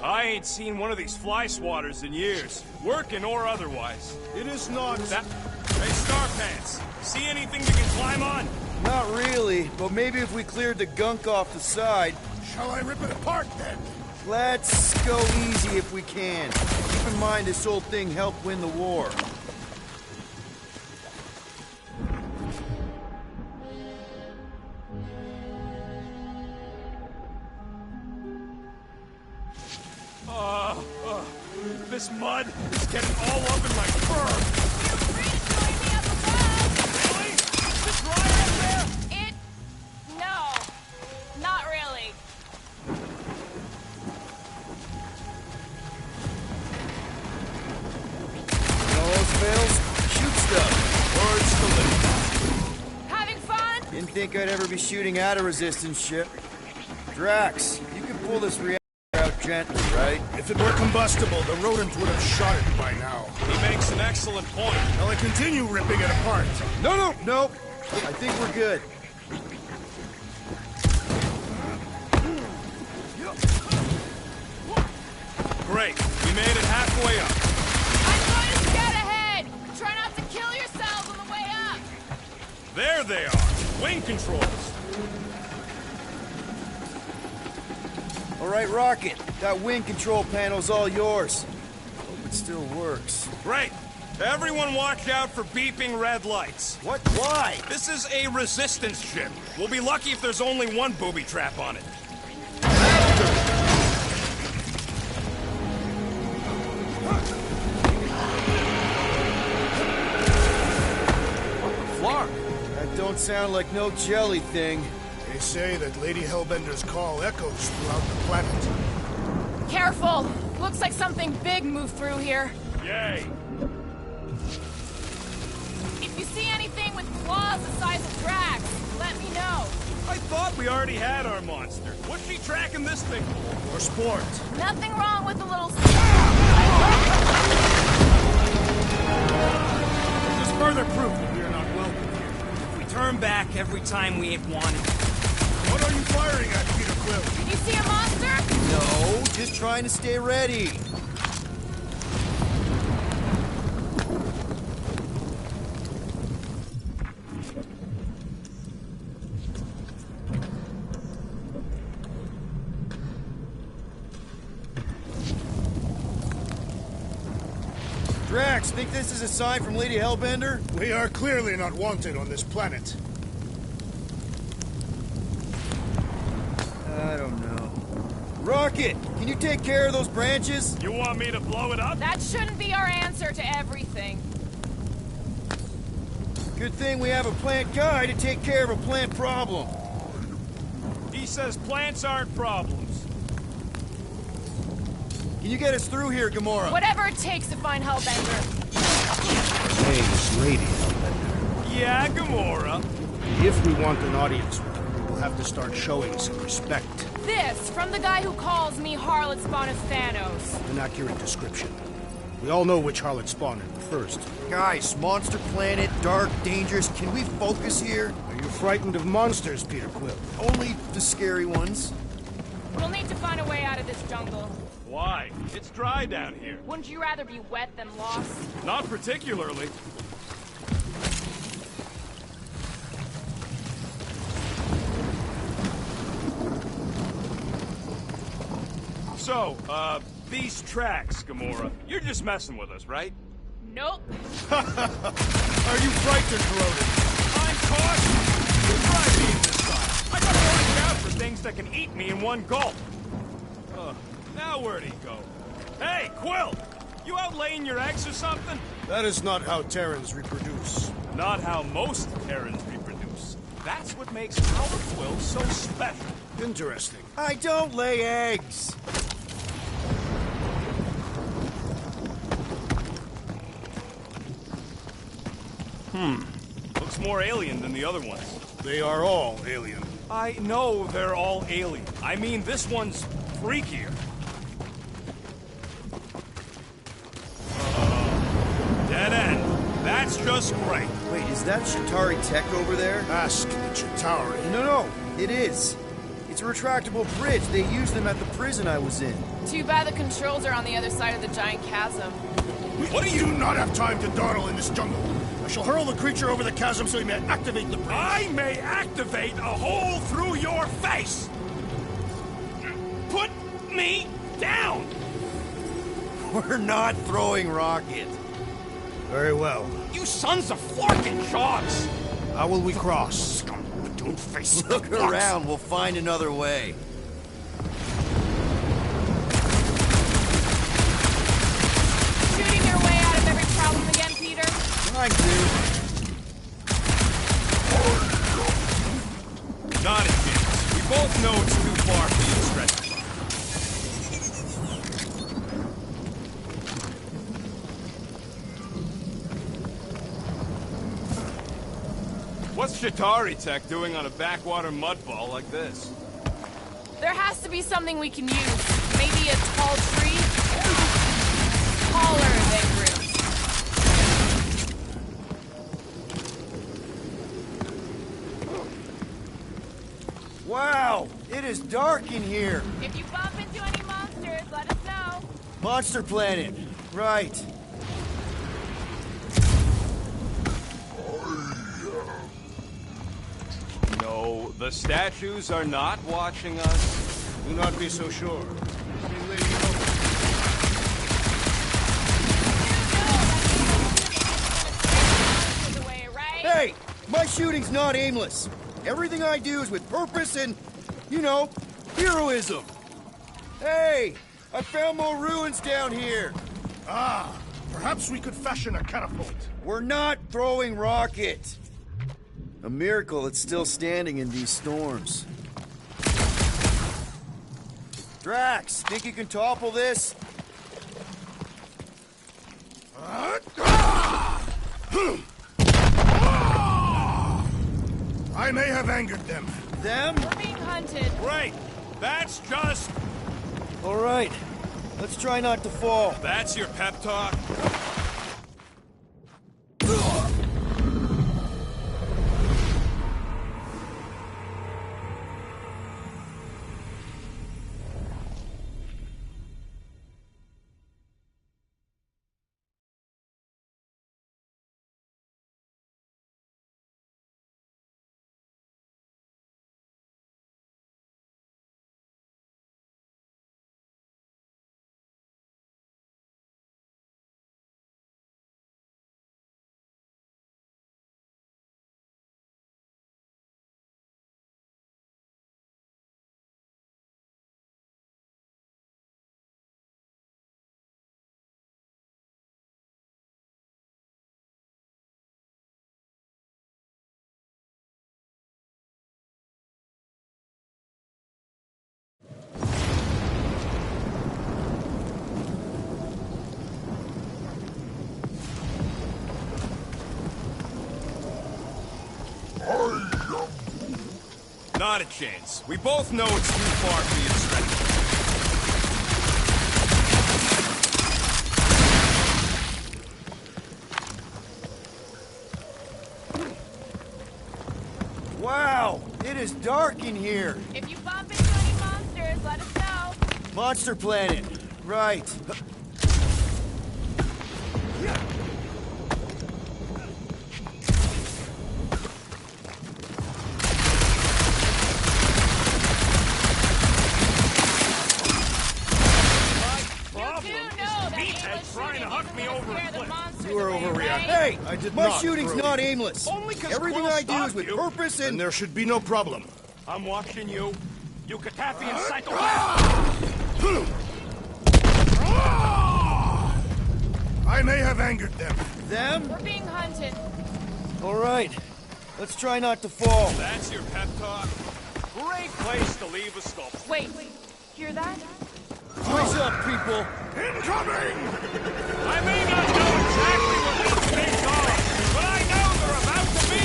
I ain't seen one of these fly swatters in years, working or otherwise. It is not... That... Hey, Starpants, see anything you can climb on? Not really, but maybe if we cleared the gunk off the side. Shall I rip it apart, then? Let's go easy if we can. Keep in mind this whole thing helped win the war. This mud is getting all up in my fur. Feel free to join me up above! Really? Is it dry up there? No. Not really. When all else fails, shoot stuff. Or it's the limit. Having fun? Didn't think think I'd ever be shooting at a resistance ship. Drax, you can pull this reactor out gently, right? If it were combustible, the rodent would have shot it by now. He makes an excellent point. Shall I continue ripping it apart? No. I think we're good. Great. We made it halfway up. I'm going to scout ahead. Try not to kill yourselves on the way up. There they are. Wing controls. All right, Rocket. That wing control panel's all yours. Hope it still works. Great. Everyone watch out for beeping red lights. What? Why? This is a resistance ship. We'll be lucky if there's only one booby trap on it. Flark. That don't sound like no jelly thing. They say that Lady Hellbender's call echoes throughout the planet. Careful. Looks like something big moved through here. Yay. If you see anything with claws the size of Drax, let me know. I thought we already had our monster. What's she tracking this thing for? For sport. Nothing wrong with a little... This is further proof that we are not welcome here. If we turn back every time we ain't wanted. What are you firing at, Peter Quill? Did you see a monster? No, just trying to stay ready. Drax, think this is a sign from Lady Hellbender? We are clearly not wanted on this planet. I don't know. Rocket, can you take care of those branches? You want me to blow it up? That shouldn't be our answer to everything. Good thing we have a plant guy to take care of a plant problem. He says plants aren't problems. Can you get us through here, Gamora? Whatever it takes to find Hellbender. Hey, Lady Hellbender. Yeah, Gamora. If we want an audience with her, we'll have to start showing some respect. This, from the guy who calls me Harlot Spawn of Thanos. An accurate description. We all know which harlot spawned it first. Guys, monster planet, dark, dangerous. Can we focus here? Are you frightened of monsters, Peter Quill? Only the scary ones. We'll need to find a way out of this jungle. Why? It's dry down here. Wouldn't you rather be wet than lost? Not particularly. So, these tracks, Gamora. You're just messing with us, right? Nope. Are you frightened, Rodent? I'm cautious. You try being this time. I gotta watch out for things that can eat me in one gulp. Now where'd he go? Hey, Quill! You out laying your eggs or something? That is not how Terrans reproduce. Not how most Terrans reproduce. That's what makes our Quill so special. Interesting. I don't lay eggs. Looks more alien than the other ones. They are all alien. I know they're all alien. I mean, this one's freakier. Dead end. That's just great. Wait, is that Chitauri tech over there? Ask the Chitauri. No, it is. It's a retractable bridge. They used them at the prison I was in. Too bad the controls are on the other side of the giant chasm. What do you not have time to dawdle in this jungle? I shall hurl the creature over the chasm so he may activate the bridge. I may activate a hole through your face! Put me down! We're not throwing rocket. Very well. You sons of forking shots! How will we cross? Don't face Look around, we'll find another way. Shooting your way out of every problem again, Peter? Trying to. Not a chance. We both know it's too far for you to stretch the line. What's Atari tech doing on a backwater mudball like this? There has to be something we can use. Maybe a tall tree? Taller than Groot. Wow, it is dark in here. If you bump into any monsters, let us know. Monster Planet, right. No, the statues are not watching us. Do not be so sure. Hey, my shooting's not aimless. Everything I do is with purpose and, you know, heroism. Hey, I found more ruins down here. Ah, perhaps we could fashion a catapult. We're not throwing rockets. A miracle it's still standing in these storms. Drax, think you can topple this? I may have angered them. Them? We're being hunted. Great. That's just... All right. Let's try not to fall. That's your pep talk? Not a chance. We both know it's too far for you to stretch. Wow, it is dark in here. If you bump into any monsters, let us know. Monster Planet, right. You are overreacting. Hey, I did my not shooting's throw not you. aimless. Only 'cause Everything Quill I do is stopped with you. purpose and... And there should be no problem. I'm watching you. You Katafian I may have angered them. Them? We're being hunted. All right. Let's try not to fall. That's your pep talk? Great place to leave a sculpture. Wait, hear that? Brace up, people. Incoming! I may not know exactly what these things are, but I know they're about to be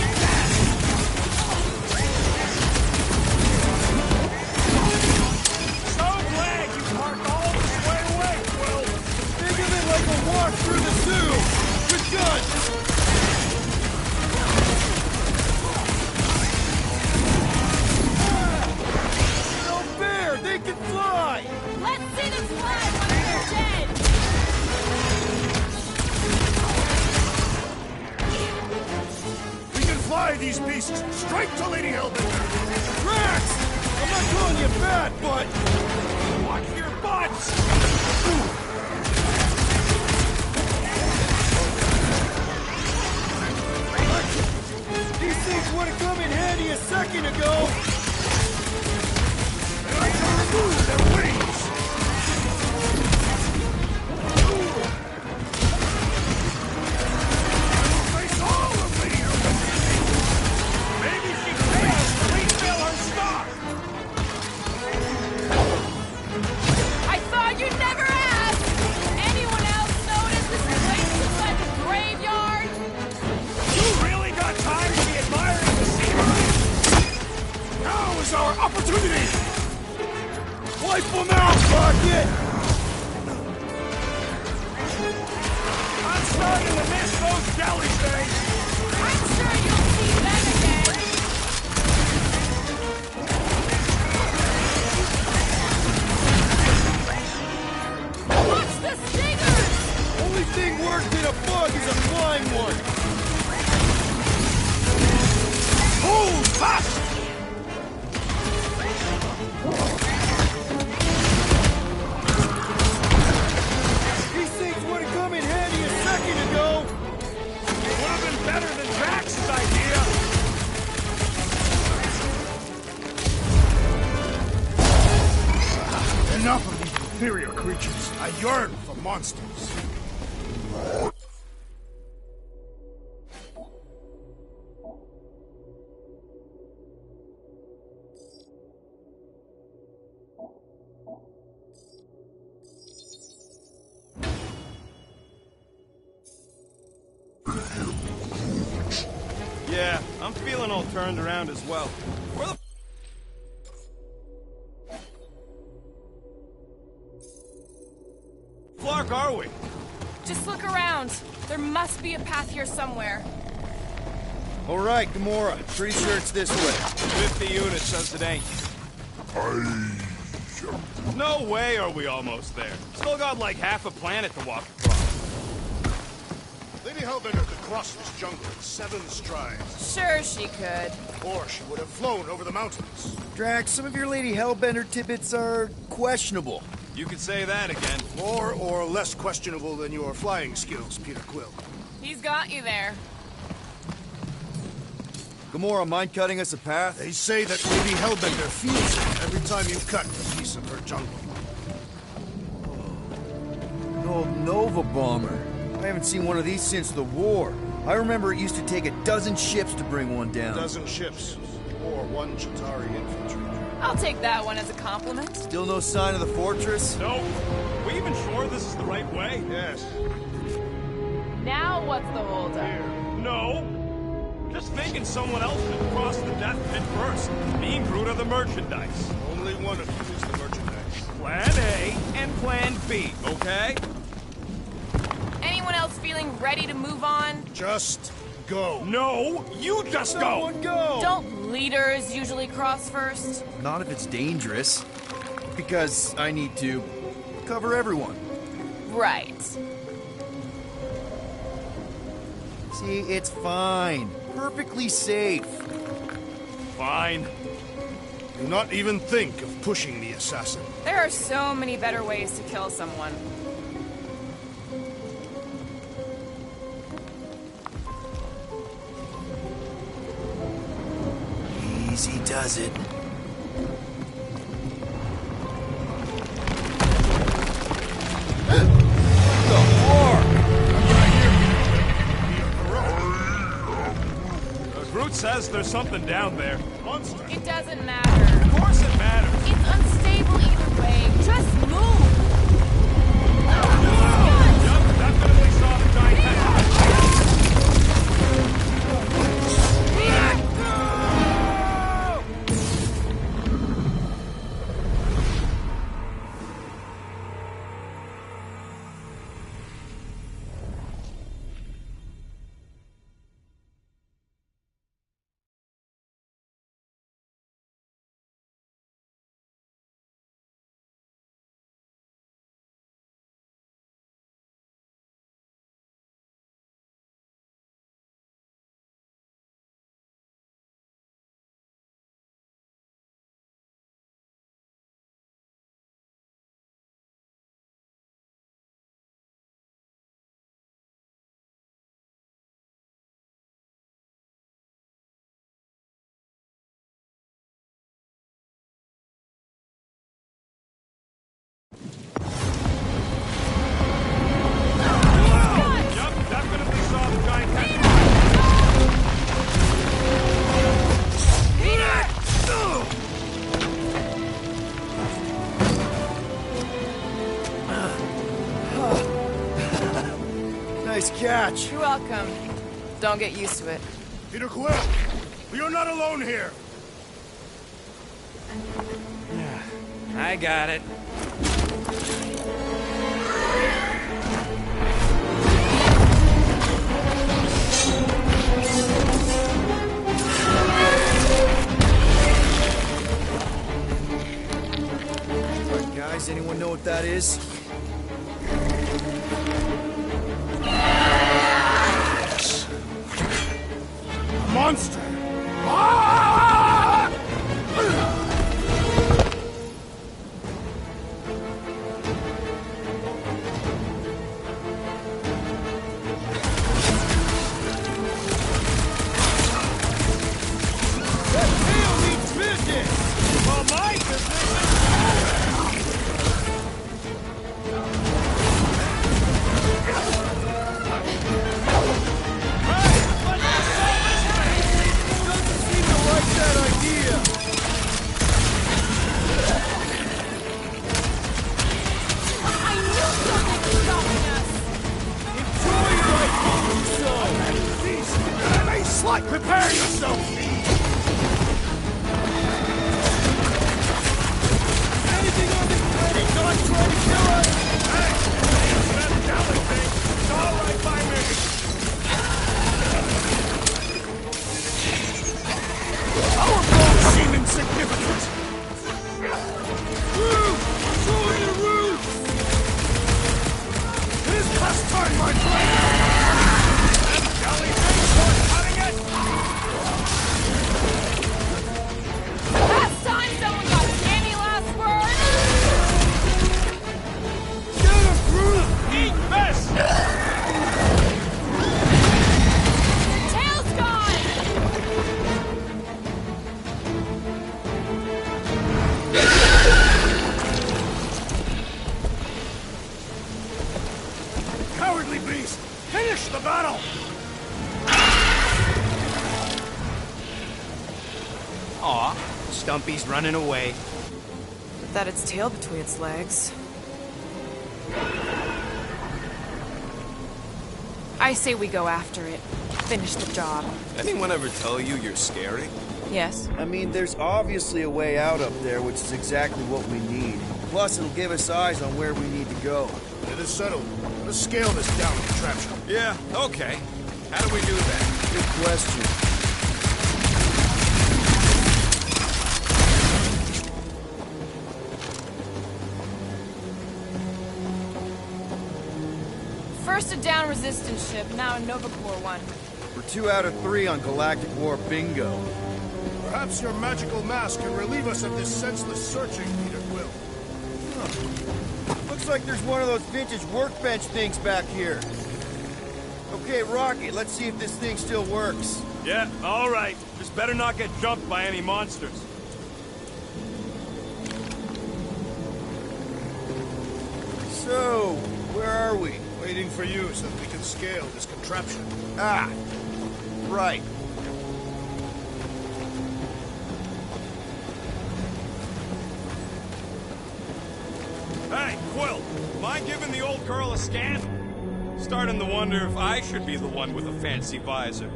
so glad you parked all this way away, Quill. Think of it like a walk through the zoo with guns. No fair! They can fly! Let's see them fly once they're dead! We can fly these beasts straight to Lady Hellbender. Drax! I'm not calling you bad, but... Watch your butts! These things would have come in handy a second ago! And I can remove their wings! Face all of Lady Hellbender! Maybe she can! our opportunity! Wipe them out, Rocket! I'm starting to miss those jelly things! I'm sure you'll see them again! Watch the stingers! Only thing worse than a bug is a flying one! Hold fast! These things would have come in handy a second ago! It would have been better than Drax's idea! Enough of these inferior creatures. I yearn for monsters. Yeah, I'm feeling all turned around as well. Where the Flark are we? Just look around. There must be a path here somewhere. Alright, Gamora. Pretty sure it's this way. 50 units says it ain't. No way are we almost there. Still got like half a planet to walk across. Lady Hellbender could cross this jungle in 7 strides. Sure she could. Or she would have flown over the mountains. Drax, some of your Lady Hellbender tidbits are questionable. You could say that again. More or less questionable than your flying skills, Peter Quill. He's got you there. Gamora, mind cutting us a path? They say that Lady Hellbender feels it every time you cut a piece of her jungle. An old Nova bomber. I haven't seen one of these since the war. I remember it used to take a dozen ships to bring one down. A dozen ships, or 1 Chitauri infantry. I'll take that one as a compliment. Still no sign of the fortress? Nope. We even sure this is the right way? Yes. Now what's the holdup? No. Just thinking someone else should cross the death pit first. Me and Groot are the merchandise. Only one of you is the merchandise. Plan A and Plan B, okay? Anyone else feeling ready to move on? Just go. No, you just go. Someone go. Don't leaders usually cross first? Not if it's dangerous. Because I need to cover everyone. Right. See, it's fine. Perfectly safe. Fine. Do not even think of pushing the assassin. There are so many better ways to kill someone. Easy does it. Groot says there's something down there. Monster. It doesn't matter. Of course it matters. It's unstable either way. Just move! Yep, definitely saw the giant head. Nice catch. You're welcome. Don't get used to it. Peter Quill, we are not alone here. I got it. Alright, guys, anyone know what that is? Monster! Ah! Slut, prepare yourself! Anything on this planet not trying to kill us? Hey! That Dalek thing! It's all right by me! Our goals seem insignificant! Roof! Join the roof! It is past time, my friend! That Dalek thing! Last time someone got any last word? Get a group! Eat mess! Tail's gone! Cowardly beast! Finish the battle! Aw, Stumpy's running away. That its tail between its legs. I say we go after it. Finish the job. Anyone ever tell you you're scary? Yes. I mean, there's obviously a way out up there, which is exactly what we need. Plus, it'll give us eyes on where we need to go. It is settled. Let's scale this down contraption. Yeah, okay. How do we do that? Good question. First a down resistance ship, now a Nova Corps one. We're 2 out of 3 on Galactic War bingo. Perhaps your magical mask can relieve us of this senseless searching, Peter Quill. Looks like there's one of those vintage workbench things back here. Okay, Rocket, let's see if this thing still works. Yeah, all right. Just better not get jumped by any monsters. So, where are we? Waiting for you so that we can scale this contraption. Ah, right. Hey, Quill, mind giving the old girl a scan? Starting to wonder if I should be the one with a fancy visor.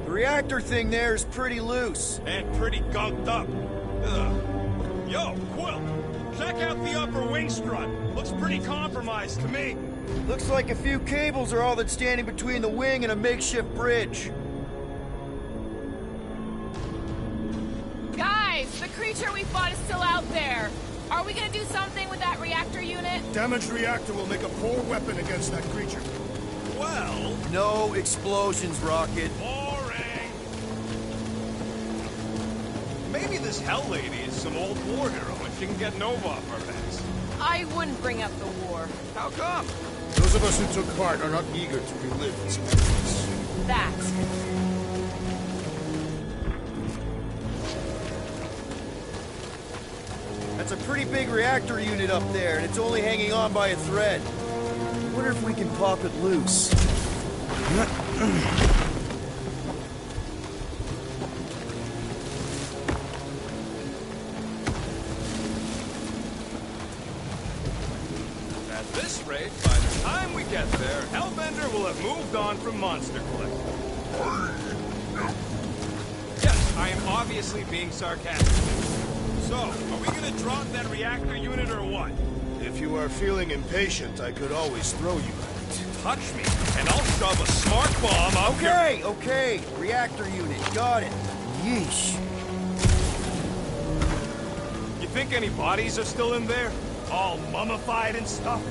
The reactor thing there is pretty loose. And pretty gunked up. Ugh. Yo, Quill, check out the upper wing strut. Looks pretty compromised to me. Looks like a few cables are all that's standing between the wing and a makeshift bridge. Guys, the creature we fought is still out there. Are we gonna do something with that reactor unit? Damaged reactor will make a poor weapon against that creature. Well... No explosions, Rocket. Boring. Maybe this Hell Lady is some old war hero and she can get Nova off our backs. I wouldn't bring up the war. How come? Those of us who took part are not eager to relive its memories. That. That's a pretty big reactor unit up there, and it's only hanging on by a thread. I wonder if we can pop it loose. At this rate, by the time we get there, Hellbender will have moved on from Monster Collector. Yes, I am obviously being sarcastic. So, are we gonna drop that reactor unit or what? If you are feeling impatient, I could always throw you at it. Touch me, and I'll shove a smart bomb out your... Okay. Reactor unit, got it. Yeesh. You think any bodies are still in there? All mummified and stuff?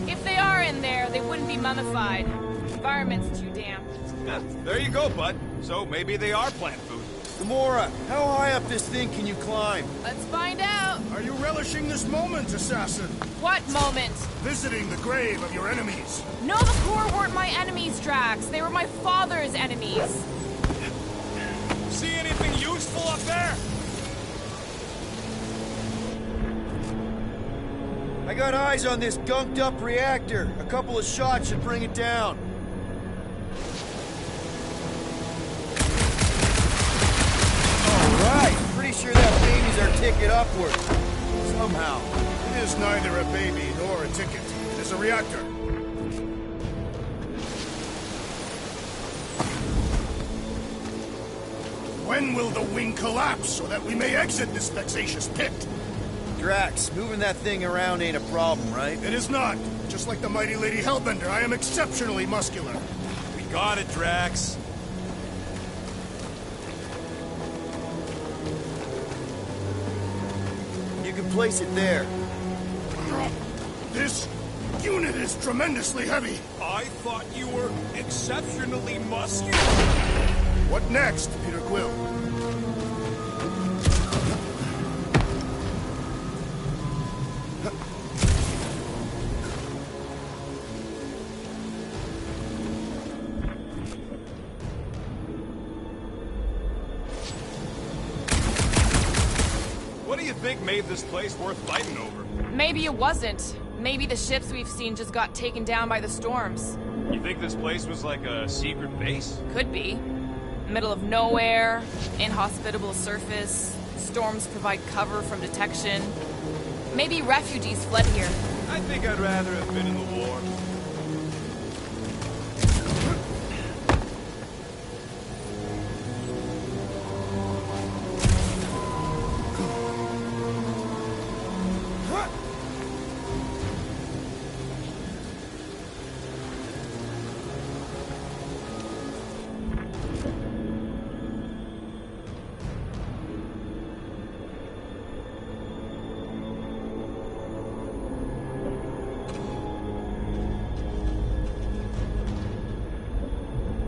If they are in there, they wouldn't be mummified. The environment's too damp. Yeah, there you go, bud. So maybe they are plant food. Gamora, how high up this thing can you climb? Let's find out. Are you relishing this moment, assassin? What moment? Visiting the grave of your enemies. No, the Corps weren't my enemies, Drax. They were my father's enemies. See anything useful up there? I got eyes on this gunked up reactor. A couple of shots should bring it down. Alright, pretty sure that baby's our ticket upward. Somehow. It is neither a baby nor a ticket. It is a reactor. When will the wing collapse so that we may exit this vexatious pit? Drax, moving that thing around ain't a problem, right? It is not. Just like the mighty Lady Hellbender, I am exceptionally muscular. We got it, Drax. You can place it there. This unit is tremendously heavy. I thought you were exceptionally muscular. What next, Peter Quill? What do you think made this place worth fighting over? Maybe it wasn't. Maybe the ships we've seen just got taken down by the storms. You think this place was like a secret base? Could be. Middle of nowhere, inhospitable surface, storms provide cover from detection. Maybe refugees fled here. I think I'd rather have been in the war.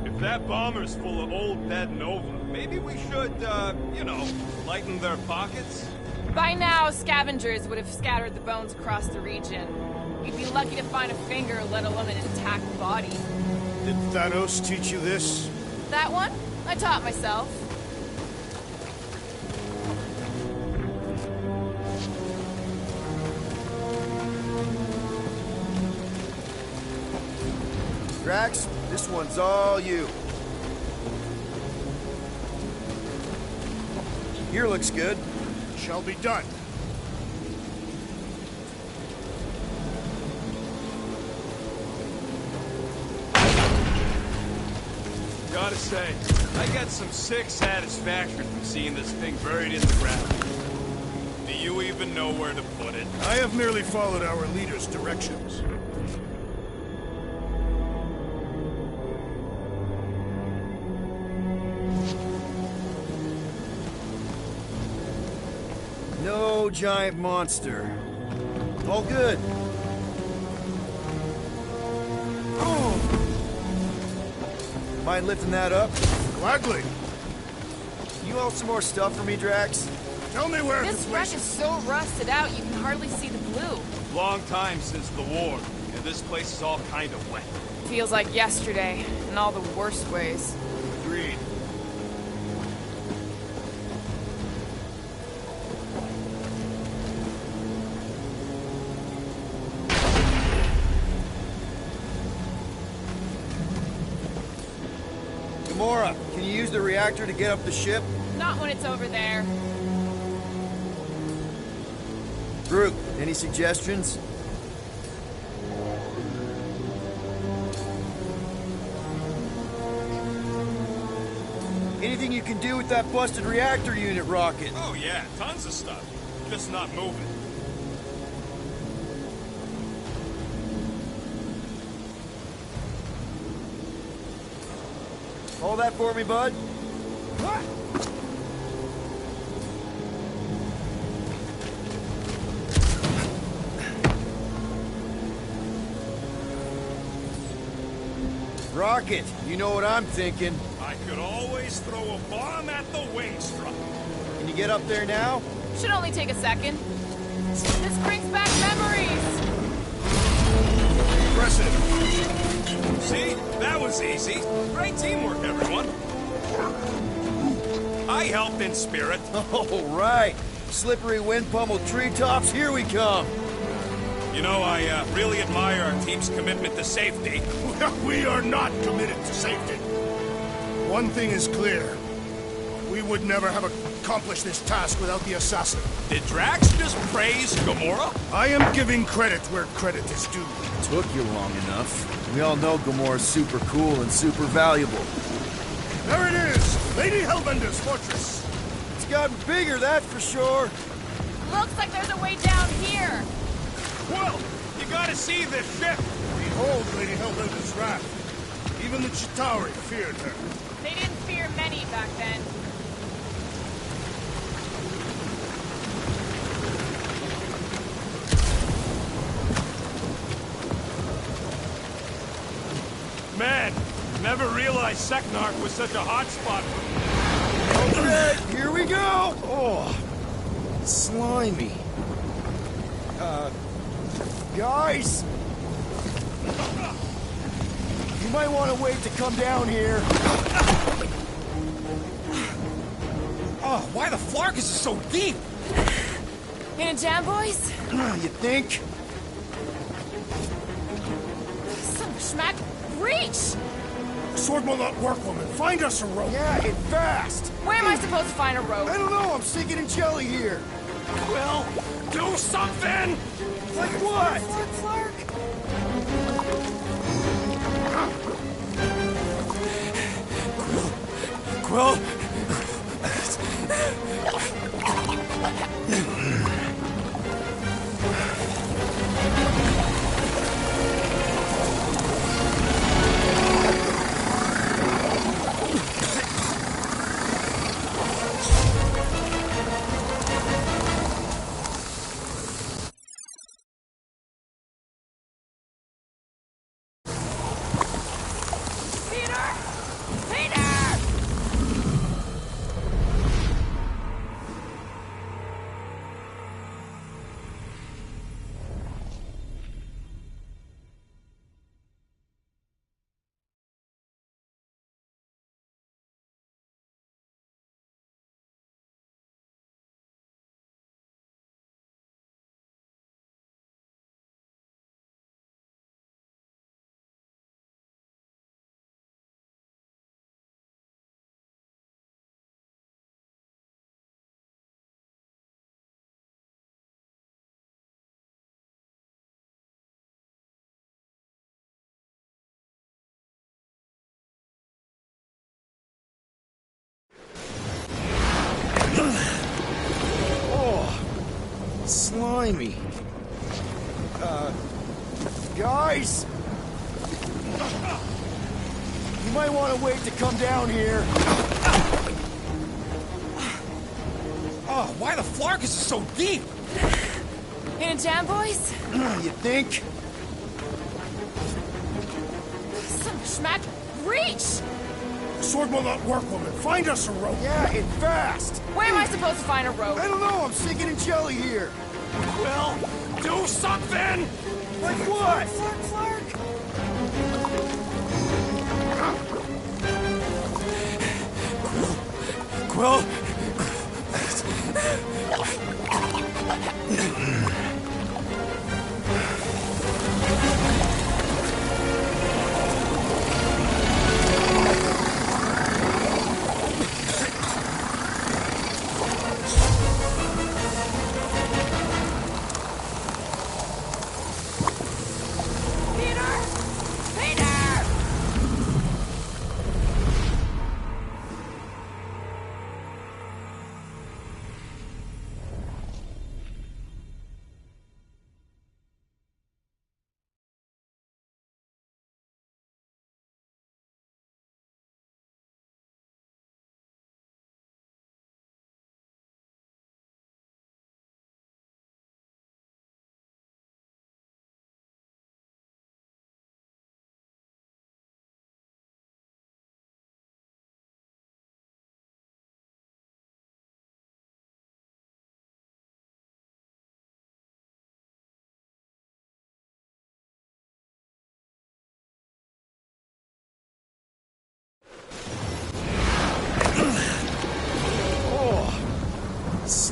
If that bomber's full of old dead Nova, maybe we should, you know, lighten their pockets? By now, scavengers would have scattered the bones across the region. You'd be lucky to find a finger, let alone an intact body. Did Thanos teach you this? That one? I taught myself. Drax, this one's all you. Here looks good. Shall be done. Gotta say, I got some sick satisfaction from seeing this thing buried in the ground. Do you even know where to put it? I have merely followed our leader's directions. No giant monster. All good. Oh. Mind lifting that up? Gladly. You hold some more stuff for me, Drax? Tell me where This wreck is so rusted out you can hardly see the blue. Long time since the war, and this place is all kind of wet. Feels like yesterday, in all the worst ways. Agreed. Gamora, can you use the reactor to get up the ship? Not when it's over there. Groot, any suggestions? Anything you can do with that busted reactor unit, Rocket? Oh yeah, tons of stuff. Just not moving. Hold that for me, bud. Rocket, you know what I'm thinking. I could always throw a bomb at the wing struck. Can you get up there now? Should only take a second. This brings back memories! Impressive. See? That was easy. Great teamwork, everyone. I helped in spirit. All right. Slippery wind-pummeled treetops, here we come. You know, I really admire our team's commitment to safety. We are not committed to safety. One thing is clear. We would never have accomplished this task without the assassin. Did Drax just praise Gamora? I am giving credit where credit is due. Took you long enough. We all know Gamora's super cool and super valuable. There it is! Lady Hellbender's fortress! It's gotten bigger, that's for sure. Looks like there's a way down here. Well, you gotta see this ship. Behold Lady Hellbender's wrath. Even the Chitauri feared her. They didn't fear many back then. Man, never realized Seknark was such a hot spot. Okay, here we go! Oh, slimy. Guys! You might want to wait to come down here. Oh, why the Flarkus is so deep? In a jam, boys? You think? Son of a schmack, reach! Sword will not work, woman. Find us a rope. Yeah, and fast. Where am I supposed to find a rope? I don't know, I'm sinking in jelly here. Well, do something! Like what? Flark. Quill? Slimy. Guys? You might want to wait to come down here. Oh, why the Flarkus is so deep? In a jam, boys? You think? Son of a schmack, reach! Sword will not work, woman. Find us a rope. Yeah, and fast. Where am I supposed to find a rope? I don't know, I'm sinking in jelly here. Well, do something! Like what? Flark. Quill?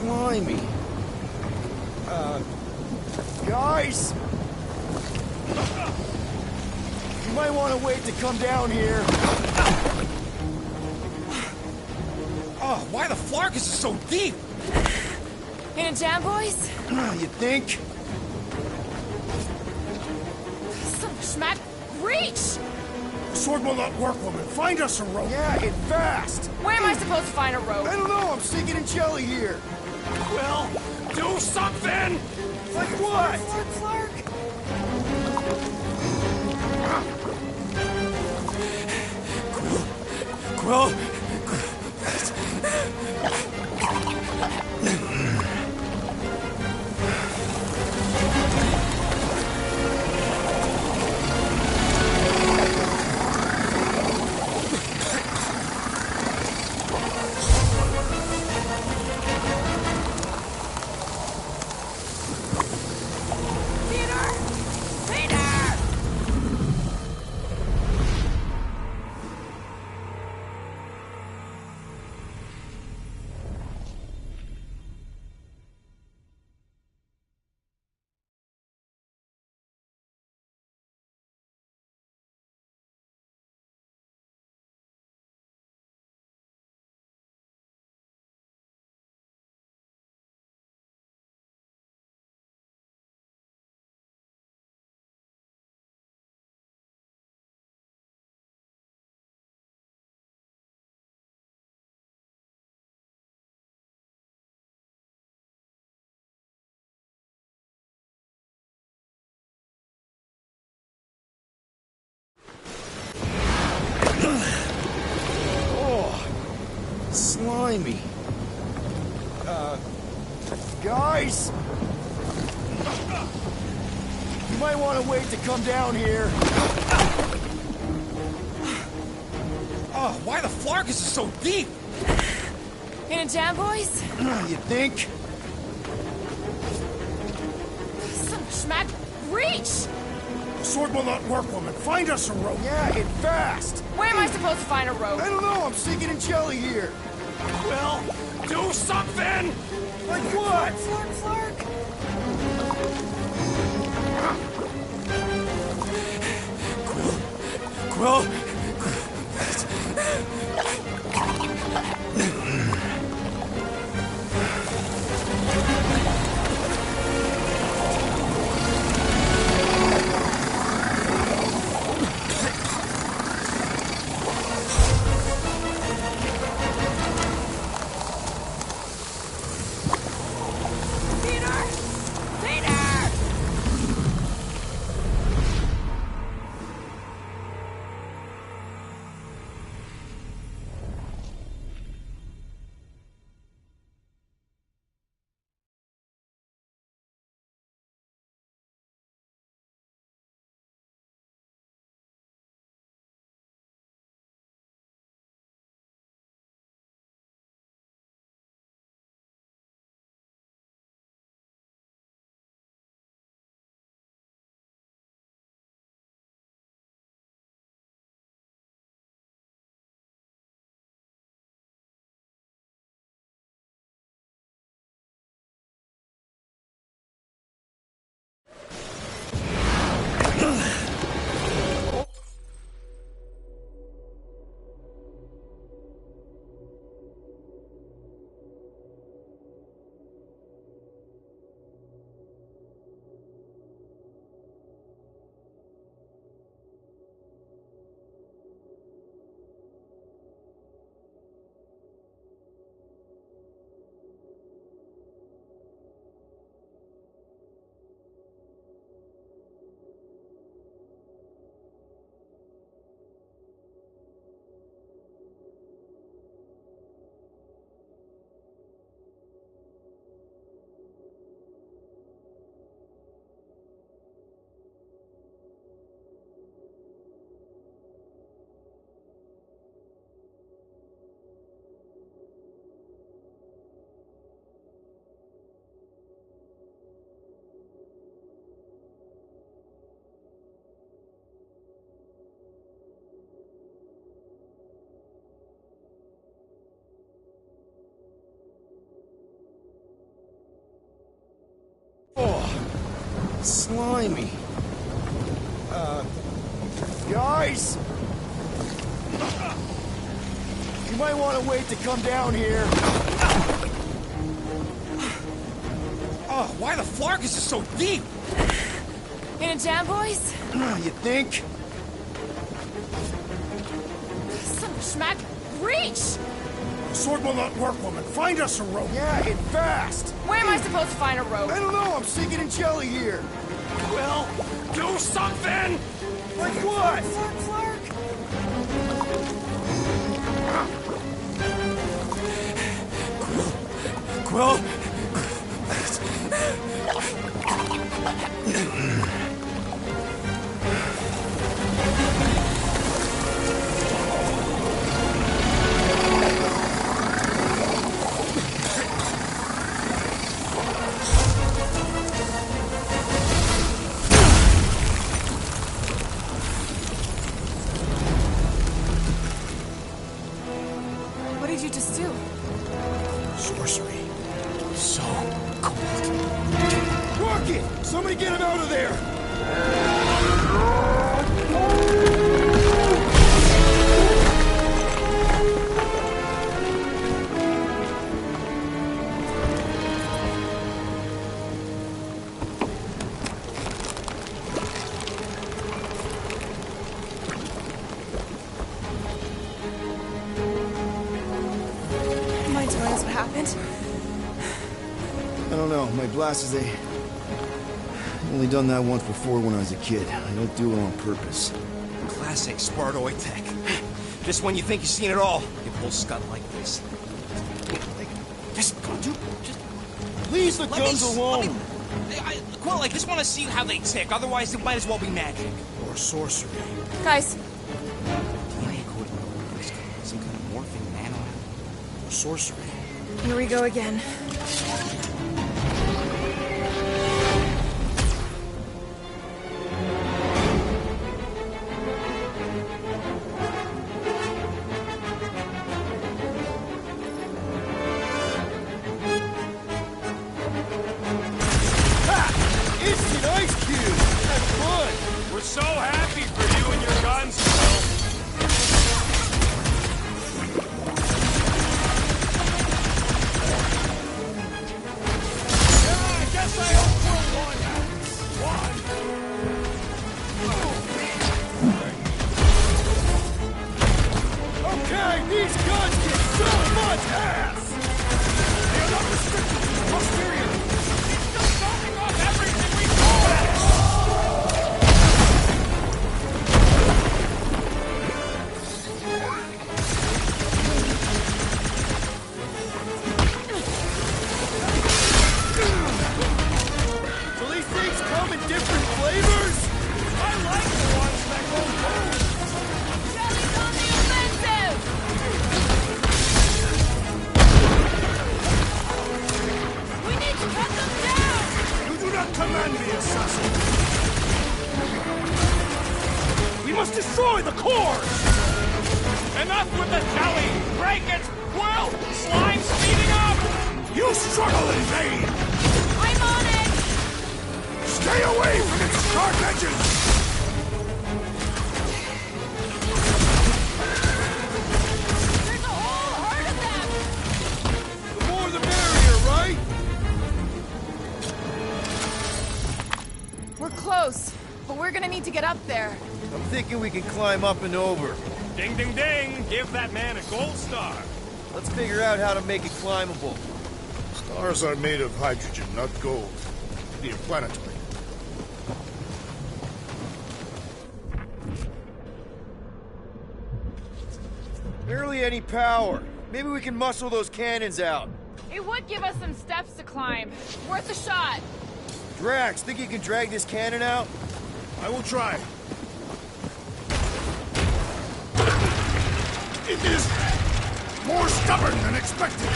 slimy. Guys! You might want to wait to come down here. Oh, why the Flarkus is so deep? In a jam, boys? You think? Some schmack. Reach! The sword will not work, woman. Find us a rope. Yeah, and fast. Where am I supposed to find a rope? I don't know. I'm sinking in jelly here. Well, do something! Like what? Flark. Quill! Slimy. Guys! You might want to wait to come down here. Oh, why the Flarkus is so deep? In a jam, boys? You think? Some schmack. Reach! The sword will not work, woman. Find us a rope. Yeah, and fast. Where am I supposed to find a rope? I don't know. I'm sinking in jelly here. Well, do something! Like what? Flark. Quill! slimy. Guys! You might want to wait to come down here. Oh, why the flark is this so deep? In a jam, boys? You think? Son of a schmack, reach! Sword will not work, woman. Find us a rope. Yeah, and fast. Where am I supposed to find a rope? I don't know. I'm sinking in jelly here. Well, do something! Like what? Flark. Quill? What did you just do? Sorcery. So cold. Rocket! Somebody get him out of there! Mind telling us what happened? I don't know. My blast is I've only done that once before when I was a kid. I don't do it on purpose. Classic Spartoid tech. Just when you think you've seen it all, you pull scud like this. Just go, dude. Just Leave the guns alone! Quill, I just want to see how they tick. Otherwise, it might as well be magic. Or sorcery. Guys, DNA code. Some kind of morphing nano. Or sorcery. here we go again. Instant ice cube! Have fun! We're so happy for you and your guns, Quill. Yeah, I guess I hope for one. Okay, these guns get so much ass! They are not restricted to the posterior. It's just knocking off everything we call it. So these things come in different flavors? I like the ones that go boom. Jelly's on the offensive! We need to cut them down! You do not command me, assassin. We must destroy the cores! Enough with the jelly! Break it! Quill! Slime speeding up! You struggle in vain! I'm on it! Stay away from its sharp edges! There's a whole herd of them! The more the merrier, right? We're close, but we're gonna need to get up there. I'm thinking we can climb up and over. Ding, ding, ding! Give that man a gold star! Let's figure out how to make it climbable. Stars are made of hydrogen, not gold. Interplanetary. Barely any power. Maybe we can muscle those cannons out. It would give us some steps to climb. Worth a shot. Drax, think you can drag this cannon out? I will try. It is more stubborn than expected.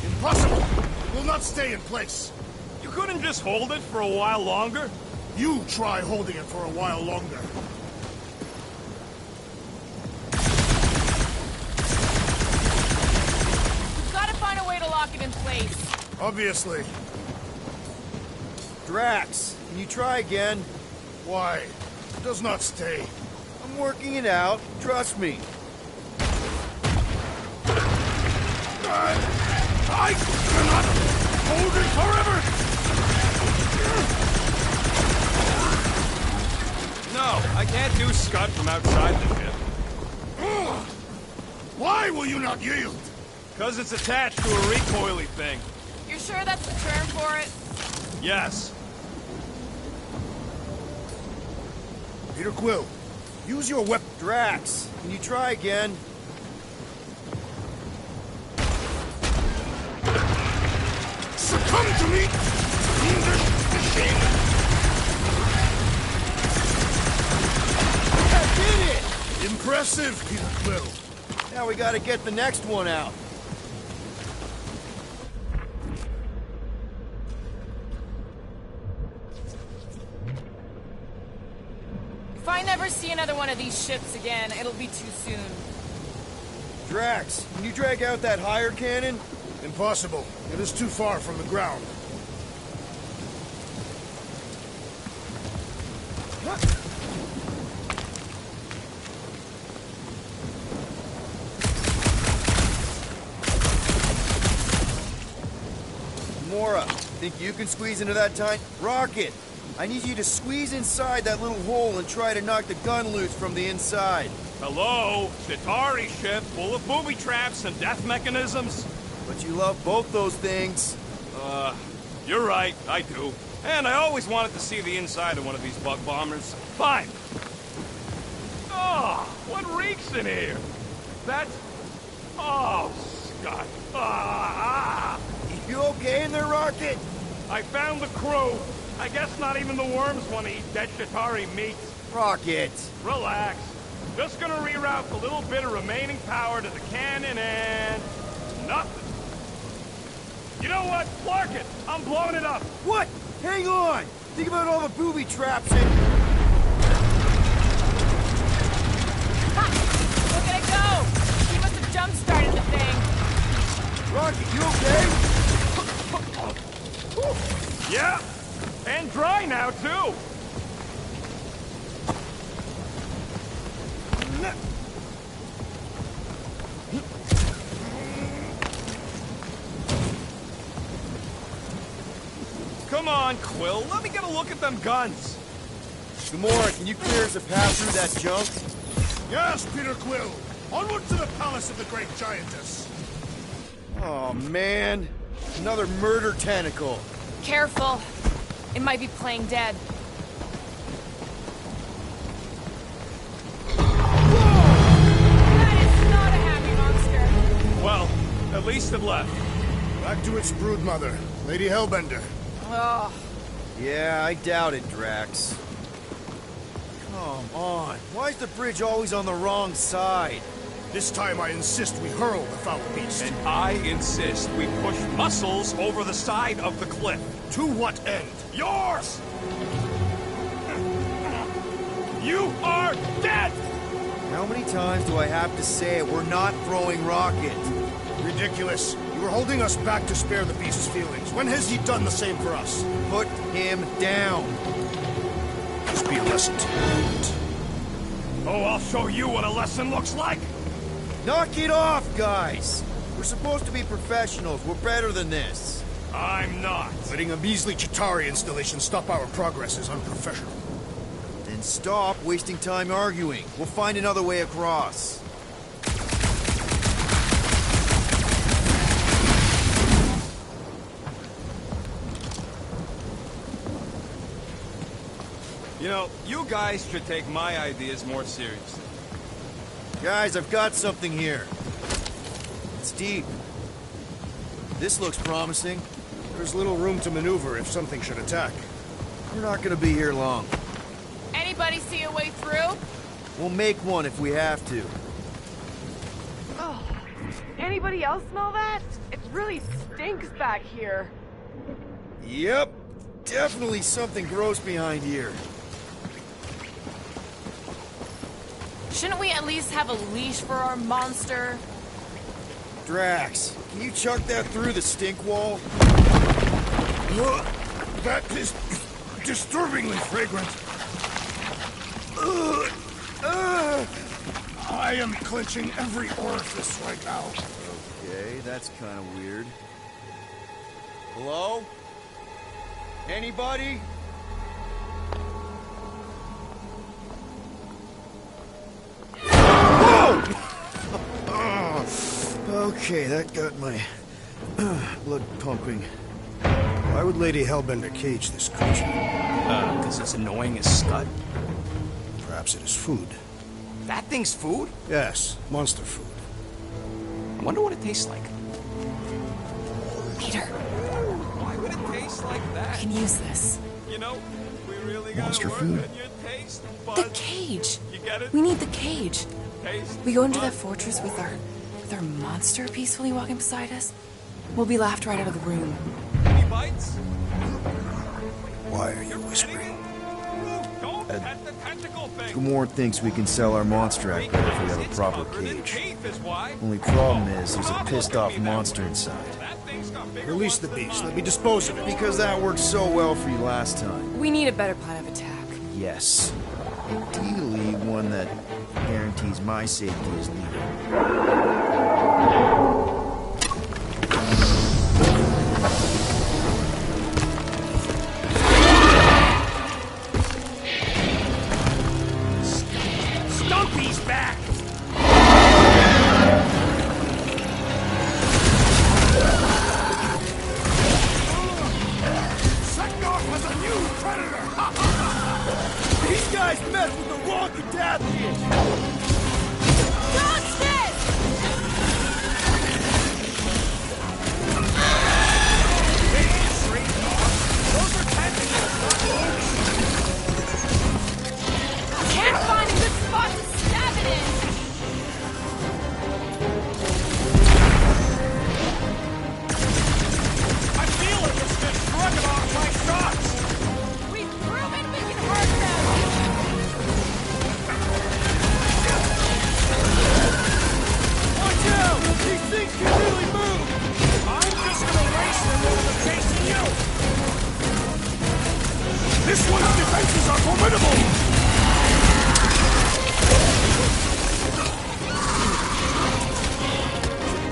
Impossible! It will not stay in place. You couldn't just hold it for a while longer? You try holding it for a while longer. We've got Obviously. Drax, can you try again? Why? It does not stay. I'm working it out. Trust me. I cannot hold it forever! No, I can't do Scud from outside the ship. Why will you not yield? Because it's attached to a recoily thing. You're sure that's the term for it? Yes. Peter Quill, use your weapon. Drax, can you try again? Succumb to me! Fiendish machine! I did it! Impressive, Peter Quill. Now we gotta get the next one out. If I never see another one of these ships again, it'll be too soon. Drax, can you drag out that hired cannon? Impossible. It is too far from the ground. Mora, think you can squeeze into that tiny... Rocket, I need you to squeeze inside that little hole and try to knock the gun loose from the inside. Hello? Chitauri ship full of booby traps and death mechanisms? But you love both those things. You're right, I do. And I always wanted to see the inside of one of these bug bombers. Fine. Oh, what reeks in here? That's... Oh, Scott. You okay in there, Rocket? I found the crew. I guess not even the worms want to eat dead Chitauri meat. Rocket. Relax. Just gonna reroute the little bit of remaining power to the cannon and... nothing. You know what? Clark it! I'm blowing it up! What? Hang on! Think about all the booby traps and... Ha! Look at it go! He must have jump-started the thing. Rocket, you okay? Yeah! And dry now, too! Come on, Quill. Let me get a look at them guns. Gamora, can you clear us a path through that junk? Yes, Peter Quill. Onward to the palace of the great giantess. Oh, man. Another murder tentacle. Careful. It might be playing dead. That is not a happy monster. Well, at least it left. Back to its broodmother, Lady Hellbender. Oh. Yeah, I doubt it, Drax. Come on. Why is the bridge always on the wrong side? This time I insist we hurl the foul beast. And I insist we push muscles over the side of the cliff. To what end? Yours! You are dead! How many times do I have to say it? We're not throwing Rocket. Ridiculous. You were holding us back to spare the beast's feelings. When has he done the same for us? Put him down. Must be a lesson to learn. Oh, I'll show you what a lesson looks like! Knock it off, guys! We're supposed to be professionals. We're better than this. I'm not. Letting a measly Chitauri installation stop our progress is unprofessional. Then stop wasting time arguing. We'll find another way across. You know, you guys should take my ideas more seriously. Guys, I've got something here. It's deep. This looks promising. There's little room to maneuver if something should attack. We're not gonna be here long. Anybody see a way through? We'll make one if we have to. Oh, anybody else smell that? It really stinks back here. Yep. Definitely something gross behind here. Shouldn't we at least have a leash for our monster? Drax, can you chuck that through the stink wall? That is disturbingly fragrant. I am clenching every orifice right now. Okay, that's kind of weird. Hello? Anybody? Okay, that got my blood pumping. Why would Lady Hellbender cage this creature? Because it's annoying as scud. Perhaps it is food. That thing's food? Yes, monster food. I wonder what it tastes like. Peter, Why would it taste like I that? can use this. You know, we really gotta Monster work food. on your taste The buds. cage. You get it? We need the cage. Taste We go into that buds. fortress with our monster peacefully walking beside us. We'll be laughed right out of the room. Any bites? Why are you whispering? Don't pet the tentacle thing. Gamorrean thinks we can sell our monster act better if we have a It's proper covered in cage. teeth is why. Only problem is there's a pissed off monster inside. That thing's got bigger Release the ones than beast. mine. Let me dispose of it. Because that worked so well for you last time. We need a better plan of attack. Yes. Ideally, one that guarantees my safety as leader. Stumpy's back! Seknarf has a new predator! These guys mess with the wrong Cadaverlian! Can't find a good spot to stab it in! I feel it! It's just shrugging off my shots! We've proven we can hurt them! Watch out! These things can really move! I'm just gonna race them while they're chasing you! This one's defenses are formidable!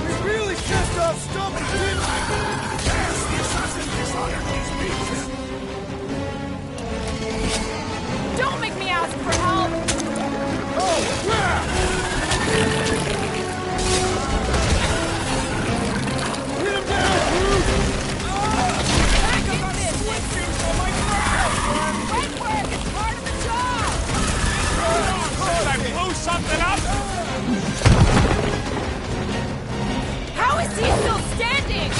We really pissed off Stumpy, didn't we? Yes, the assassin dishonored his beast! Don't make me ask for help! Oh, crap! Hit him down, Groot! Back in this! Quick work! It's part of the job! Did I blew something up? How is he still standing?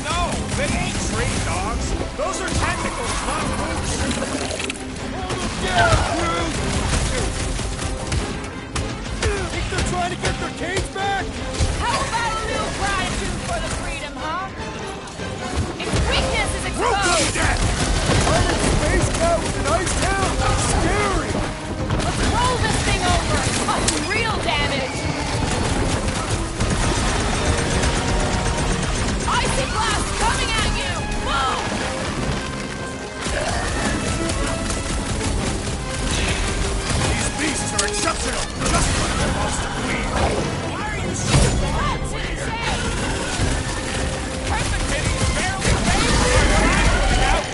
No, they ain't tree dogs. Those are tentacles, not boots. Down, Groot! Think they're trying to get their cage back? How about a little gratitude for the freedom, huh? Its weakness is Groot to exposed! death! Armored space cat with an ice tail? Scary! Let's roll this thing over! Cause some real damage! Icy blast coming at you! Move! These beasts are exceptional, just like the monster queen. Why are you so That's insane! perfect? It's barely out.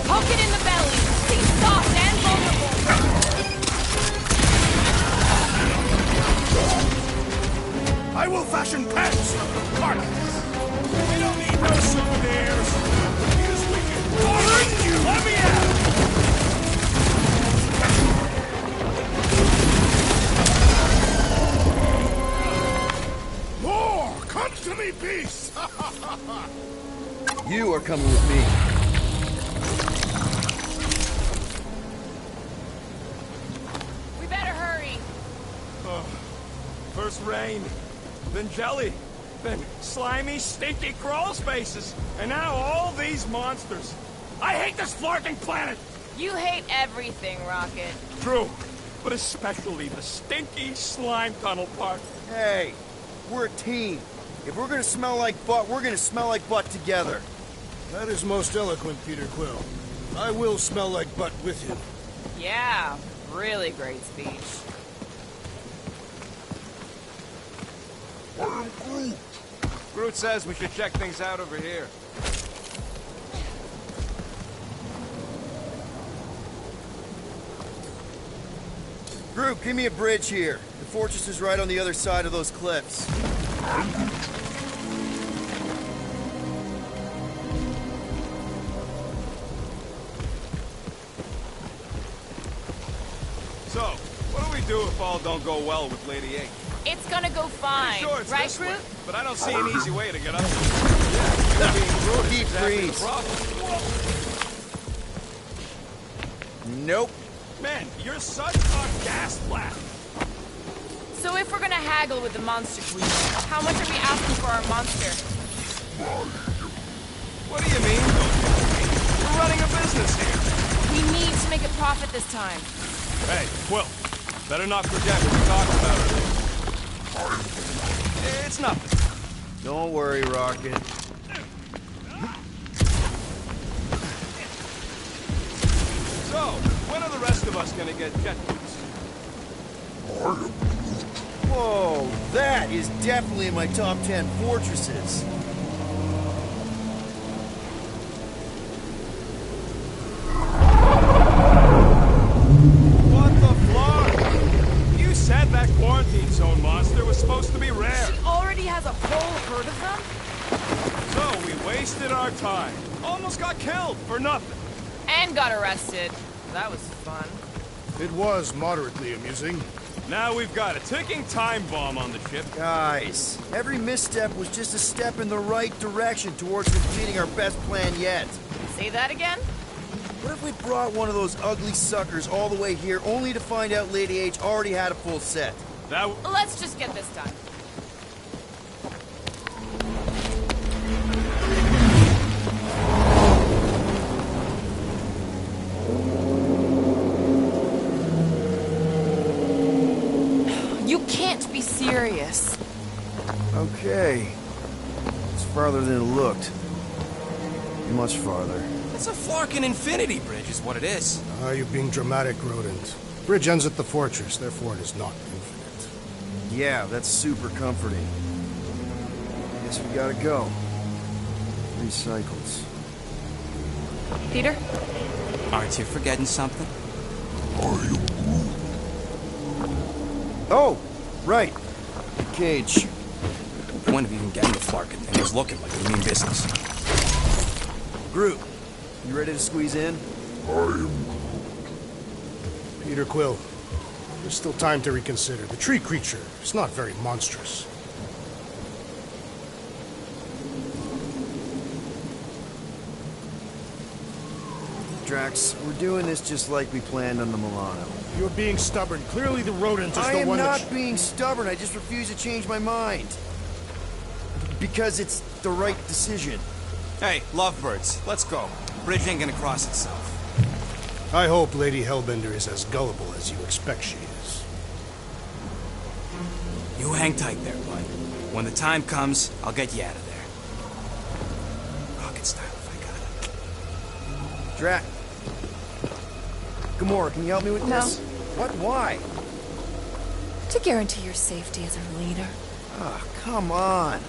Poke it in the belly! He's soft and vulnerable! I will fashion pants from the carcass. We don't need no souvenirs. He is wicked. Bring you! Let me out! More! Come to me, beast! You are coming with me. We better hurry! First rain, then jelly, then slimy, stinky crawl spaces, and now all these monsters. I hate this flarking planet! You hate everything, Rocket. True. but especially the stinky slime tunnel part. Hey, we're a team. If we're gonna smell like butt, we're gonna smell like butt together. That is most eloquent, Peter Quill. I will smell like butt with you. Yeah, really great speech. Groot says we should check things out over here. Groot, give me a bridge here. The fortress is right on the other side of those cliffs. So, what do we do if all don't go well with Lady H? It's gonna go fine, Sure, it's right, this way, Groot? but I don't see an easy way to get up there. Yeah, being Groot is Deep exactly the freeze. problem. Nope. Man, you're such a gas blast. So if we're gonna haggle with the monster queen, how much are we asking for our monster? What do you mean, don't you? We're running a business here. We need to make a profit this time. Hey, Quill, better not forget what we talked about earlier. It's nothing. Don't worry, Rocket. So, when are the rest of us gonna get jet boots? Whoa, that is definitely in my top 10 fortresses. What the flark? You said that quarantine zone monster was supposed to be rare. She already has a whole herd of them? So we wasted our time. Almost got killed for nothing. And got arrested. That was fun. It was moderately amusing. Now we've got a ticking time bomb on the ship. Guys, every misstep was just a step in the right direction towards completing our best plan yet. Say that again? What if we brought one of those ugly suckers all the way here only to find out Lady H already had a full set? Let's just get this done. You can't be serious. Okay. It's farther than it looked. Much farther. It's a flarkin' infinity bridge is what it is. Ah, you're being dramatic, Rodent. Bridge ends at the fortress, therefore it is not infinite. Yeah, that's super comforting. Guess we gotta go. 3 cycles. Peter? Aren't you forgetting something? Oh, right. The cage. The point of even getting the flarkin' thing is looking like we mean business. Groot, you ready to squeeze in? Peter Quill, there's still time to reconsider. The tree creature is not very monstrous. Drax, we're doing this just like we planned on the Milano. You're being stubborn. Clearly the rodent is I the am one not that... being stubborn. I just refuse to change my mind. Because it's the right decision. Hey, lovebirds, let's go. Bridge ain't gonna cross itself. I hope Lady Hellbender is as gullible as you expect she is. You hang tight there, bud. When the time comes, I'll get you out of there. Rocket style if I got it. Drax. Gamora, can you help me with No. this? What? Why? To guarantee your safety as our leader. Ah, come on.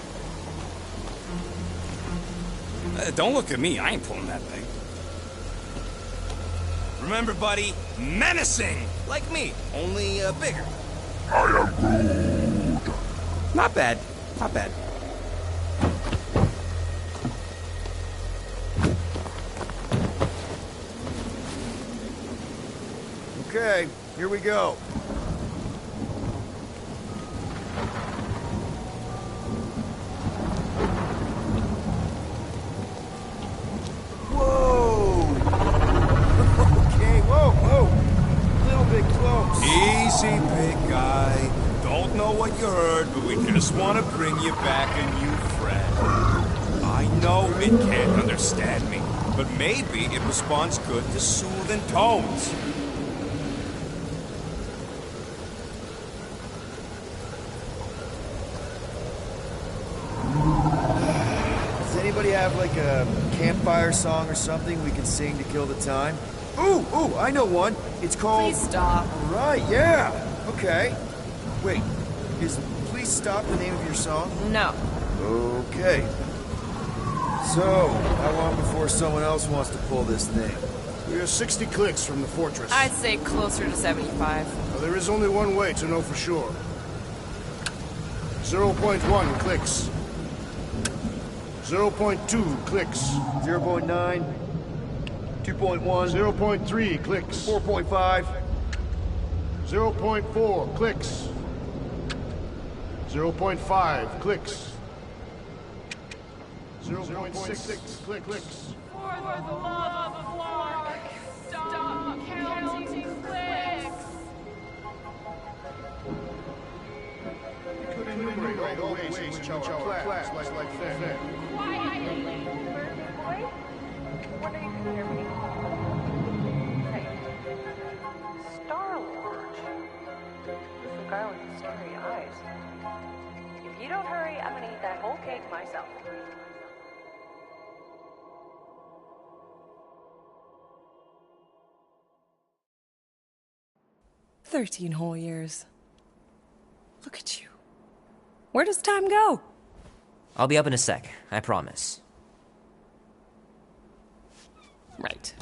Don't look at me, I ain't pulling that thing. Remember, buddy, menacing! Like me, only bigger. I am Groot. Not bad, not bad. Okay, here we go. Whoa! Okay, whoa! A little bit close. Easy, big guy. Don't know what you heard, but we just want to bring you back a new friend. I know it can't understand me, but maybe it responds good to soothing tones. have like a campfire song or something we can sing to kill the time? Ooh, I know one. It's called... Please stop. Right, yeah. Okay. Wait, is Please Stop the name of your song? No. Okay. So, how long before someone else wants to pull this thing? We are 60 clicks from the fortress. I'd say closer to 75. Well, there is only one way to know for sure. 0.1 clicks. 0.2 clicks. 0.9. 2.1. 0.3 clicks. 4.5. 0.4 clicks. 0.5 clicks. 0.6 clicks. For the love of Mark, stop counting clicks. You could enumerate all the ways in which our class like that. Quietly. Boy, what are you gonna hear me? Hey, Star-Lord. The guy with the scary eyes. If you don't hurry, I'm gonna eat that whole cake myself. 13 whole years. Look at you. Where does time go? I'll be up in a sec, I promise. Right.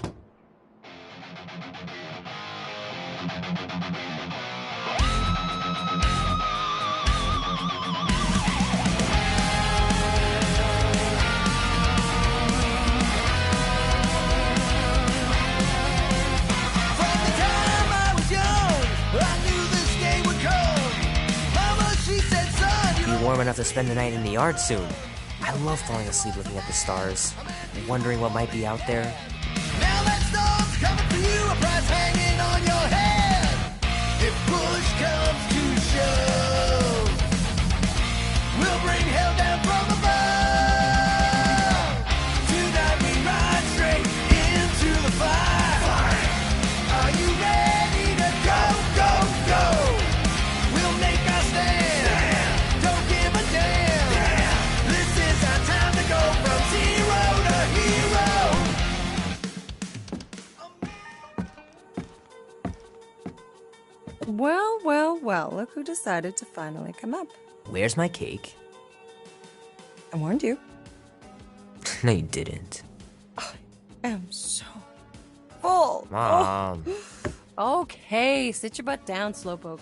Warm enough to spend the night in the yard soon. I love falling asleep looking at the stars, wondering what might be out there. Now that storm's coming for you, a price hanging on your head. If push comes to shove, we'll bring hell down from above. Tonight we ride straight into the fire. Are you ready to go, go, go? We'll make our stand. Well, look who decided to finally come up. Where's my cake? I warned you. No, you didn't. I am so full. Mom. Oh. Okay, sit your butt down, Slowpoke.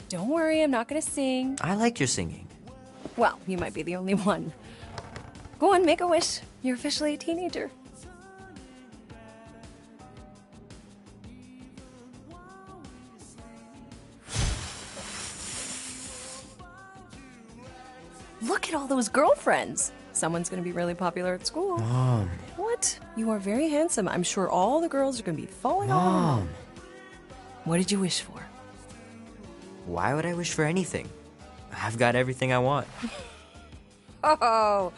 Don't worry, I'm not gonna sing. I like your singing. Well, you might be the only one. Go on, make a wish. You're officially a teenager. Look at all those girlfriends. Someone's gonna be really popular at school. Mom. What? You are very handsome. I'm sure all the girls are gonna be falling all Mom. over. What did you wish for? Why would I wish for anything? I've got everything I want. Oh,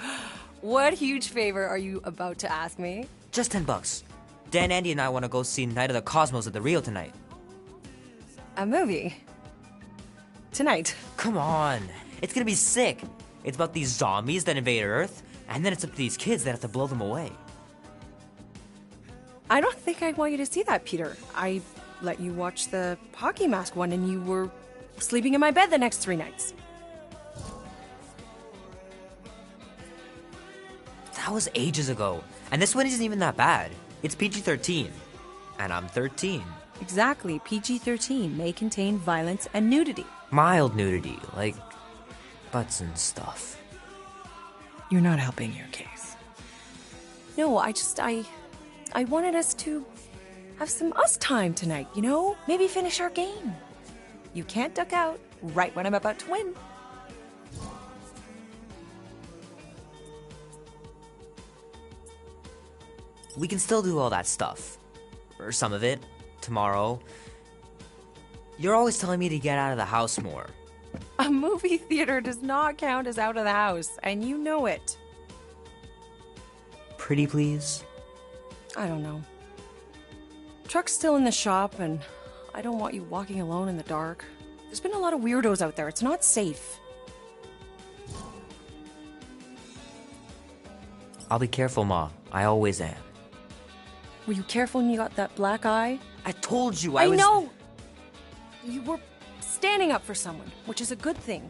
what huge favor are you about to ask me? Just $10. Dan, Andy, and I want to go see Night of the Cosmos at the Rio tonight. A movie? Tonight? Come on. It's gonna be sick. It's about these zombies that invade Earth, and then it's up to these kids that have to blow them away. I don't think I want you to see that, Peter. I let you watch the hockey mask one and you were sleeping in my bed the next 3 nights. That was ages ago. And this one isn't even that bad. It's PG-13. And I'm 13. Exactly. PG-13 may contain violence and nudity. Mild nudity, like butts and stuff. You're not helping your case. No, I wanted us to have some us time tonight, you know? Maybe finish our game. You can't duck out right when I'm about to win. We can still do all that stuff. Or some of it. Tomorrow. You're always telling me to get out of the house more. A movie theater does not count as out of the house, and you know it. Pretty please? I don't know. Truck's still in the shop, and I don't want you walking alone in the dark. There's been a lot of weirdos out there. It's not safe. I'll be careful, Ma. I always am. Were you careful when you got that black eye? I told you I know! You were standing up for someone, which is a good thing.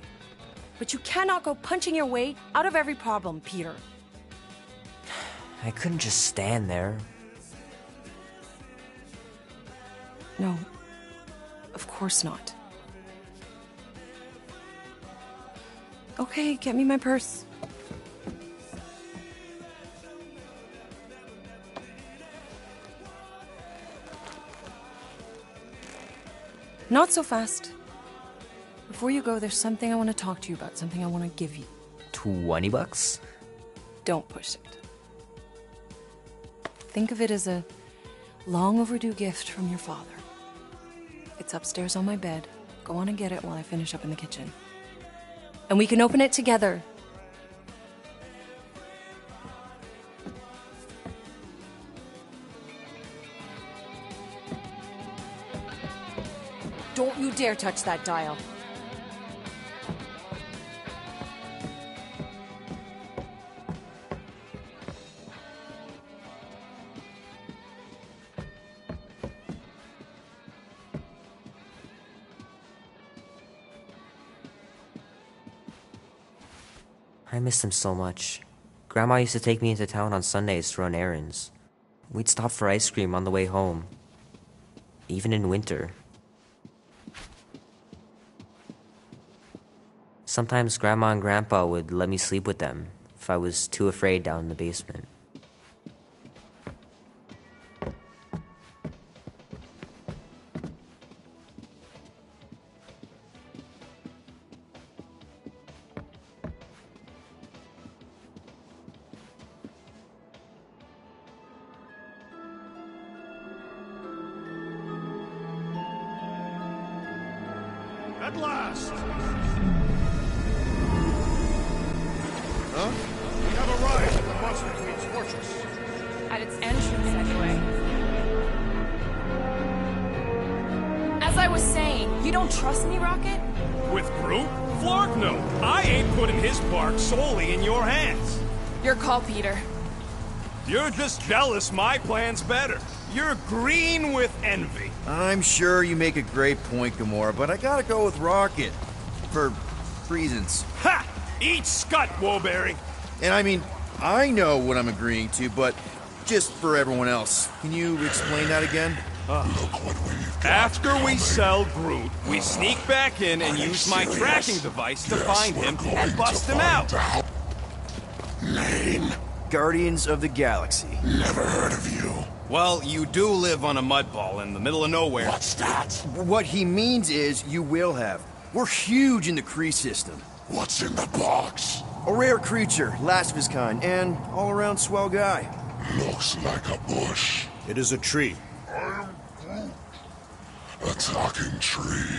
But you cannot go punching your way out of every problem, Peter. I couldn't just stand there. No. Of course not. Okay, get me my purse. Not so fast. Before you go, there's something I want to talk to you about, something I want to give you. $20? Don't push it. Think of it as a long overdue gift from your father. It's upstairs on my bed. Go on and get it while I finish up in the kitchen. And we can open it together. Don't you dare touch that dial. I miss him so much. Grandma used to take me into town on Sundays to run errands. We'd stop for ice cream on the way home. Even in winter. Sometimes Grandma and Grandpa would let me sleep with them if I was too afraid down in the basement. At last! Huh? We have arrived at the Monster Queen's fortress. At its entrance, anyway. As I was saying, you don't trust me, Rocket? With Groot? Flark no. I ain't putting his bark solely in your hands. Your call, Peter. You're just jealous my plan's better. You're green with envy. I'm sure you make a great point, Gamora, but I gotta go with Rocket. For reasons. Ha! Eat scut, Woberry! And I mean, I know what I'm agreeing to, but just for everyone else, can you explain that again? Look what we've got. After we sell Groot, we sneak back in and use my tracking device to find him and bust him out. Name? Guardians of the Galaxy. Never heard of you. Well, you do live on a mud ball in the middle of nowhere. What's that? What he means is you will have. We're huge in the Kree system. What's in the box? A rare creature, last of his kind, and all-around swell guy. Looks like a bush. It is a tree. I am Groot. A talking tree.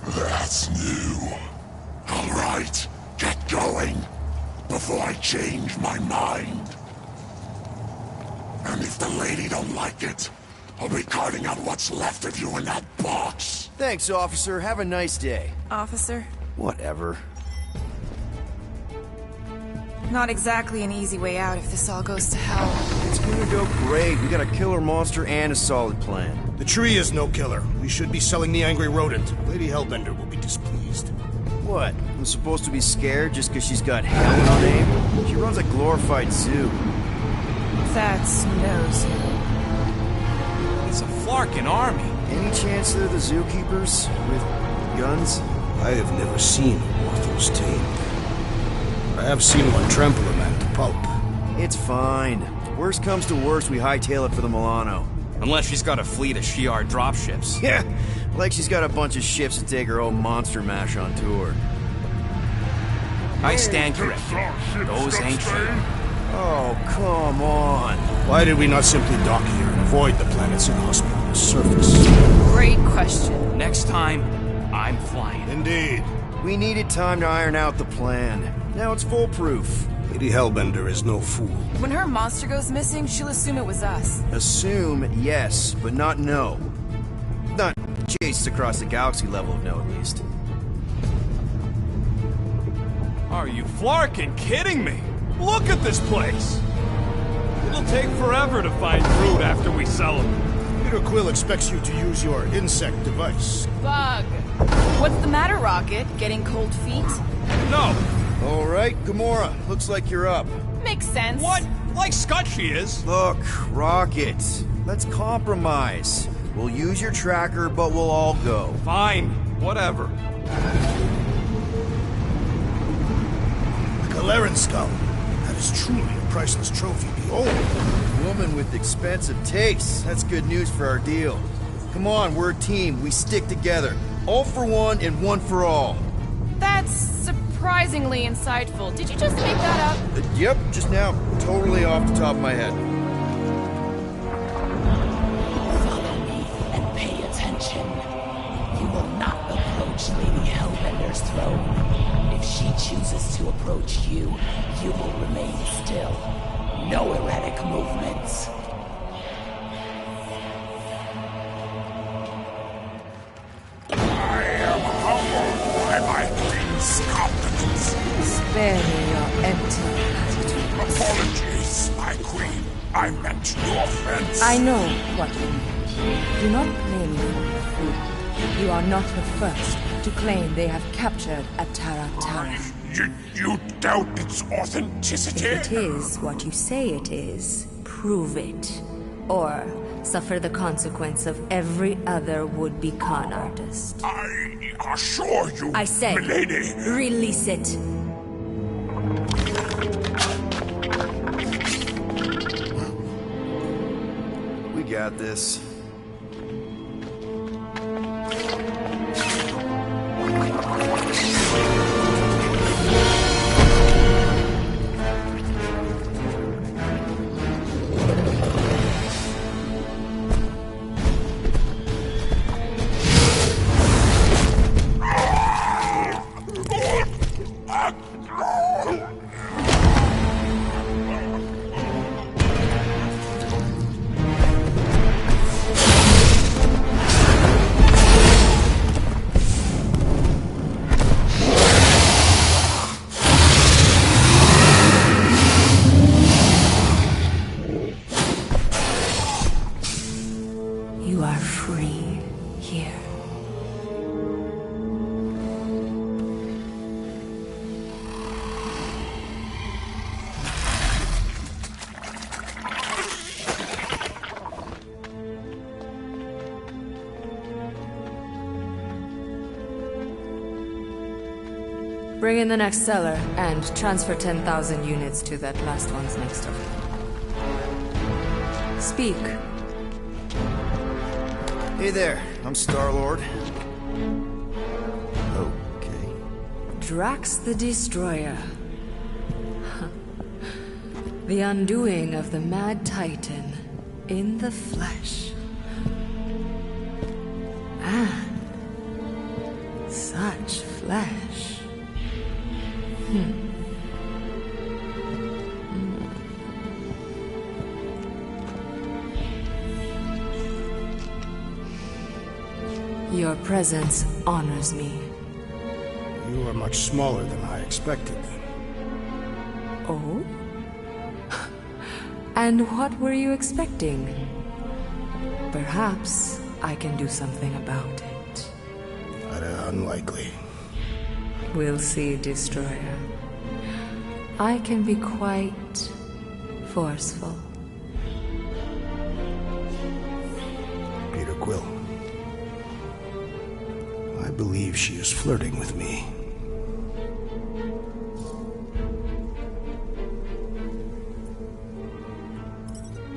That's new. All right, get going before I change my mind. And if the lady don't like it, I'll be carting out what's left of you in that box. Thanks, officer. Have a nice day. Officer? Whatever. Not exactly an easy way out if this all goes to hell. It's gonna go great. We got a killer monster and a solid plan. The tree is no killer. We should be selling the angry rodent. Lady Hellbender will be displeased. What? I'm supposed to be scared just because she's got hell in her name? She runs a glorified zoo. That's who knows. It's a Flarkin army. Any chance they're the zookeepers with guns? I have never seen a Morthal's tamed. I have seen one trample a man to pulp. It's fine. Worst comes to worst, we hightail it for the Milano. Unless she's got a fleet of Shi'ar dropships. Yeah, like she's got a bunch of ships to take her own monster mash on tour. I stand corrected. Those ain't true. Oh, come on. Why did we not simply dock here and avoid the planet's inhospitable surface? Great question. Next time, I'm flying. Indeed. We needed time to iron out the plan. Now it's foolproof. Lady Hellbender is no fool. When her monster goes missing, she'll assume it was us. Assume, yes, but not know. Not chase across the galaxy level of no, at least. Are you flarkin' kidding me? Look at this place! It'll take forever to find fruit after we sell them. Peter Quill expects you to use your insect device. Bug. What's the matter, Rocket? Getting cold feet? No. All right, Gamora, looks like you're up. Makes sense. What? Like Scott she is. Look, Rocket, let's compromise. We'll use your tracker, but we'll all go. Fine. Whatever. The Galeran skull. That is truly a priceless trophy. Behold. Woman with expensive tastes. That's good news for our deal. Come on, we're a team. We stick together. All for one and one for all. That's surprisingly insightful. Did you just make that up? Yep, just now. Totally off the top of my head. Follow me and pay attention. You will not approach Lady Hellbender's throne. If she chooses to approach you, you will remain still. No erratic movements. I am humbled by my queen's competence. Spare me your empty attitude. Apologies, my queen. I meant no offense. I know what you mean. Do not blame me for your food. You are not the first to claim they have captured a Tara. You doubt its authenticity? If it is what you say it is, prove it. Or suffer the consequence of every other would-be con artist. I assure you, I say, milady. Release it. We got this. You are free here. Bring in the next seller and transfer 10,000 units to that last one's next of kin. Speak. Hey there, I'm Star-Lord. Okay. Drax the Destroyer. The undoing of the Mad Titan in the flesh. And such flesh. Your presence honors me. You are much smaller than I expected. Oh? And what were you expecting? Perhaps I can do something about it. Unlikely. We'll see, Destroyer. I can be quite forceful. Peter Quill. I believe she is flirting with me.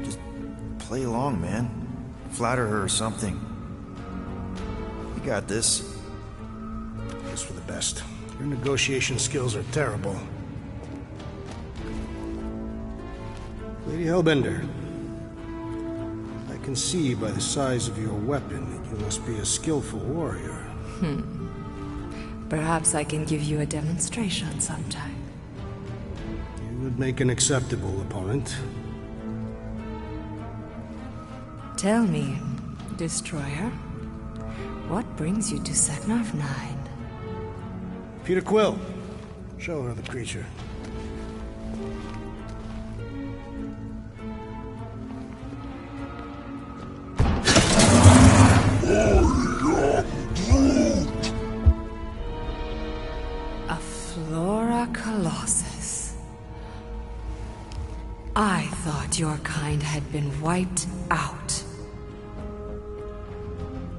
Just play along, man. Flatter her or something. You got this. It's for the best. Your negotiation skills are terrible. Lady Hellbender, I can see by the size of your weapon that you must be a skillful warrior. Perhaps I can give you a demonstration sometime. You would make an acceptable opponent. Tell me, Destroyer, what brings you to Seknarf 9? Peter Quill, Show her the creature. A Flora Colossus. I thought your kind had been wiped out.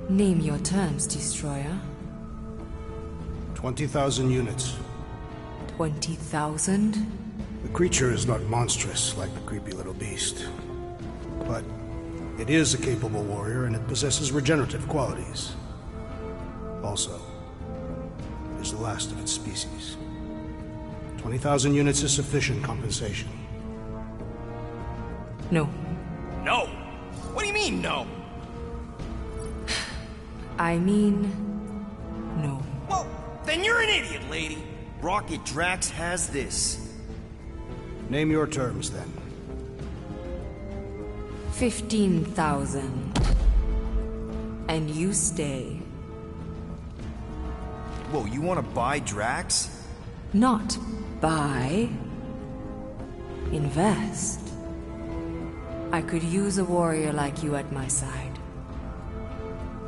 Name your terms, Destroyer. 20,000 units. 20,000? The creature is not monstrous like the creepy little beast. But it is a capable warrior and it possesses regenerative qualities. Also, it is the last of its species. 20,000 units is sufficient compensation. No. No? What do you mean, no? I mean, no. Well, then you're an idiot, lady. Rocket Drax has this. Name your terms, then. 15,000. And you stay. Whoa, you want to buy Drax? Not buy. Invest. I could use a warrior like you at my side.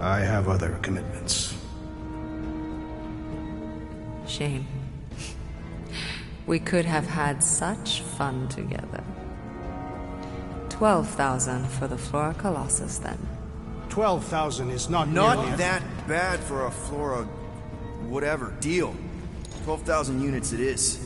I have other commitments. Shame. We could have had such fun together. 12,000 for the Flora Colossus, then. 12,000 is not Not that bad for a Flora... whatever. Deal. 12,000 units it is.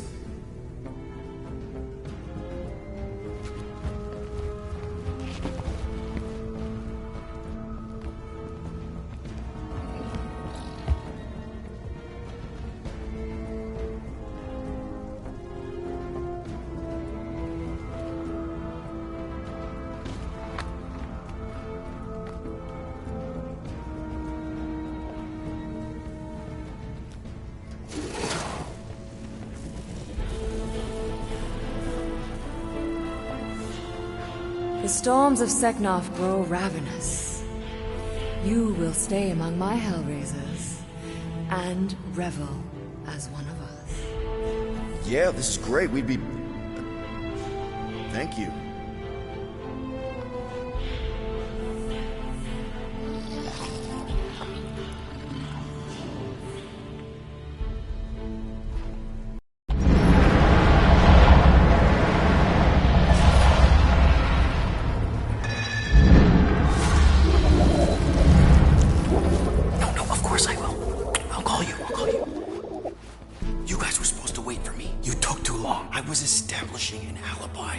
The storms of Seknarf grow ravenous. You will stay among my Hellraisers and revel as one of us. Yeah, this is great. We'd be... Thank you.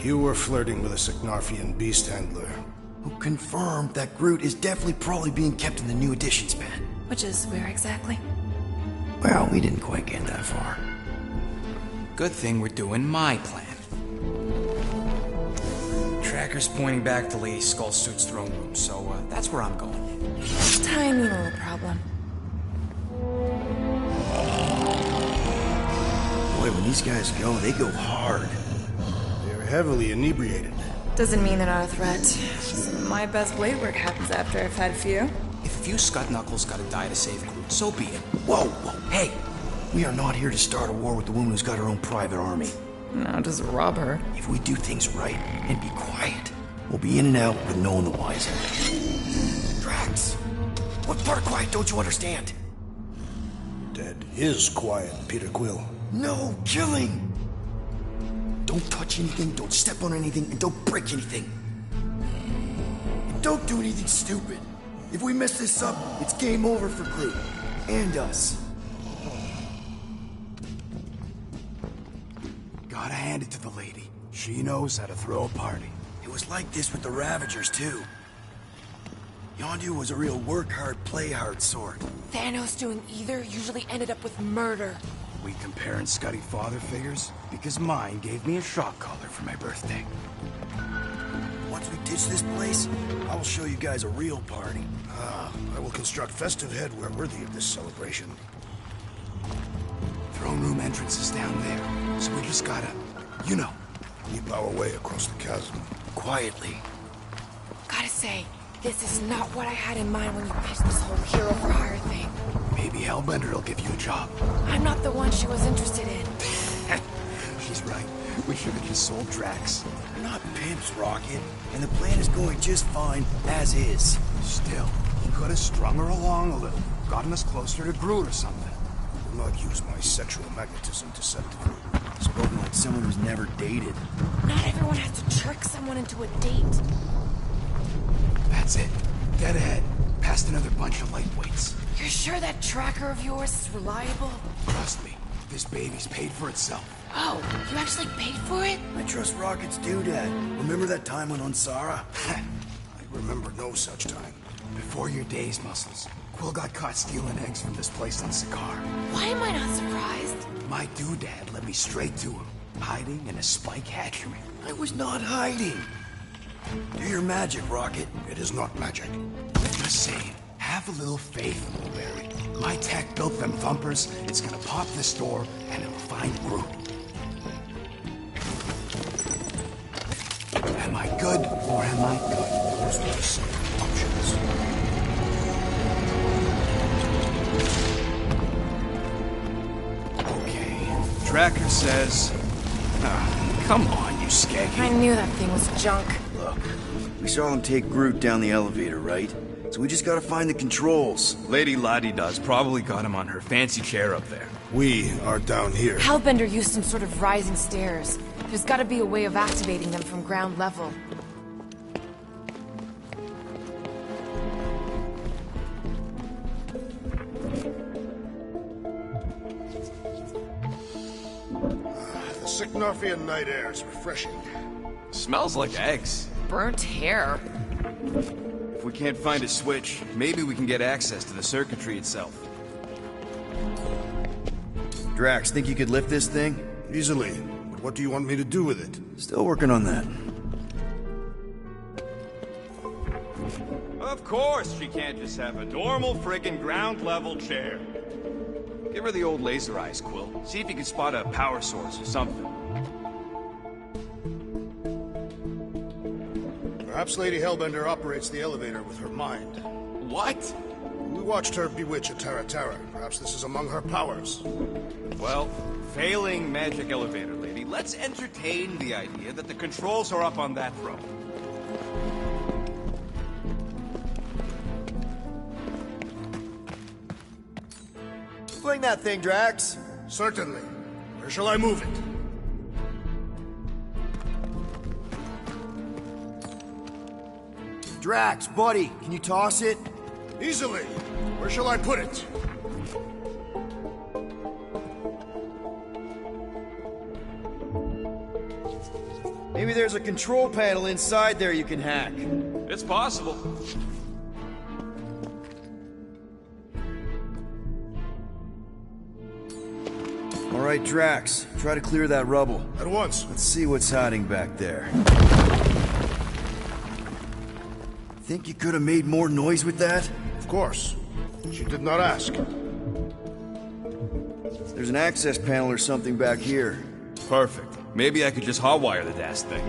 You were flirting with a Seknarfian beast handler. Who confirmed that Groot is definitely probably being kept in the new editions pen. Which is where exactly? Well, we didn't quite get that far. Good thing we're doing my plan. Tracker's pointing back to Lady Skullsuit's throne room, so that's where I'm going. Tiny little problem. Boy, when these guys go, they go hard. Heavily inebriated. Doesn't mean they're not a threat. My best blade work happens after I've had a few. If a few Scud Knuckles gotta die to save Groot, so be it. Whoa, whoa, hey! We are not here to start a war with the woman who's got her own private army. No, just rob her. If we do things right and be quiet, we'll be in and out with no one the wiser. Drax! What part of quiet don't you understand? Dead is quiet, Peter Quill. No killing! Don't touch anything, don't step on anything, and don't break anything. And don't do anything stupid. If we mess this up, it's game over for Groot. And us. Gotta hand it to the lady. She knows how to throw a party. It was like this with the Ravagers, too. Yondu was a real work-hard, play-hard sort. Thanos doing either usually ended up with murder. We comparing Scuddy father figures? Because mine gave me a shock collar for my birthday. Once we ditch this place, I will show you guys a real party. I will construct festive headwear worthy of this celebration. Throne room entrance is down there, so we just gotta, you know, leap our way across the chasm. Quietly. Gotta say, this is not what I had in mind when you pitched this whole hero for hire thing. Maybe Hellbender will give you a job. I'm not the one she was interested in. He's right. We should have just sold Drax. They're not pimps, Rocket, and the plan is going just fine as is. Still, he could have strung her along a little, gotten us closer to Groot or something. I will not use my sexual magnetism deceptively. Spoken like someone who's never dated. Not everyone has to trick someone into a date. That's it. Dead ahead. Past another bunch of lightweights. You're sure that tracker of yours is reliable? Trust me, this baby's paid for itself. Oh, you actually paid for it? I trust Rocket's doodad. Remember that time on Unsara? I remember no such time. Before your days, Muscles, Quill got caught stealing eggs from this place on Sakaar. Why am I not surprised? My doodad led me straight to him, hiding in a spike hatchery. I was not hiding. Do your magic, Rocket. It is not magic. Just saying, have a little faith, Blueberry. My tech built them thumpers. It's gonna pop this door, and it'll find Groot. Am I good, or am I good? Those were the same options. Okay. Tracker says... come on, you skaggy. I knew that thing was junk. Look, we saw them take Groot down the elevator, right? So we just gotta find the controls. Lady Ladi-Da's probably got him on her fancy chair up there. We are down here. Hellbender used some sort of rising stairs. There's gotta be a way of activating them from ground level. The Sicknarfian night air is refreshing. Smells like eggs. Burnt hair. If we can't find a switch, maybe we can get access to the circuitry itself. Drax, think you could lift this thing? Easily. But what do you want me to do with it? Still working on that. Of course she can't just have a normal friggin' ground-level chair. Give her the old laser eyes, Quill. See if you can spot a power source or something. Perhaps Lady Hellbender operates the elevator with her mind. What? We watched her bewitch a Tara Tara. Perhaps this is among her powers. Well, failing magic elevator lady, let's entertain the idea that the controls are up on that throne. Fling that thing, Drax. Certainly. Where shall I move it? Drax, buddy, can you toss it? Easily. Where shall I put it? Maybe there's a control panel inside there you can hack. It's possible. All right, Drax, try to clear that rubble. At once. Let's see what's hiding back there. Think you could have made more noise with that? Of course. She did not ask. There's an access panel or something back here. Perfect. Maybe I could just hotwire the dashed thing.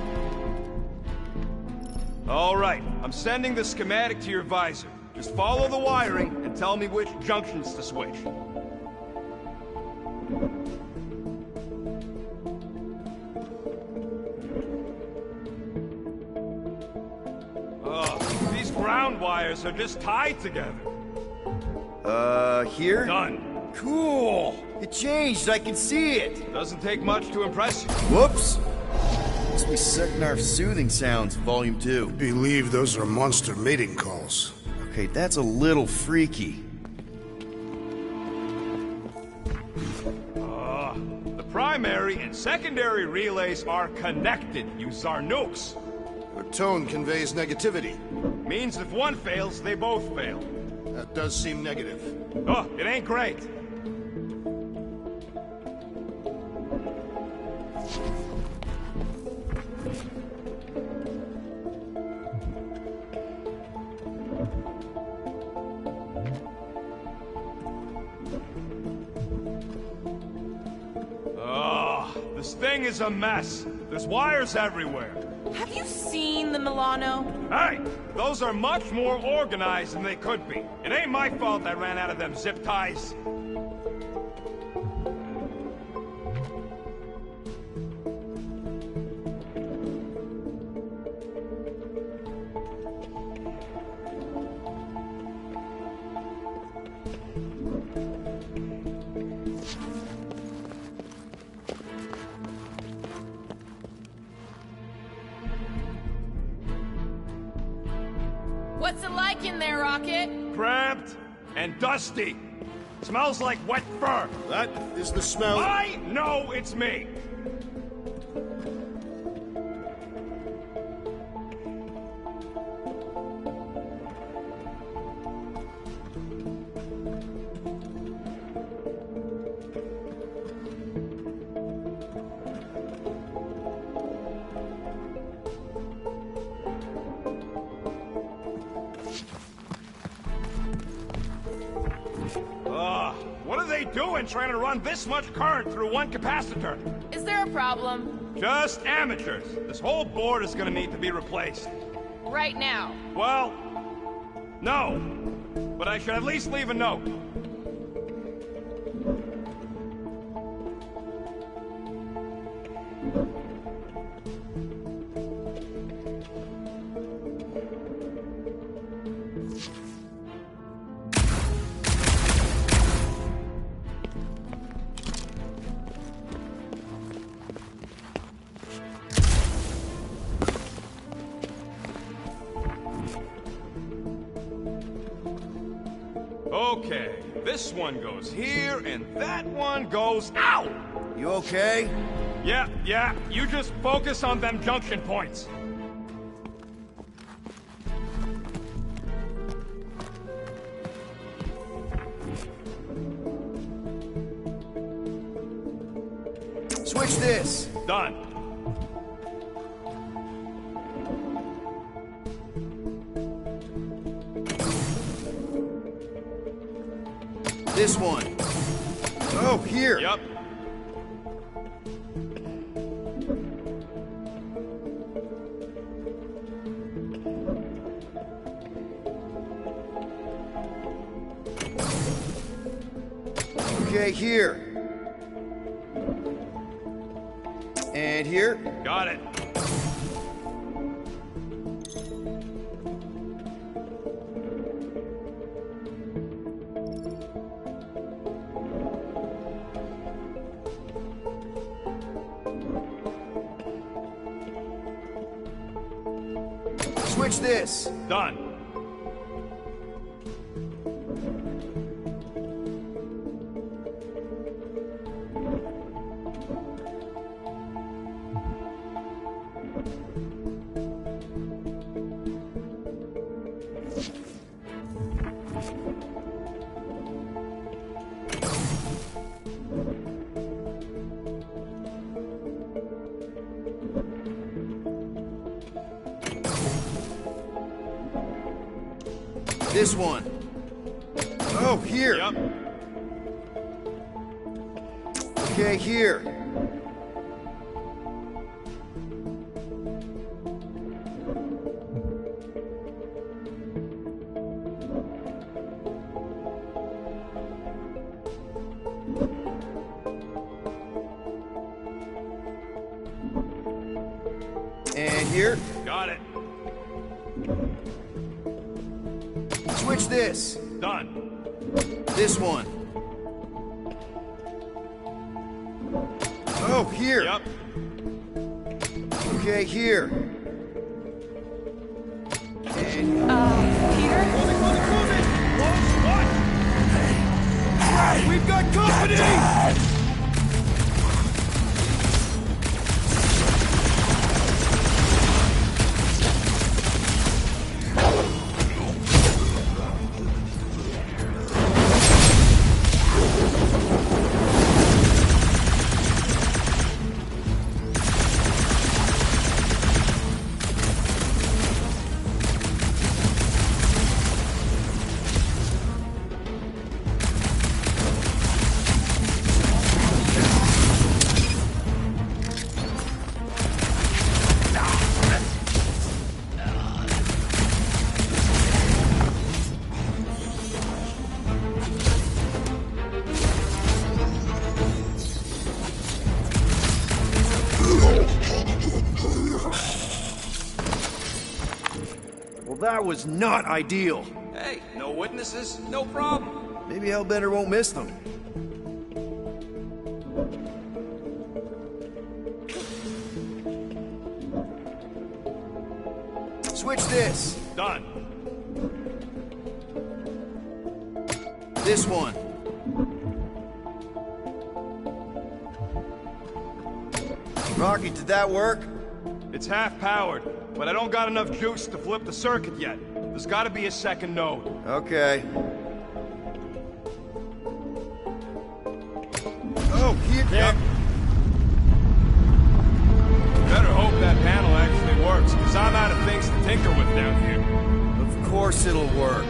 All right, I'm sending the schematic to your visor. Just follow the wiring and tell me which junctions to switch. These ground wires are just tied together. Here? Done. Cool! It changed, I can see it! Doesn't take much to impress you. Whoops! Must be Seknarf's soothing sounds, Volume 2. Believe those are monster mating calls. Okay, that's a little freaky. The primary and secondary relays are connected, you Zarnooks. Her tone conveys negativity. Means if one fails, they both fail. That does seem negative. Oh, it ain't great. This thing is a mess. There's wires everywhere. Have you seen the Milano? Hey, those are much more organized than they could be. It ain't my fault I ran out of them zip ties. What's it like in there, Rocket? Cramped and dusty. Smells like wet fur. That is the smell. I know it's me. What are they doing trying to run this much current through one capacitor? Is there a problem? Just amateurs. This whole board is gonna need to be replaced. Right now. Well, no. But I should at least leave a note. Okay, this one goes here, and that one goes out! You okay? Yeah, you just focus on them junction points. Switch this. Done. This one. Oh, here. Yep. Okay, here. And here. Got it. Switch this. Done. This one. Oh, here. Yep. Okay, here. And here. Got it. Switch this. Done. This one. Oh, here. Yep. Okay, here. And Peter? Close what? We've got company! that was not ideal. Hey, no witnesses, no problem. Maybe Hellbender won't miss them. Switch this. Done. This one. Rocky, did that work? It's half-powered, but I don't got enough juice to flip the circuit yet. There's gotta be a second node. Okay. Oh, here... Yep. Better hope that panel actually works, because I'm out of things to tinker with down here. Of course it'll work.